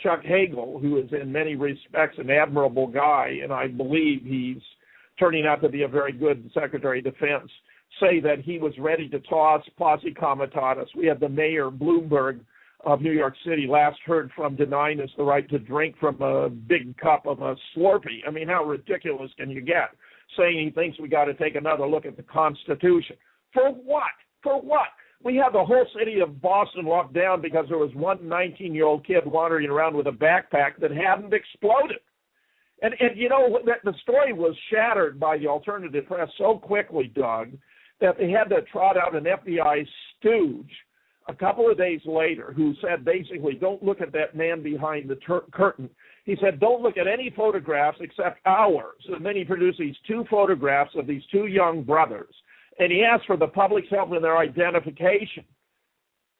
Chuck Hagel, who is in many respects an admirable guy, and I believe he's turning out to be a very good Secretary of Defense, say that he was ready to toss posse comitatus. We had the mayor, Bloomberg, of New York City, last heard from denying us the right to drink from a big cup of a Slurpee. I mean, how ridiculous can you get? Saying he thinks we got to take another look at the Constitution. For what? For what? We have the whole city of Boston locked down because there was one 19-year-old kid wandering around with a backpack that hadn't exploded. And the story was shattered by the alternative press so quickly, Doug, that they had to trot out an FBI stooge a couple of days later who said basically, don't look at that man behind the curtain. He said, don't look at any photographs except ours. And then he produced these 2 photographs of these 2 young brothers. And he asked for the public's help in their identification,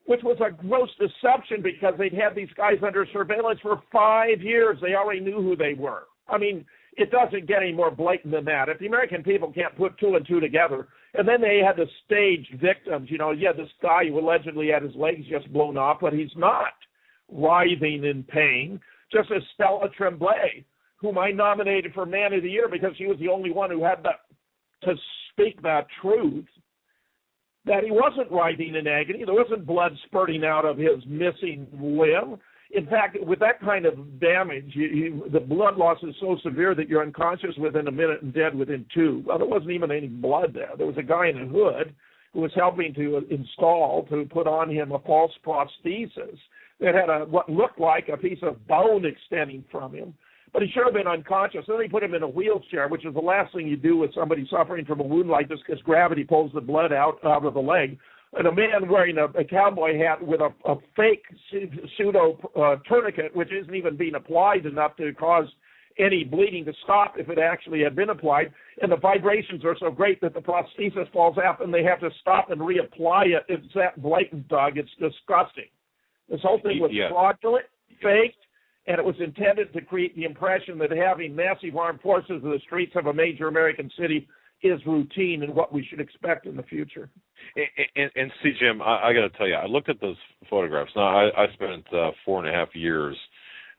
which was a gross deception because they'd had these guys under surveillance for 5 years. They already knew who they were. I mean, it doesn't get any more blatant than that. If the American people can't put 2 and 2 together, and then they had the staged victims, this guy who allegedly had his legs just blown off, but he's not writhing in pain, just as Stella Tremblay, whom I nominated for Man of the Year because she was the only one who had to speak that truth, that he wasn't writhing in agony. There wasn't blood spurting out of his missing limb. In fact, with that kind of damage, the blood loss is so severe that you're unconscious within a minute and dead within 2. Well, there wasn't even any blood there. There was a guy in a hood who was helping to put on him a false prosthesis that had what looked like a piece of bone extending from him. But he should have been unconscious. Then they put him in a wheelchair, which is the last thing you do with somebody suffering from a wound like this because gravity pulls the blood out of the leg. And a man wearing a cowboy hat with a fake pseudo tourniquet, which isn't even being applied enough to cause any bleeding to stop if it actually had been applied. And the vibrations are so great that the prosthesis falls out and they have to stop and reapply it. It's that blatant, Doug. It's disgusting. This whole thing was fraudulent, faked, and it was intended to create the impression that having massive armed forces in the streets of a major American city is routine and what we should expect in the future. And see, Jim, I got to tell you, I looked at those photographs. Now, I spent 4.5 years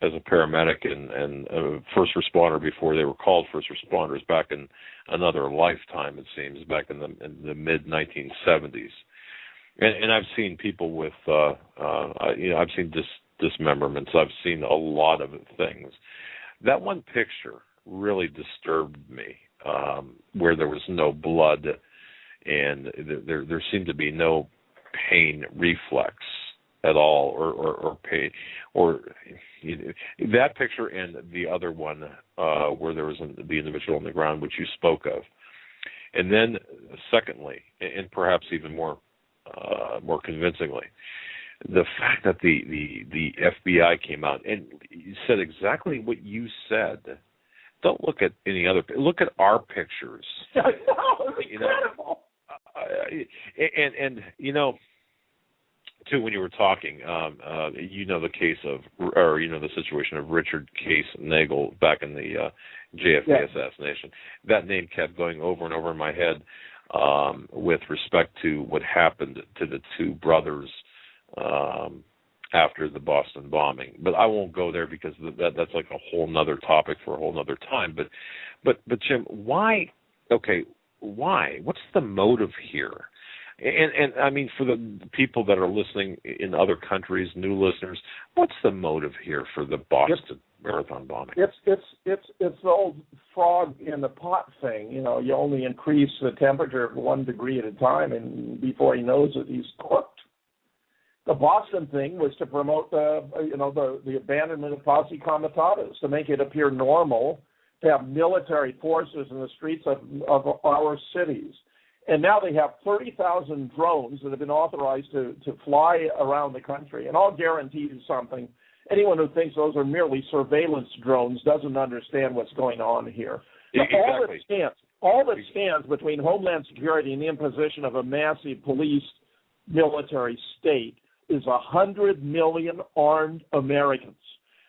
as a paramedic and a first responder before they were called first responders back in another lifetime, it seems, back in the mid-1970s. And I've seen people with, I've seen dismemberments. I've seen a lot of things. That one picture really disturbed me, where there was no blood and there seemed to be no pain reflex at all, or pain, or that picture and the other one where there was the individual on the ground, which you spoke of. And then, secondly, and perhaps even more convincingly, the fact that the FBI came out and said exactly what you said. Don't look at any other. Look at our pictures. I know, it's incredible. And too, when you were talking, the case of, or the situation of Richard Case Nagel back in the JFK assassination. That name kept going over and over in my head with respect to what happened to the two brothers after the Boston bombing. But I won't go there because that's like a whole nother topic for a whole nother time. But Jim, why? Okay, why? What's the motive here? And I mean, for the people that are listening in other countries, new listeners, what's the motive here for the Boston Marathon bombing? It's the old frog in the pot thing. You only increase the temperature 1 degree at a time, and before he knows it, he's cooked. The Boston thing was to promote the abandonment of posse comitatus, to make it appear normal to have military forces in the streets of our cities. And now they have 30,000 drones that have been authorized to fly around the country. And I'll guarantee you something. Anyone who thinks those are merely surveillance drones doesn't understand what's going on here. Exactly. All that stands between Homeland Security and the imposition of a massive police military state is 100 million armed Americans.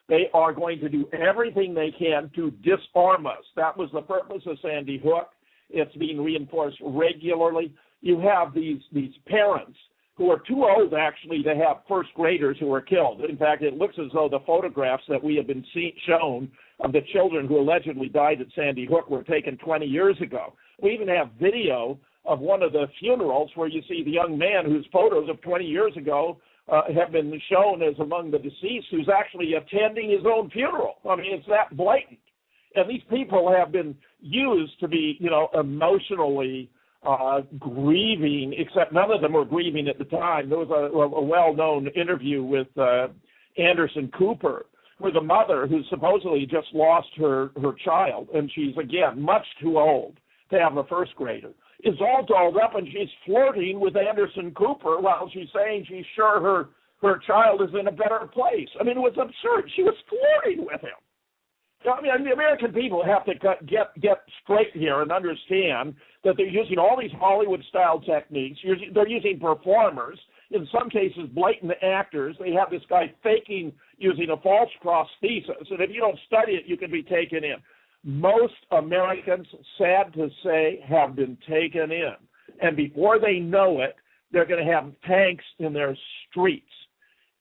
They are going to do everything they can to disarm us. That was the purpose of Sandy Hook. It's being reinforced regularly. You have these parents who are too old, actually, to have first graders who were killed. In fact, it looks as though the photographs that we have been shown of the children who allegedly died at Sandy Hook were taken 20 years ago. We even have video of one of the funerals where you see the young man whose photos of 20 years ago have been shown as among the deceased, who's actually attending his own funeral. I mean, it's that blatant. And these people have been used to be, emotionally grieving, except none of them were grieving at the time. There was a well-known interview with Anderson Cooper, where the mother, who supposedly just lost her child, and she's, again, much too old to have a first grader, is all dolled up, and she's flirting with Anderson Cooper while she's saying she's sure her child is in a better place. I mean, it was absurd. She was flirting with him. I mean, the American people have to get straight here and understand that they're using all these Hollywood-style techniques. They're using performers, in some cases blatant actors. They have this guy faking using a false prosthesis, and if you don't study it, you can be taken in. Most Americans, sad to say, have been taken in. And before they know it, they're going to have tanks in their streets.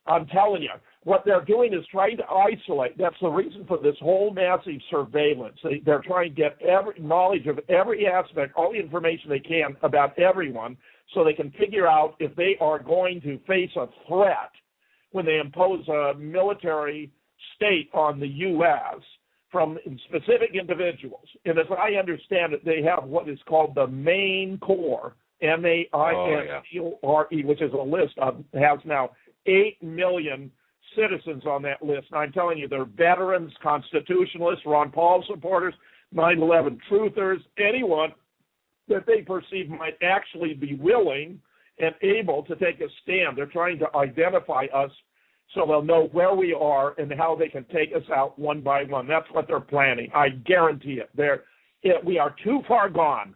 I'm telling you, what they're doing is trying to isolate. That's the reason for this whole massive surveillance. They're trying to get every knowledge of every aspect, all the information they can about everyone, so they can figure out if they are going to face a threat when they impose a military state on the U.S. from specific individuals. And as I understand it, they have what is called the Main Corps, MAINCORE, which is a list has now 8 million citizens on that list. And I'm telling you, they're veterans, constitutionalists, Ron Paul supporters, 9/11 truthers, anyone that they perceive might actually be willing and able to take a stand. They're trying to identify us so they'll know where we are and how they can take us out one by one. That's what they're planning. I guarantee it. We are too far gone.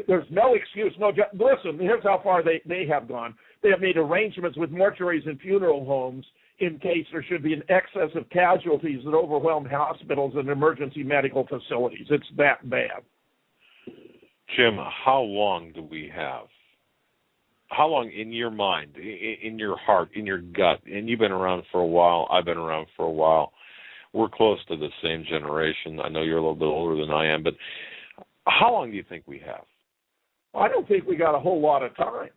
There's no excuse. Listen, here's how far they have gone. They have made arrangements with mortuaries and funeral homes in case there should be an excess of casualties that overwhelm hospitals and emergency medical facilities. It's that bad. Jim, how long do we have? How long in your mind, in your heart, in your gut, and you've been around for a while, I've been around for a while, we're close to the same generation. I know you're a little bit older than I am, but how long do you think we have? I don't think we got a whole lot of time.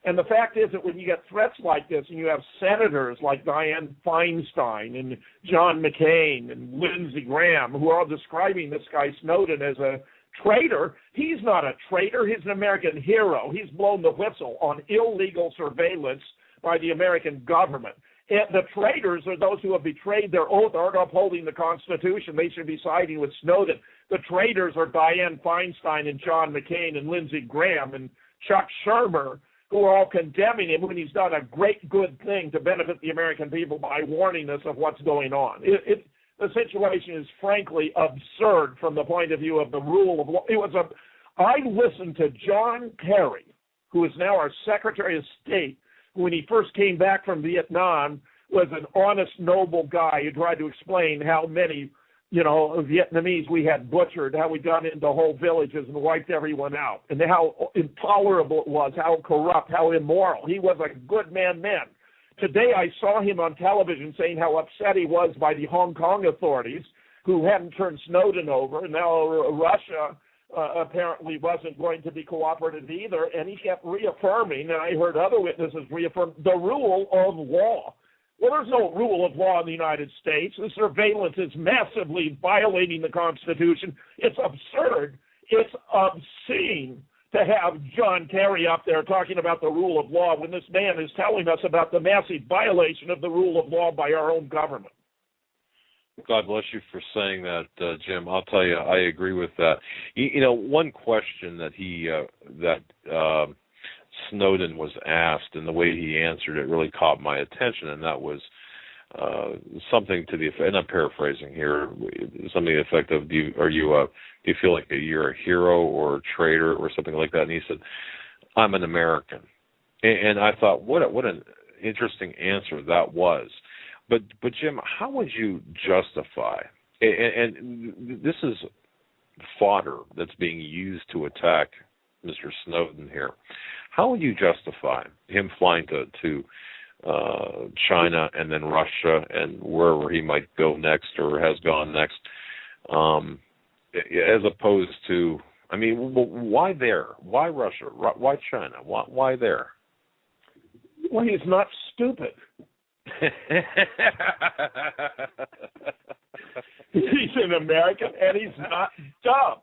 And the fact is that when you get threats like this and you have senators like Dianne Feinstein and John McCain and Lindsey Graham who are all describing this guy Snowden as a traitor, he's not a traitor. He's an American hero. He's blown the whistle on illegal surveillance by the American government. And the traitors are those who have betrayed their oath, aren't upholding the Constitution. They should be siding with Snowden. The traitors are Dianne Feinstein and John McCain and Lindsey Graham and Chuck Schumer, who are all condemning him when he's done a great good thing to benefit the American people by warning us of what's going on. The situation is frankly absurd from the point of view of the rule of law. I listened to John Kerry, who is now our Secretary of State, who when he first came back from Vietnam was an honest, noble guy who tried to explain how many Vietnamese we had butchered, how we got into whole villages and wiped everyone out, and how intolerable it was, how corrupt, how immoral. He was a good man then. Today I saw him on television saying how upset he was by the Hong Kong authorities who hadn't turned Snowden over, and now Russia apparently wasn't going to be cooperative either, and he kept reaffirming, and I heard other witnesses reaffirm, the rule of law. Well, there's no rule of law in the United States. The surveillance is massively violating the Constitution. It's absurd. It's obscene to have John Kerry up there talking about the rule of law when this man is telling us about the massive violation of the rule of law by our own government. God bless you for saying that, Jim. I'll tell you, I agree with that. One question that Snowden was asked and the way he answered it really caught my attention, and that was something to the effect, and I'm paraphrasing here, something to the effect of, do you feel like you're a hero or a traitor or something like that? And he said, I'm an American. And I thought, what an interesting answer that was. But Jim, how would you justify, and this is fodder that's being used to attack Mr. Snowden here, how would you justify him flying to China and then Russia and wherever he might go next or has gone next, as opposed to, why there? Why Russia? Why China? Why there? Well, he's not stupid. He's an American, and he's not dumb.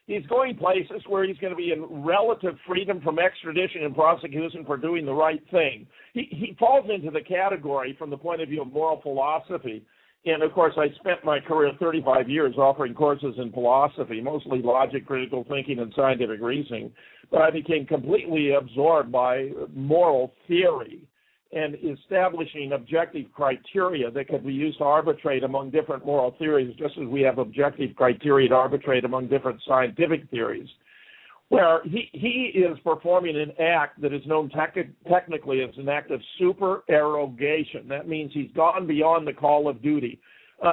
He's going places where he's going to be in relative freedom from extradition and prosecution for doing the right thing. He falls into the category from the point of view of moral philosophy. And, of course, I spent my career 35 years offering courses in philosophy, mostly logic, critical thinking, and scientific reasoning. But I became completely absorbed by moral theory and establishing objective criteria that could be used to arbitrate among different moral theories, just as we have objective criteria to arbitrate among different scientific theories, where he is performing an act that is known technically as an act of supererogation. That means he's gone beyond the call of duty.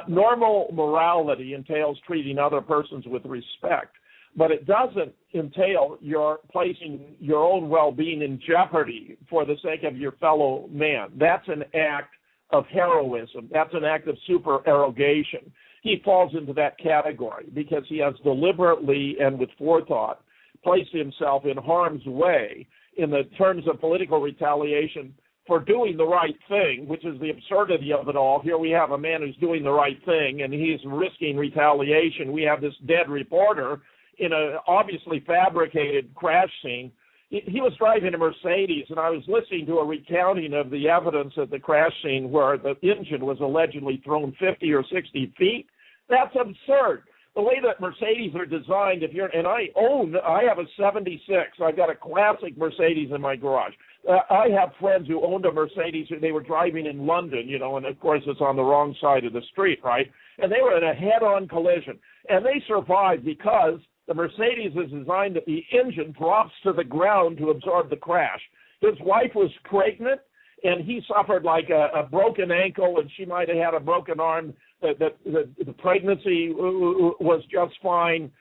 Normal morality entails treating other persons with respect, but it doesn't entail your placing your own well-being in jeopardy for the sake of your fellow man. That's an act of heroism. That's an act of supererogation. He falls into that category because he has deliberately and with forethought placed himself in harm's way in the terms of political retaliation for doing the right thing, which is the absurdity of it all. Here we have a man who's doing the right thing, and he's risking retaliation. We have this dead reporter in a obviously fabricated crash scene. He was driving a Mercedes, and I was listening to a recounting of the evidence at the crash scene where the engine was allegedly thrown 50 or 60 feet. That's absurd. The way that Mercedes are designed, I have a 76. I've got a classic Mercedes in my garage. I have friends who owned a Mercedes. They were driving in London, and of course it's on the wrong side of the street, right? And they were in a head-on collision. And they survived because the Mercedes is designed that the engine drops to the ground to absorb the crash. His wife was pregnant, and he suffered like a broken ankle, and she might have had a broken arm. The pregnancy was just fine.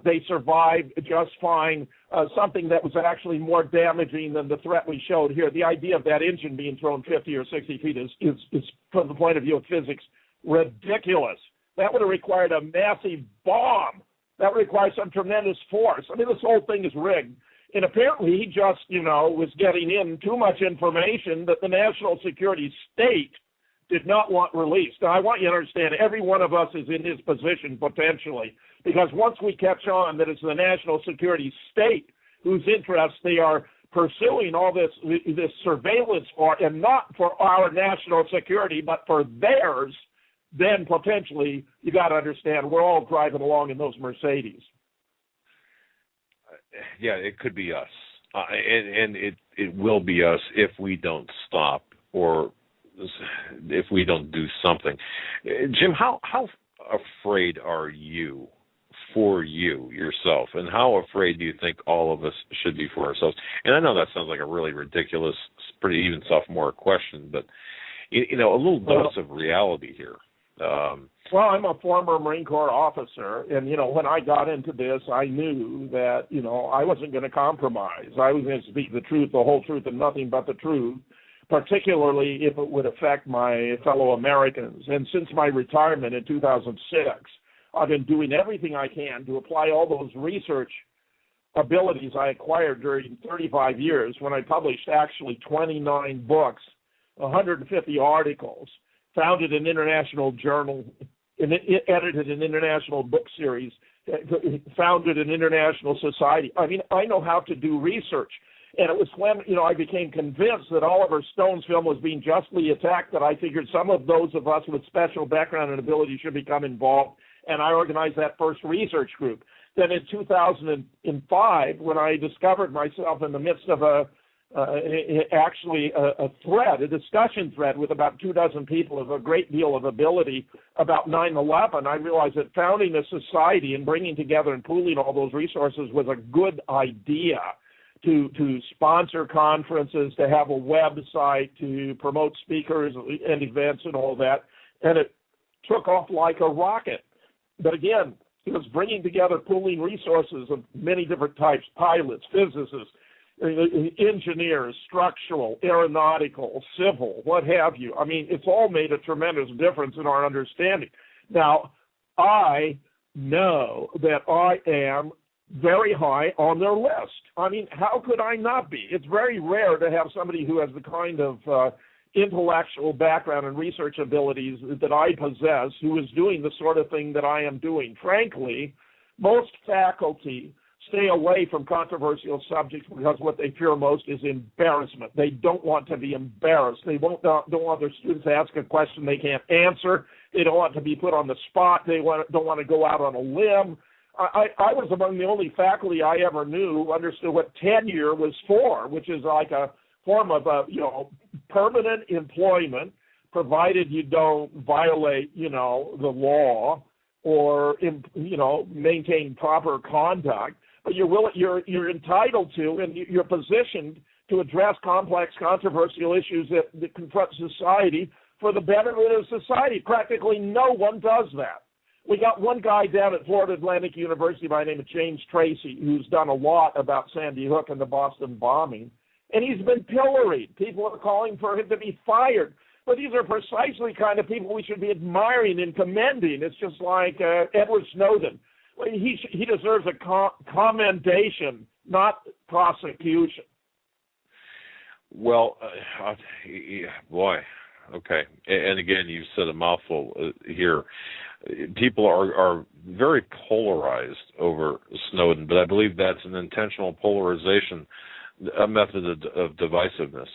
They survived just fine. Something that was actually more damaging than the threat we showed here. The idea of that engine being thrown 50 or 60 feet is from the point of view of physics, ridiculous. That would have required a massive bomb. That would require some tremendous force. I mean, this whole thing is rigged. And apparently he just, was getting in too much information that the national security state did not want released. Now, I want you to understand, every one of us is in his position potentially, because once we catch on that it's the national security state whose interests they are pursuing all this surveillance for, and not for our national security, but for theirs, then potentially you got to understand we're all driving along in those Mercedes. Yeah, it could be us, and it will be us if we don't stop or if we don't do something. Jim, how afraid are you for you yourself, and how afraid do you think all of us should be for ourselves? And I know that sounds like a really ridiculous, pretty even sophomore question, but a little dose of reality here. Well, I'm a former Marine Corps officer, and, when I got into this, I knew that, I wasn't going to compromise. I was going to speak the truth, the whole truth, and nothing but the truth, particularly if it would affect my fellow Americans. And since my retirement in 2006, I've been doing everything I can to apply all those research abilities I acquired during 35 years when I published actually 29 books, 150 articles, founded an international journal, edited an international book series, founded an international society. I mean, I know how to do research. And it was when, I became convinced that Oliver Stone's film was being justly attacked that I figured some of those of us with special background and ability should become involved, and I organized that first research group. Then in 2005, when I discovered myself in the midst of a discussion thread with about 24 people of a great deal of ability about 9/11, I realized that founding a society and bringing together and pooling all those resources was a good idea. To sponsor conferences, to have a website, to promote speakers and events and all that, and it took off like a rocket. But again, it was bringing together pooling resources of many different types: pilots, physicists, engineers, structural, aeronautical, civil, what have you. I mean, it's all made a tremendous difference in our understanding. Now, I know that I am very high on their list. I mean, how could I not be? It's very rare to have somebody who has the kind of intellectual background and research abilities that I possess who is doing the sort of thing that I am doing. Frankly, most faculty stay away from controversial subjects because what they fear most is embarrassment. They don't want to be embarrassed. They don't want their students to ask a question they can't answer. They don't want to be put on the spot. They don't want to go out on a limb. I was among the only faculty I ever knew who understood what tenure was for, which is like a form of permanent employment, provided you don't violate, the law or, maintain proper conduct. But you're entitled to, and you're positioned to address complex, controversial issues that confront society for the betterment of society. Practically no one does that. We got one guy down at Florida Atlantic University by the name of James Tracy who's done a lot about Sandy Hook and the Boston bombing, and he's been pilloried. People are calling for him to be fired. But these are precisely the kind of people we should be admiring and commending. It's just like Edward Snowden. He deserves a commendation, not prosecution. Well, boy, okay. And again, you said a mouthful here. People are very polarized over Snowden, but I believe that's an intentional polarization, a method of divisiveness.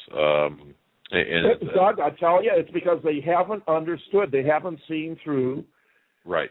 Doug, I tell you, it's because they haven't understood. They haven't seen through right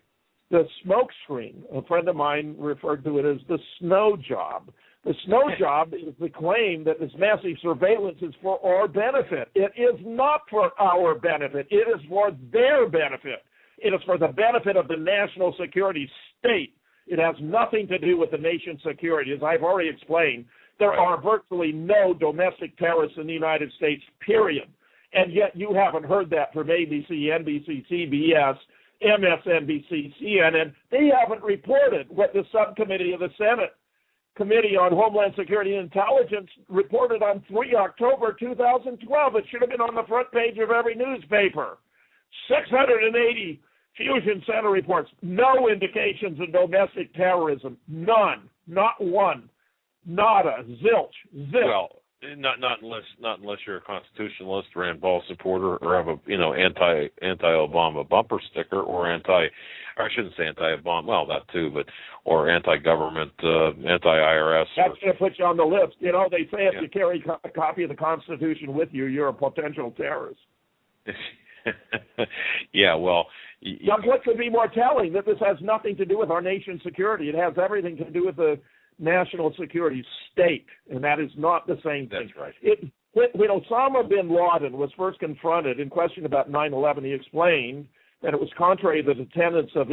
the smoke screen. A friend of mine referred to it as the snow job. The snow job is the claim that this massive surveillance is for our benefit. It is not for our benefit. It is for their benefit. It is for the benefit of the national security state. It has nothing to do with the nation's security. As I've already explained, there are virtually no domestic terrorists in the United States, period. And yet you haven't heard that from ABC, NBC, CBS, MSNBC, CNN, they haven't reported what the subcommittee of the Senate Committee on Homeland Security and Intelligence reported on 3 October 2012. It should have been on the front page of every newspaper. 680 fusion center reports. No indications of domestic terrorism. None. Not one. Nada. Zilch. Zilch. Well, not unless you're a constitutionalist, Rand Paul supporter, or have a anti-Obama bumper sticker, or I shouldn't say anti-Obama, well, that too, but or anti-government, anti-IRS. That's going to put you on the list. You know, they say if you carry a copy of the Constitution with you, you're a potential terrorist. Yeah, well. Now, what could be more telling? That this has nothing to do with our nation's security. It has everything to do with the national security state, and that is not the same thing. That's right. When Osama bin Laden was first confronted and questioned about 9/11, he explained that it was contrary to the tenets of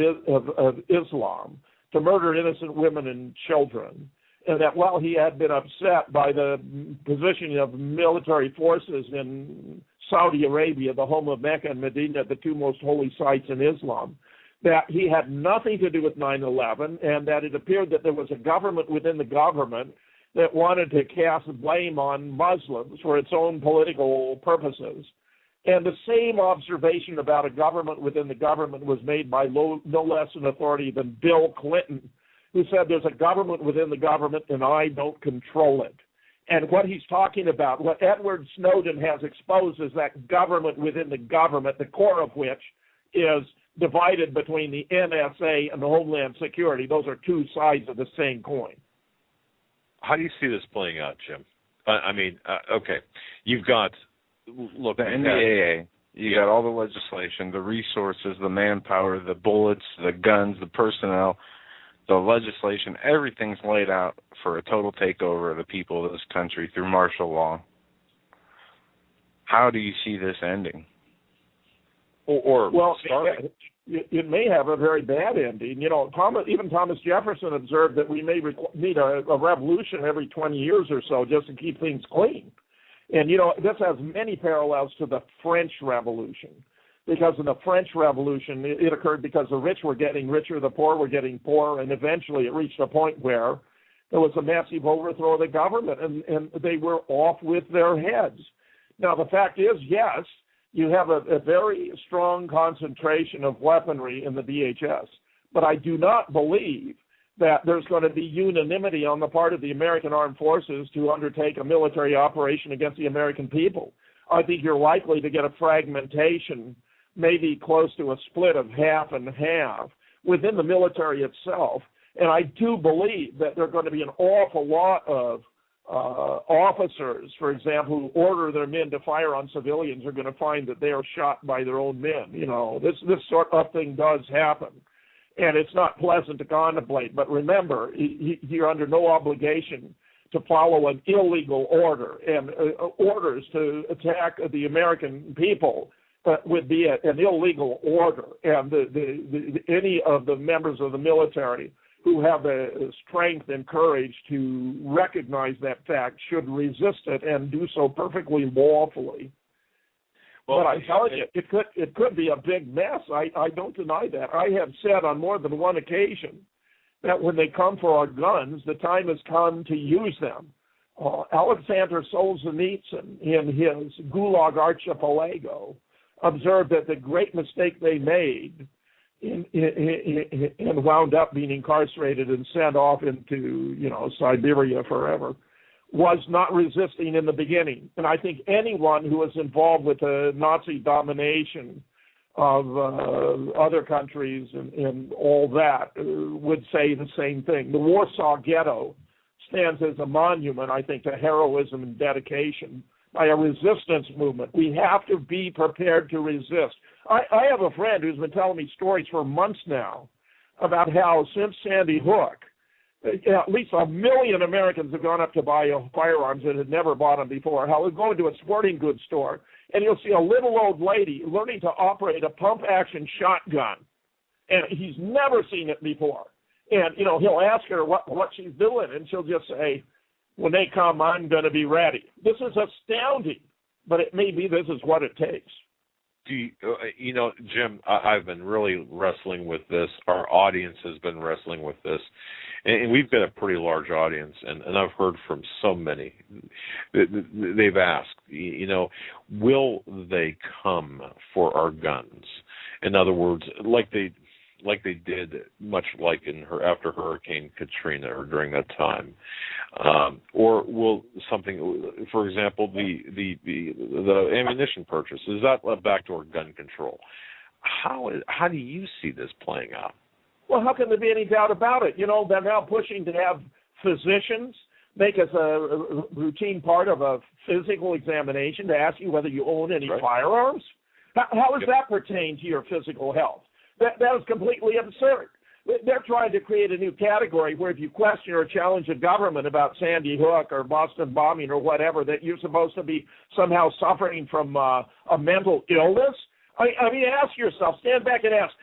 Islam to murder innocent women and children, and that while he had been upset by the positioning of military forces in Saudi Arabia, the home of Mecca and Medina, the two most holy sites in Islam, that he had nothing to do with 9/11, and that it appeared that there was a government within the government that wanted to cast blame on Muslims for its own political purposes. And the same observation about a government within the government was made by no less an authority than Bill Clinton, who said there's a government within the government and I don't control it. And what he's talking about, what Edward Snowden has exposed, is that government within the government, the core of which is divided between the NSA and the Homeland Security. Those are two sides of the same coin. How do you see this playing out, Jim? Okay, you've got, look, the NDAA, you got all the legislation, the resources, the manpower, the bullets, the guns, the personnel, the legislation, everything's laid out for a total takeover of the people of this country through martial law. How do you see this ending? Well, it may have a very bad ending. You know, even Thomas Jefferson observed that we may need a revolution every 20 years or so just to keep things clean. And, you know, this has many parallels to the French Revolution. Because in the French Revolution, it occurred because the rich were getting richer, the poor were getting poorer, and eventually it reached a point where there was a massive overthrow of the government, and they were off with their heads. Now, the fact is, yes, you have a very strong concentration of weaponry in the DHS, but I do not believe that there's going to be unanimity on the part of the American Armed Forces to undertake a military operation against the American people. I think you're likely to get a fragmentation, maybe close to a split of half and half within the military itself. And I do believe that there are going to be an awful lot of officers, for example, who order their men to fire on civilians are going to find that they are shot by their own men. You know, this sort of thing does happen. And it's not pleasant to contemplate. But remember, you're under no obligation to follow an illegal order. And orders to attack the American people would be an illegal order. And any of the members of the military who have the strength and courage to recognize that fact should resist it and do so perfectly lawfully. Well, but I'm telling you, it could be a big mess. I don't deny that. I have said on more than one occasion that when they come for our guns, the time has come to use them. Alexander Solzhenitsyn, in his Gulag Archipelago, observed that the great mistake they made and wound up being incarcerated and sent off into, Siberia forever, was not resisting in the beginning. And I think anyone who was involved with the Nazi domination of other countries and all that would say the same thing. The Warsaw Ghetto stands as a monument, I think, to heroism and dedication by a resistance movement. We have to be prepared to resist. I have a friend who's been telling me stories for months now about how since Sandy Hook, at least 1 million Americans have gone up to buy firearms that had never bought them before. How they're going to a sporting goods store, and you'll see a little old lady learning to operate a pump-action shotgun, and he's never seen it before. And, he'll ask her what she's doing, and she'll just say, when they come, I'm going to be ready. This is astounding, but it may be this is what it takes. Jim, I've been really wrestling with this. Our audience has been wrestling with this. And we've got a pretty large audience, and I've heard from so many. They've asked, will they come for our guns? In other words, like they did, much like after Hurricane Katrina or during that time, or will something, for example, the ammunition purchase, is that a backdoor gun control? How do you see this playing out? Well, how can there be any doubt about it? They're now pushing to have physicians make us a routine part of a physical examination to ask you whether you own any firearms. How does that pertain to your physical health? That is completely absurd. They're trying to create a new category where if you question or challenge a government about Sandy Hook or Boston bombing or whatever, that you're supposed to be somehow suffering from a mental illness. I mean, ask yourself, stand back and ask,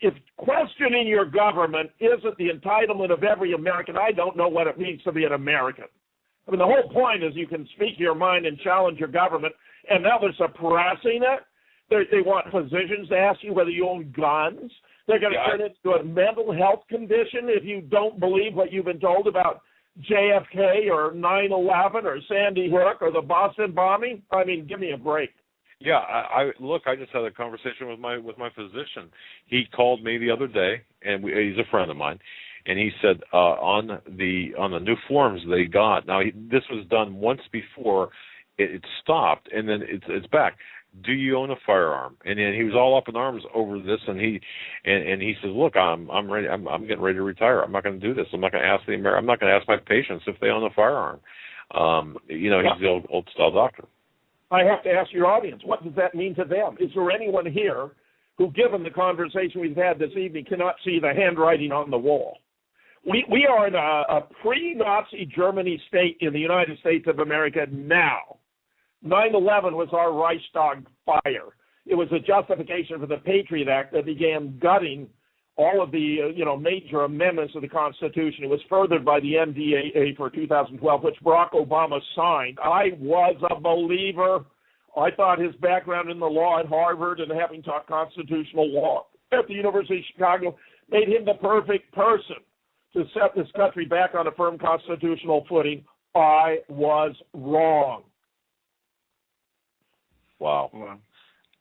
if questioning your government isn't the entitlement of every American, I don't know what it means to be an American. I mean, the whole point is you can speak your mind and challenge your government, and now they're suppressing it. They want physicians to ask you whether you own guns. They're going to turn it into a mental health condition if you don't believe what you've been told about JFK or 9/11 or Sandy Hook or the Boston bombing. I mean, give me a break. Yeah, I just had a conversation with my physician. He called me the other day, and he's a friend of mine, and he said on the new forms they got. Now this was done once before, it stopped, and then it's back. Do you own a firearm? And then he was all up in arms over this, and he says, look, I'm ready. I'm getting ready to retire. I'm not going to do this. I'm not going to ask I'm not going to ask my patients if they own a firearm. He's the old style doctor. I have to ask your audience, what does that mean to them? Is there anyone here who, given the conversation we've had this evening, cannot see the handwriting on the wall? We are in a pre-Nazi Germany state in the United States of America now. 9/11 was our Reichstag fire. It was a justification for the Patriot Act that began gutting all of the major amendments of the Constitution. It was furthered by the NDAA for 2012, which Barack Obama signed. I was a believer. I thought his background in the law at Harvard and having taught constitutional law at the University of Chicago made him the perfect person to set this country back on a firm constitutional footing. I was wrong. Wow.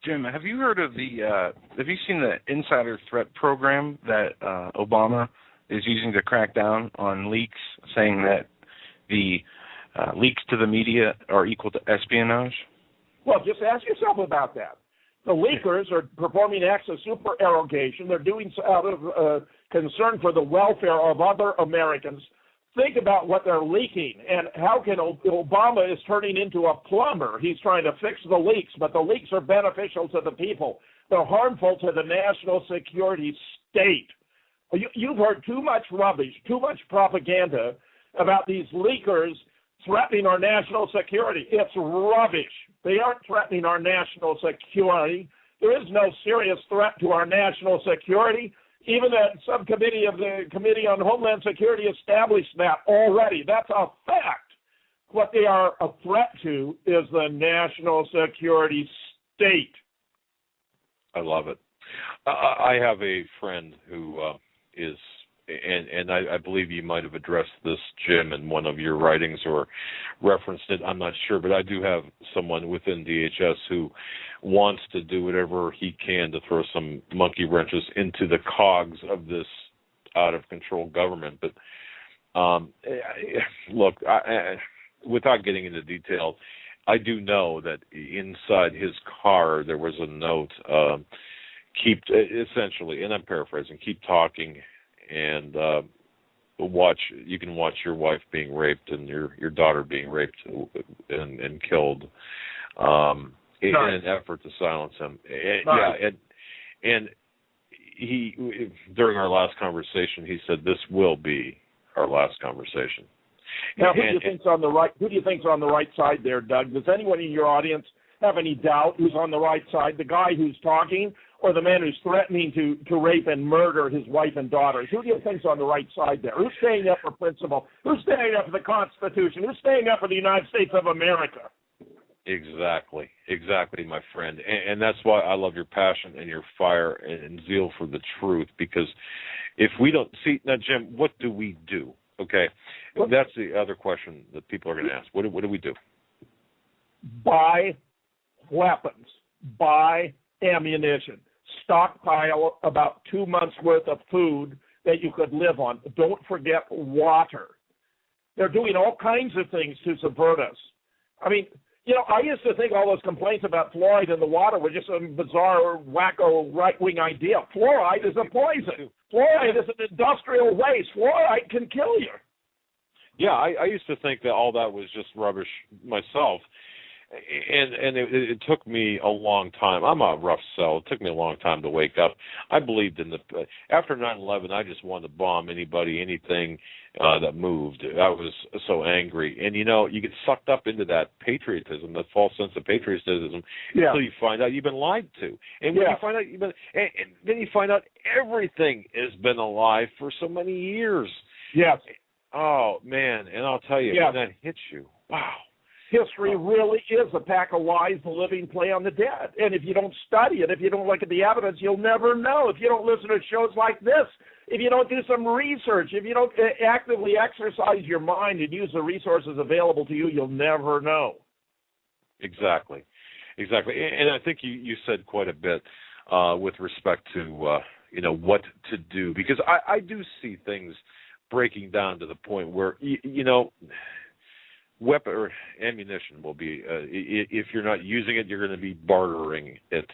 Jim, have you heard of have you seen the insider threat program that Obama is using to crack down on leaks, saying that the leaks to the media are equal to espionage? Well, just ask yourself about that. The leakers are performing acts of supererogation. They're doing so out of concern for the welfare of other Americans. Think about what they're leaking and how can Obama is turning into a plumber. He's trying to fix the leaks, but the leaks are beneficial to the people. They're harmful to the national security state. You've heard too much rubbish, too much propaganda about these leakers threatening our national security. It's rubbish. They aren't threatening our national security. There is no serious threat to our national security. Even the subcommittee of the Committee on Homeland Security established that already. That's a fact. What they are a threat to is the national security state. I love it. I have a friend who is, and I believe you might have addressed this, Jim, in one of your writings or referenced it. I'm not sure, but I do have someone within DHS who wants to do whatever he can to throw some monkey wrenches into the cogs of this out-of-control government. But look, without getting into detail, I do know that inside his car there was a note, essentially, and I'm paraphrasing, keep talking and you can watch your wife being raped and your daughter being raped and killed. In an effort to silence him. And he, during our last conversation, he said, this will be our last conversation. Now, who do you think's on the right side there, Doug? Does anyone in your audience have any doubt who's on the right side? The guy who's talking or the man who's threatening to rape and murder his wife and daughters? Who do you think's on the right side there? Who's standing up for principle? Who's standing up for the Constitution? Who's standing up for the United States of America? Exactly, my friend. And that's why I love your passion and your fire and zeal for the truth, because if we don't see, now, Jim, what do we do? Okay, that's the other question that people are going to ask. What do we do? Buy weapons, buy ammunition, stockpile about 2 months' worth of food that you could live on. Don't forget water. They're doing all kinds of things to subvert us. I mean, you know, I used to think all those complaints about fluoride in the water were just some bizarre, wacko, right-wing idea. Fluoride is a poison. Fluoride is an industrial waste. Fluoride can kill you. Yeah, I used to think that all that was just rubbish myself. And it took me a long time. I'm a rough cell. It took me a long time to wake up. I believed in after 9/11, I just wanted to bomb anybody, anything that moved. I was so angry. And, you know, you get sucked up into that patriotism, that false sense of patriotism, until you find out you've been lied to. And when you find out and then you find out everything has been a lie for so many years. Yes. Oh, man. And I'll tell you, when that hits you, wow. History really is a pack of lies, the living play on the dead. And if you don't study it, if you don't look at the evidence, you'll never know. If you don't listen to shows like this, if you don't do some research, if you don't actively exercise your mind and use the resources available to you, you'll never know. Exactly. And I think you said quite a bit with respect to, you know, what to do. Because I do see things breaking down to the point where, you know, weapon or ammunition will be, if you're not using it, you're going to be bartering it.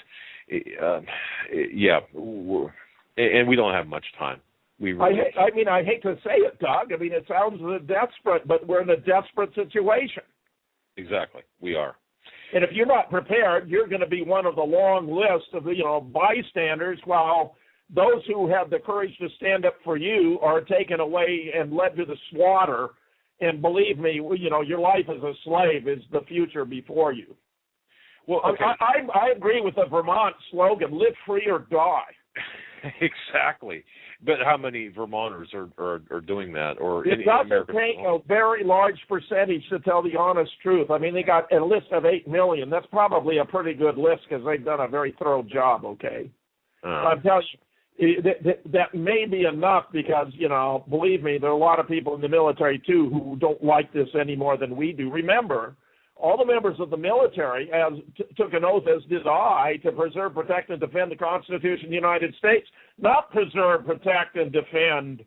And we don't have much time. I hate to say it, Doug. I mean, it sounds desperate, but we're in a desperate situation. Exactly, we are. And if you're not prepared, you're going to be one of the long list of, you know, bystanders, while those who have the courage to stand up for you are taken away and led to the slaughter. And believe me, you know, your life as a slave is the future before you. Well, okay. I agree with the Vermont slogan, live free or die. Exactly. But how many Vermonters are doing that? Or it doesn't take a very large percentage to tell the honest truth. I mean, they got a list of 8 million. That's probably a pretty good list because they've done a very thorough job, okay? I'm telling you. That may be enough because, you know, believe me, there are a lot of people in the military, too, who don't like this any more than we do. Remember, all the members of the military took an oath, as did I, to preserve, protect, and defend the Constitution of the United States, not preserve, protect, and defend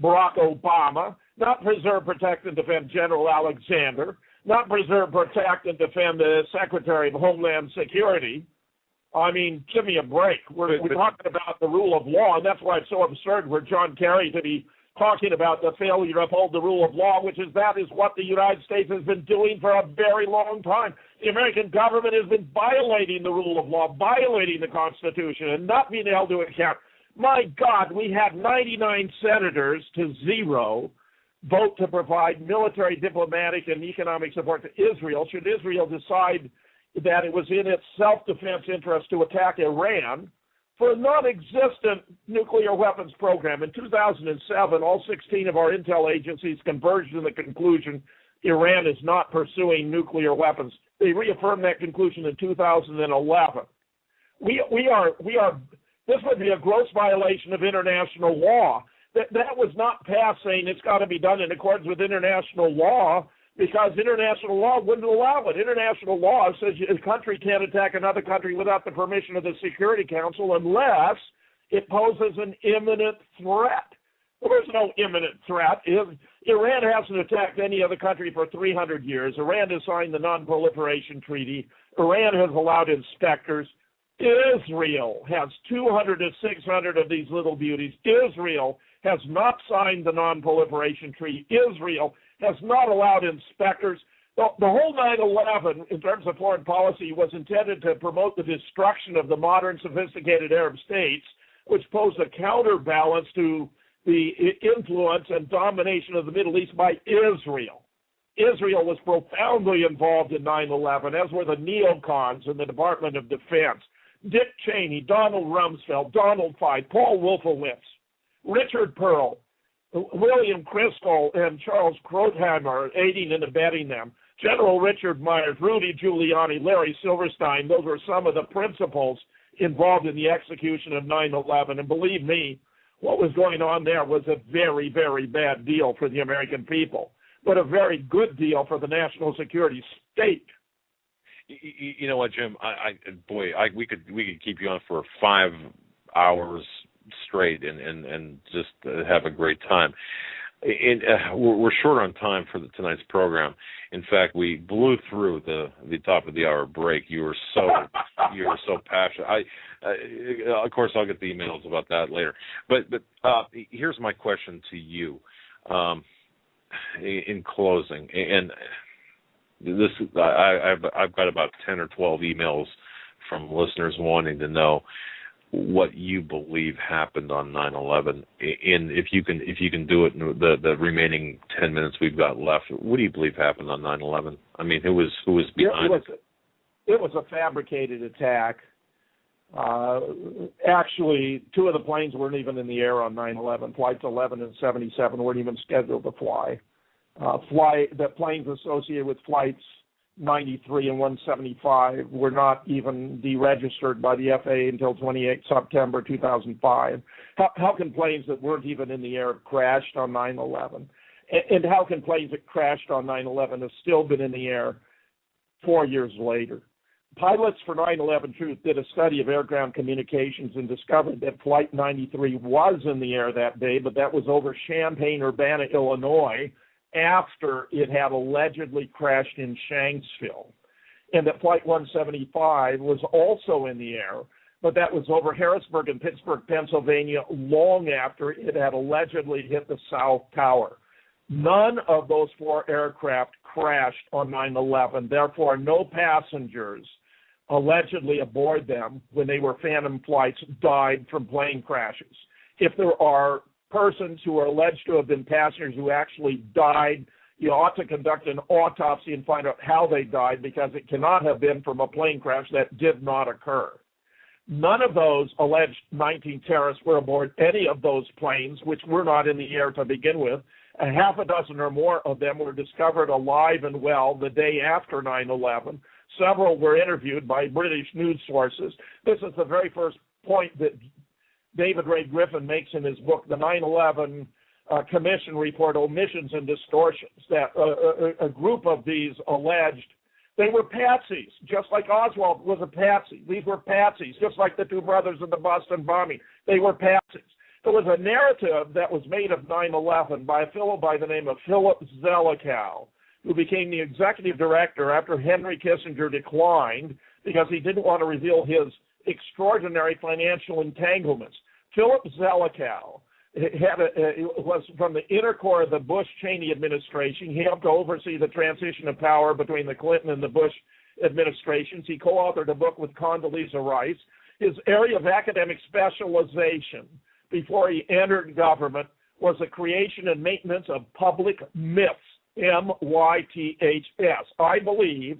Barack Obama, not preserve, protect, and defend General Alexander, not preserve, protect, and defend the Secretary of Homeland Security. I mean, give me a break. We're talking about the rule of law, and that's why it's so absurd for John Kerry to be talking about the failure to uphold the rule of law, which is what the United States has been doing for a very long time. The American government has been violating the rule of law, violating the Constitution, and not being held to account. My God, we had 99 senators to 0 vote to provide military, diplomatic, and economic support to Israel should Israel decide that it was in its self-defense interest to attack Iran for a non-existent nuclear weapons program. In 2007, all 16 of our intel agencies converged in the conclusion Iran is not pursuing nuclear weapons. They reaffirmed that conclusion in 2011. We are. This would be a gross violation of international law. That was not passed saying it's got to be done in accordance with international law, because international law wouldn't allow it. International law says a country can't attack another country without the permission of the Security Council unless it poses an imminent threat. Well, there's no imminent threat. Iran hasn't attacked any other country for 300 years. Iran has signed the Non-Proliferation Treaty. Iran has allowed inspectors. Israel has 200 to 600 of these little beauties. Israel has not signed the Non-Proliferation Treaty. Israel has not allowed inspectors. The whole 9/11, in terms of foreign policy, was intended to promote the destruction of the modern, sophisticated Arab states, which posed a counterbalance to the influence and domination of the Middle East by Israel. Israel was profoundly involved in 9/11, as were the neocons in the Department of Defense. Dick Cheney, Donald Rumsfeld, Donald Feith, Paul Wolfowitz, Richard Pearl, William Kristol, and Charles Krotheimer aiding and abetting them. General Richard Myers, Rudy Giuliani, Larry Silverstein, those were some of the principals involved in the execution of 9/11. And believe me, what was going on there was a very, very bad deal for the American people, but a very good deal for the national security state. You know what, Jim? We could keep you on for 5 hours straight and just have a great time. We're short on time for tonight's program. In fact, we blew through the top of the hour break. You were so passionate. Of course, I'll get the emails about that later. But here's my question to you. In closing, and this I've got about 10 or 12 emails from listeners wanting to know what you believe happened on 9/11. And if you can do it in the remaining 10 minutes we've got left, what do you believe happened on 9/11? I mean, who was behind it? It was a fabricated attack. Actually, 2 of the planes weren't even in the air on 9/11. Flights 11 and 77 weren't even scheduled to fly. The planes associated with flights 93 and 175 were not even deregistered by the FAA until 28 September 2005. How can planes that weren't even in the air have crashed on 9/11? And how can planes that crashed on 9/11 have still been in the air 4 years later? Pilots for 9/11 Truth did a study of air-ground communications and discovered that Flight 93 was in the air that day, but that was over Champaign-Urbana, Illinois, after it had allegedly crashed in Shanksville, and that Flight 175 was also in the air, but that was over Harrisburg and Pittsburgh, Pennsylvania, long after it had allegedly hit the South Tower. None of those 4 aircraft crashed on 9/11. Therefore, no passengers allegedly aboard them when they were phantom flights died from plane crashes. If there are persons who are alleged to have been passengers who actually died, you ought to conduct an autopsy and find out how they died, because it cannot have been from a plane crash that did not occur. None of those alleged 19 terrorists were aboard any of those planes, which were not in the air to begin with. A half a dozen or more of them were discovered alive and well the day after 9/11. Several were interviewed by British news sources. This is the very first point that David Ray Griffin makes in his book, The 9/11 Commission Report, Omissions and Distortions, that a group of these alleged they were patsies, just like Oswald was a patsy. These were patsies, just like the 2 brothers in the Boston bombing. They were patsies. There was a narrative that was made of 9/11 by a fellow by the name of Philip Zelikow, who became the executive director after Henry Kissinger declined because he didn't want to reveal his extraordinary financial entanglements. Philip Zelikow was from the inner core of the Bush-Cheney administration. He helped to oversee the transition of power between the Clinton and the Bush administrations. He co-authored a book with Condoleezza Rice. His area of academic specialization before he entered government was the creation and maintenance of public myths, MYTHS. I believe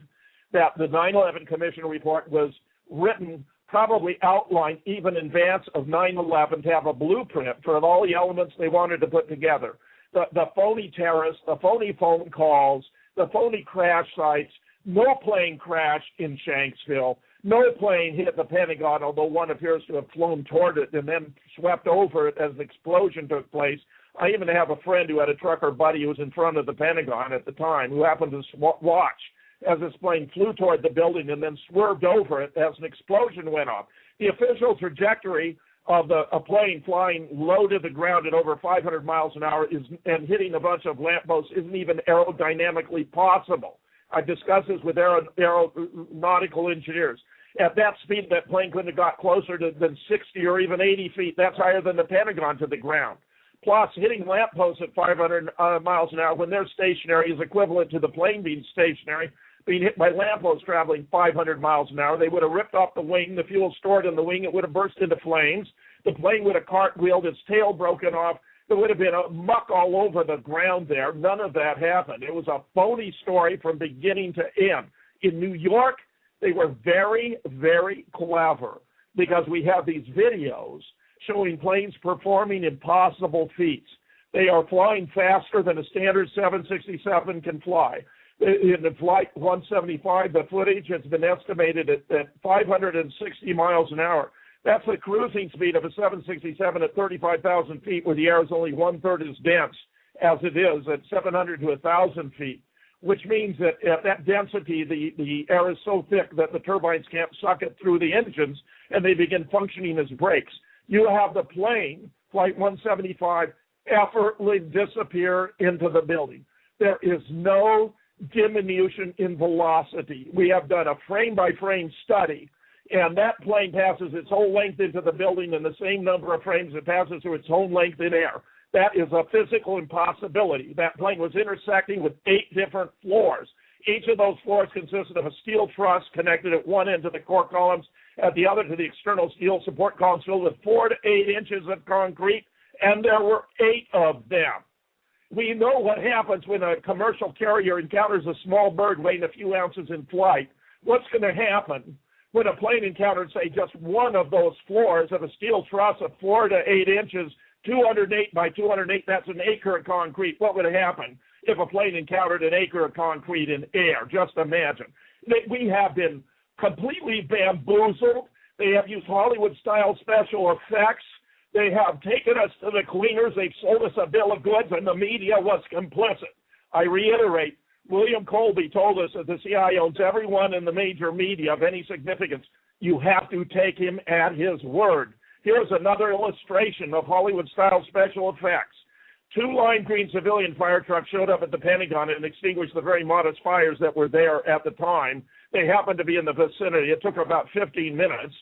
that the 9/11 Commission Report was written, probably outlined even in advance of 9/11, to have a blueprint for all the elements they wanted to put together. The phony terrorists, the phony phone calls, the phony crash sites. No plane crashed in Shanksville. No plane hit the Pentagon, although one appears to have flown toward it and then swept over it as an explosion took place. I even have a friend who had a trucker buddy who was in front of the Pentagon at the time, who happened to watch as this plane flew toward the building and then swerved over it as an explosion went off. The official trajectory of a plane flying low to the ground at over 500 miles an hour and hitting a bunch of lampposts isn't even aerodynamically possible. I discussed this with aeronautical engineers. At that speed, that plane couldn't have got closer than 60 or even 80 feet. That's higher than the Pentagon to the ground. Plus, hitting lampposts at 500 miles an hour when they're stationary is equivalent to the plane being stationary, being hit by lampposts traveling 500 miles an hour. They would have ripped off the wing, the fuel stored in the wing. It would have burst into flames. The plane would have cartwheeled, its tail broken off. There would have been a muck all over the ground there. None of that happened. It was a phony story from beginning to end. In New York, they were very, very clever because we have these videos showing planes performing impossible feats. They are flying faster than a standard 767 can fly. In the Flight 175, the footage has been estimated at 560 miles an hour. That's the cruising speed of a 767 at 35,000 feet, where the air is only one-third as dense as it is at 700 to 1,000 feet, which means that at that density, the air is so thick that the turbines can't suck it through the engines, and they begin functioning as brakes. You have the plane, Flight 175, effortlessly disappear into the building. There is no diminution in velocity. We have done a frame-by-frame study, and that plane passes its whole length into the building in the same number of frames it passes through its own length in air. That is a physical impossibility. That plane was intersecting with 8 different floors. Each of those floors consisted of a steel truss connected at one end to the core columns, at the other to the external steel support columns filled with 4 to 8 inches of concrete, and there were 8 of them. We know what happens when a commercial carrier encounters a small bird weighing a few ounces in flight. What's going to happen when a plane encounters, say, just one of those floors of a steel truss of 4 to 8 inches, 208 by 208, that's an acre of concrete? What would happen if a plane encountered an acre of concrete in air? Just imagine. We have been completely bamboozled. They have used Hollywood-style special effects. They have taken us to the cleaners. They've sold us a bill of goods, and the media was complicit. I reiterate, William Colby told us that the CIA owns everyone in the major media of any significance. You have to take him at his word. Here's another illustration of Hollywood-style special effects. 2 lime green civilian fire trucks showed up at the Pentagon and extinguished the very modest fires that were there at the time. They happened to be in the vicinity. It took about 15 minutes.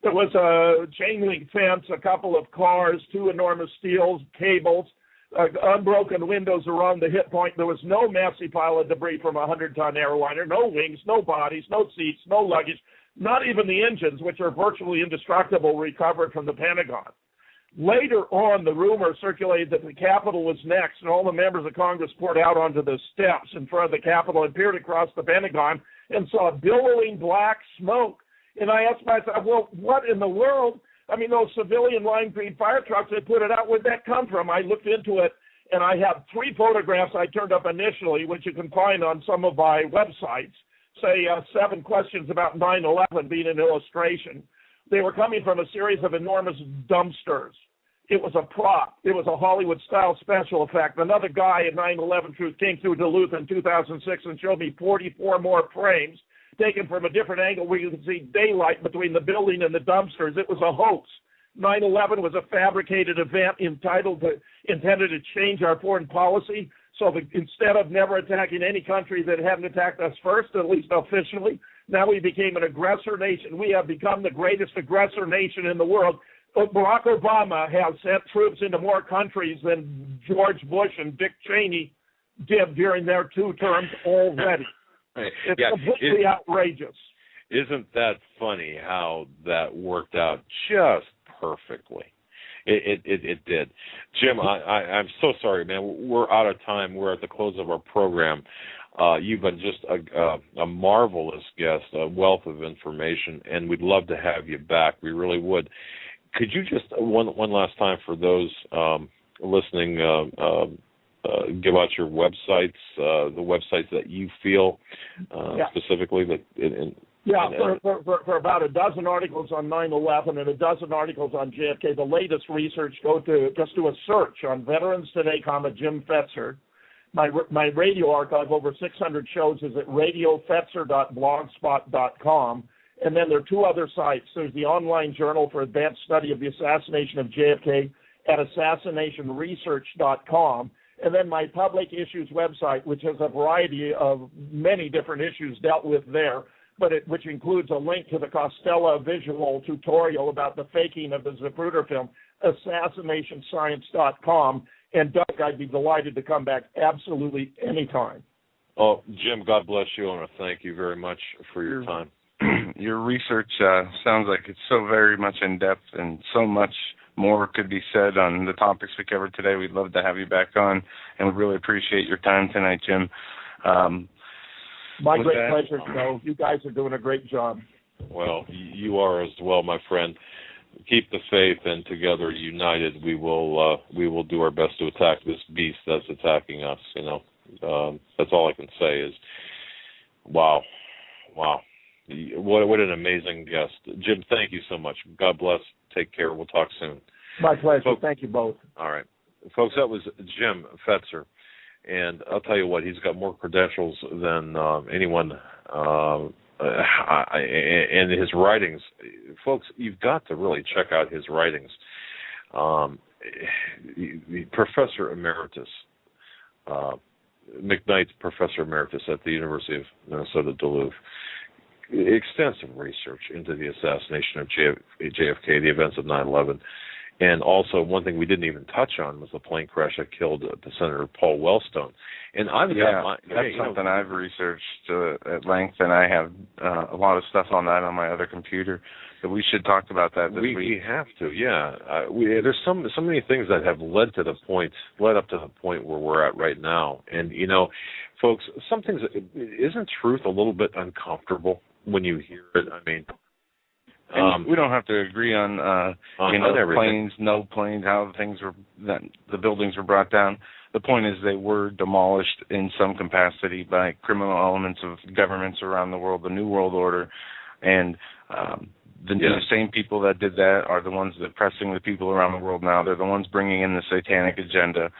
There was a chain link fence, a couple of cars, 2 enormous steel cables, unbroken windows around the hit point. There was no messy pile of debris from a 100-ton airliner, no wings, no bodies, no seats, no luggage, not even the engines, which are virtually indestructible, recovered from the Pentagon. Later on, the rumor circulated that the Capitol was next, and all the members of Congress poured out onto the steps in front of the Capitol and peered across the Pentagon and saw billowing black smoke. And I asked myself, well, what in the world? I mean, those civilian lime green fire trucks, they put it out. Where'd that come from? I looked into it, and I have 3 photographs I turned up initially, which you can find on some of my websites, say 7 questions about 9/11 being an illustration. They were coming from a series of enormous dumpsters. It was a prop. It was a Hollywood-style special effect. Another guy at 9/11 Truth came through Duluth in 2006 and showed me 44 more frames taken from a different angle where you could see daylight between the building and the dumpsters. It was a hoax. 9/11 was a fabricated event intended to change our foreign policy. So instead of never attacking any country that hadn't attacked us first, at least officially, now we became an aggressor nation. We have become the greatest aggressor nation in the world. Barack Obama has sent troops into more countries than George Bush and Dick Cheney did during their 2 terms already. It's completely outrageous. Isn't that funny how that worked out just perfectly? It did. Jim, I'm so sorry, man. We're out of time. We're at the close of our program. You've been just a marvelous guest, a wealth of information, and we'd love to have you back. We really would. Could you just, one last time for those listening, give out your websites, the websites that you feel specifically that... For about a dozen articles on 9/11 and a dozen articles on JFK, the latest research, just do a search on Veterans Today, Jim Fetzer. My radio archive, over 600 shows, is at radiofetzer.blogspot.com. And then there are 2 other sites. There's the online journal for advanced study of the assassination of JFK at assassinationresearch.com. And then my public issues website, which has a variety of many different issues dealt with there, which includes a link to the Costello visual tutorial about the faking of the Zapruder film, assassinationscience.com. And Doug, I'd be delighted to come back absolutely anytime. Oh, Jim, God bless you. I want to thank you very much for your time. Your research sounds like it's so very much in-depth, and so much more could be said on the topics we covered today. We'd love to have you back on, and we really appreciate your time tonight, Jim. My great pleasure, Joe. You guys are doing a great job. Well, you are as well, my friend. Keep the faith, and together, united, we will do our best to attack this beast that's attacking us. That's all I can say is Wow. What an amazing guest. Jim, thank you so much. God bless. Take care. We'll talk soon. My pleasure. Thank you both. All right. Folks, that was Jim Fetzer. And I'll tell you what, he's got more credentials than anyone and his writings. Folks, you've got to really check out his writings. Professor Emeritus, McKnight's Professor Emeritus at the University of Minnesota Duluth. Extensive research into the assassination of JFK, the events of 9/11. And also, one thing we didn't even touch on was the plane crash that killed Senator Paul Wellstone. And that's something I've researched at length, and I have a lot of stuff on that on my other computer. But we should talk about that this week. We have to, yeah. There's so many things that have led up to the point where we're at right now. And folks, some things, isn't truth a little bit uncomfortable when you hear it? I mean. We don't have to agree on planes, no planes, how the buildings were brought down. The point is they were demolished in some capacity by criminal elements of governments around the world, the New World Order, and the same people that did that are the ones that are pressing the people around the world now. They're the ones bringing in the satanic agenda,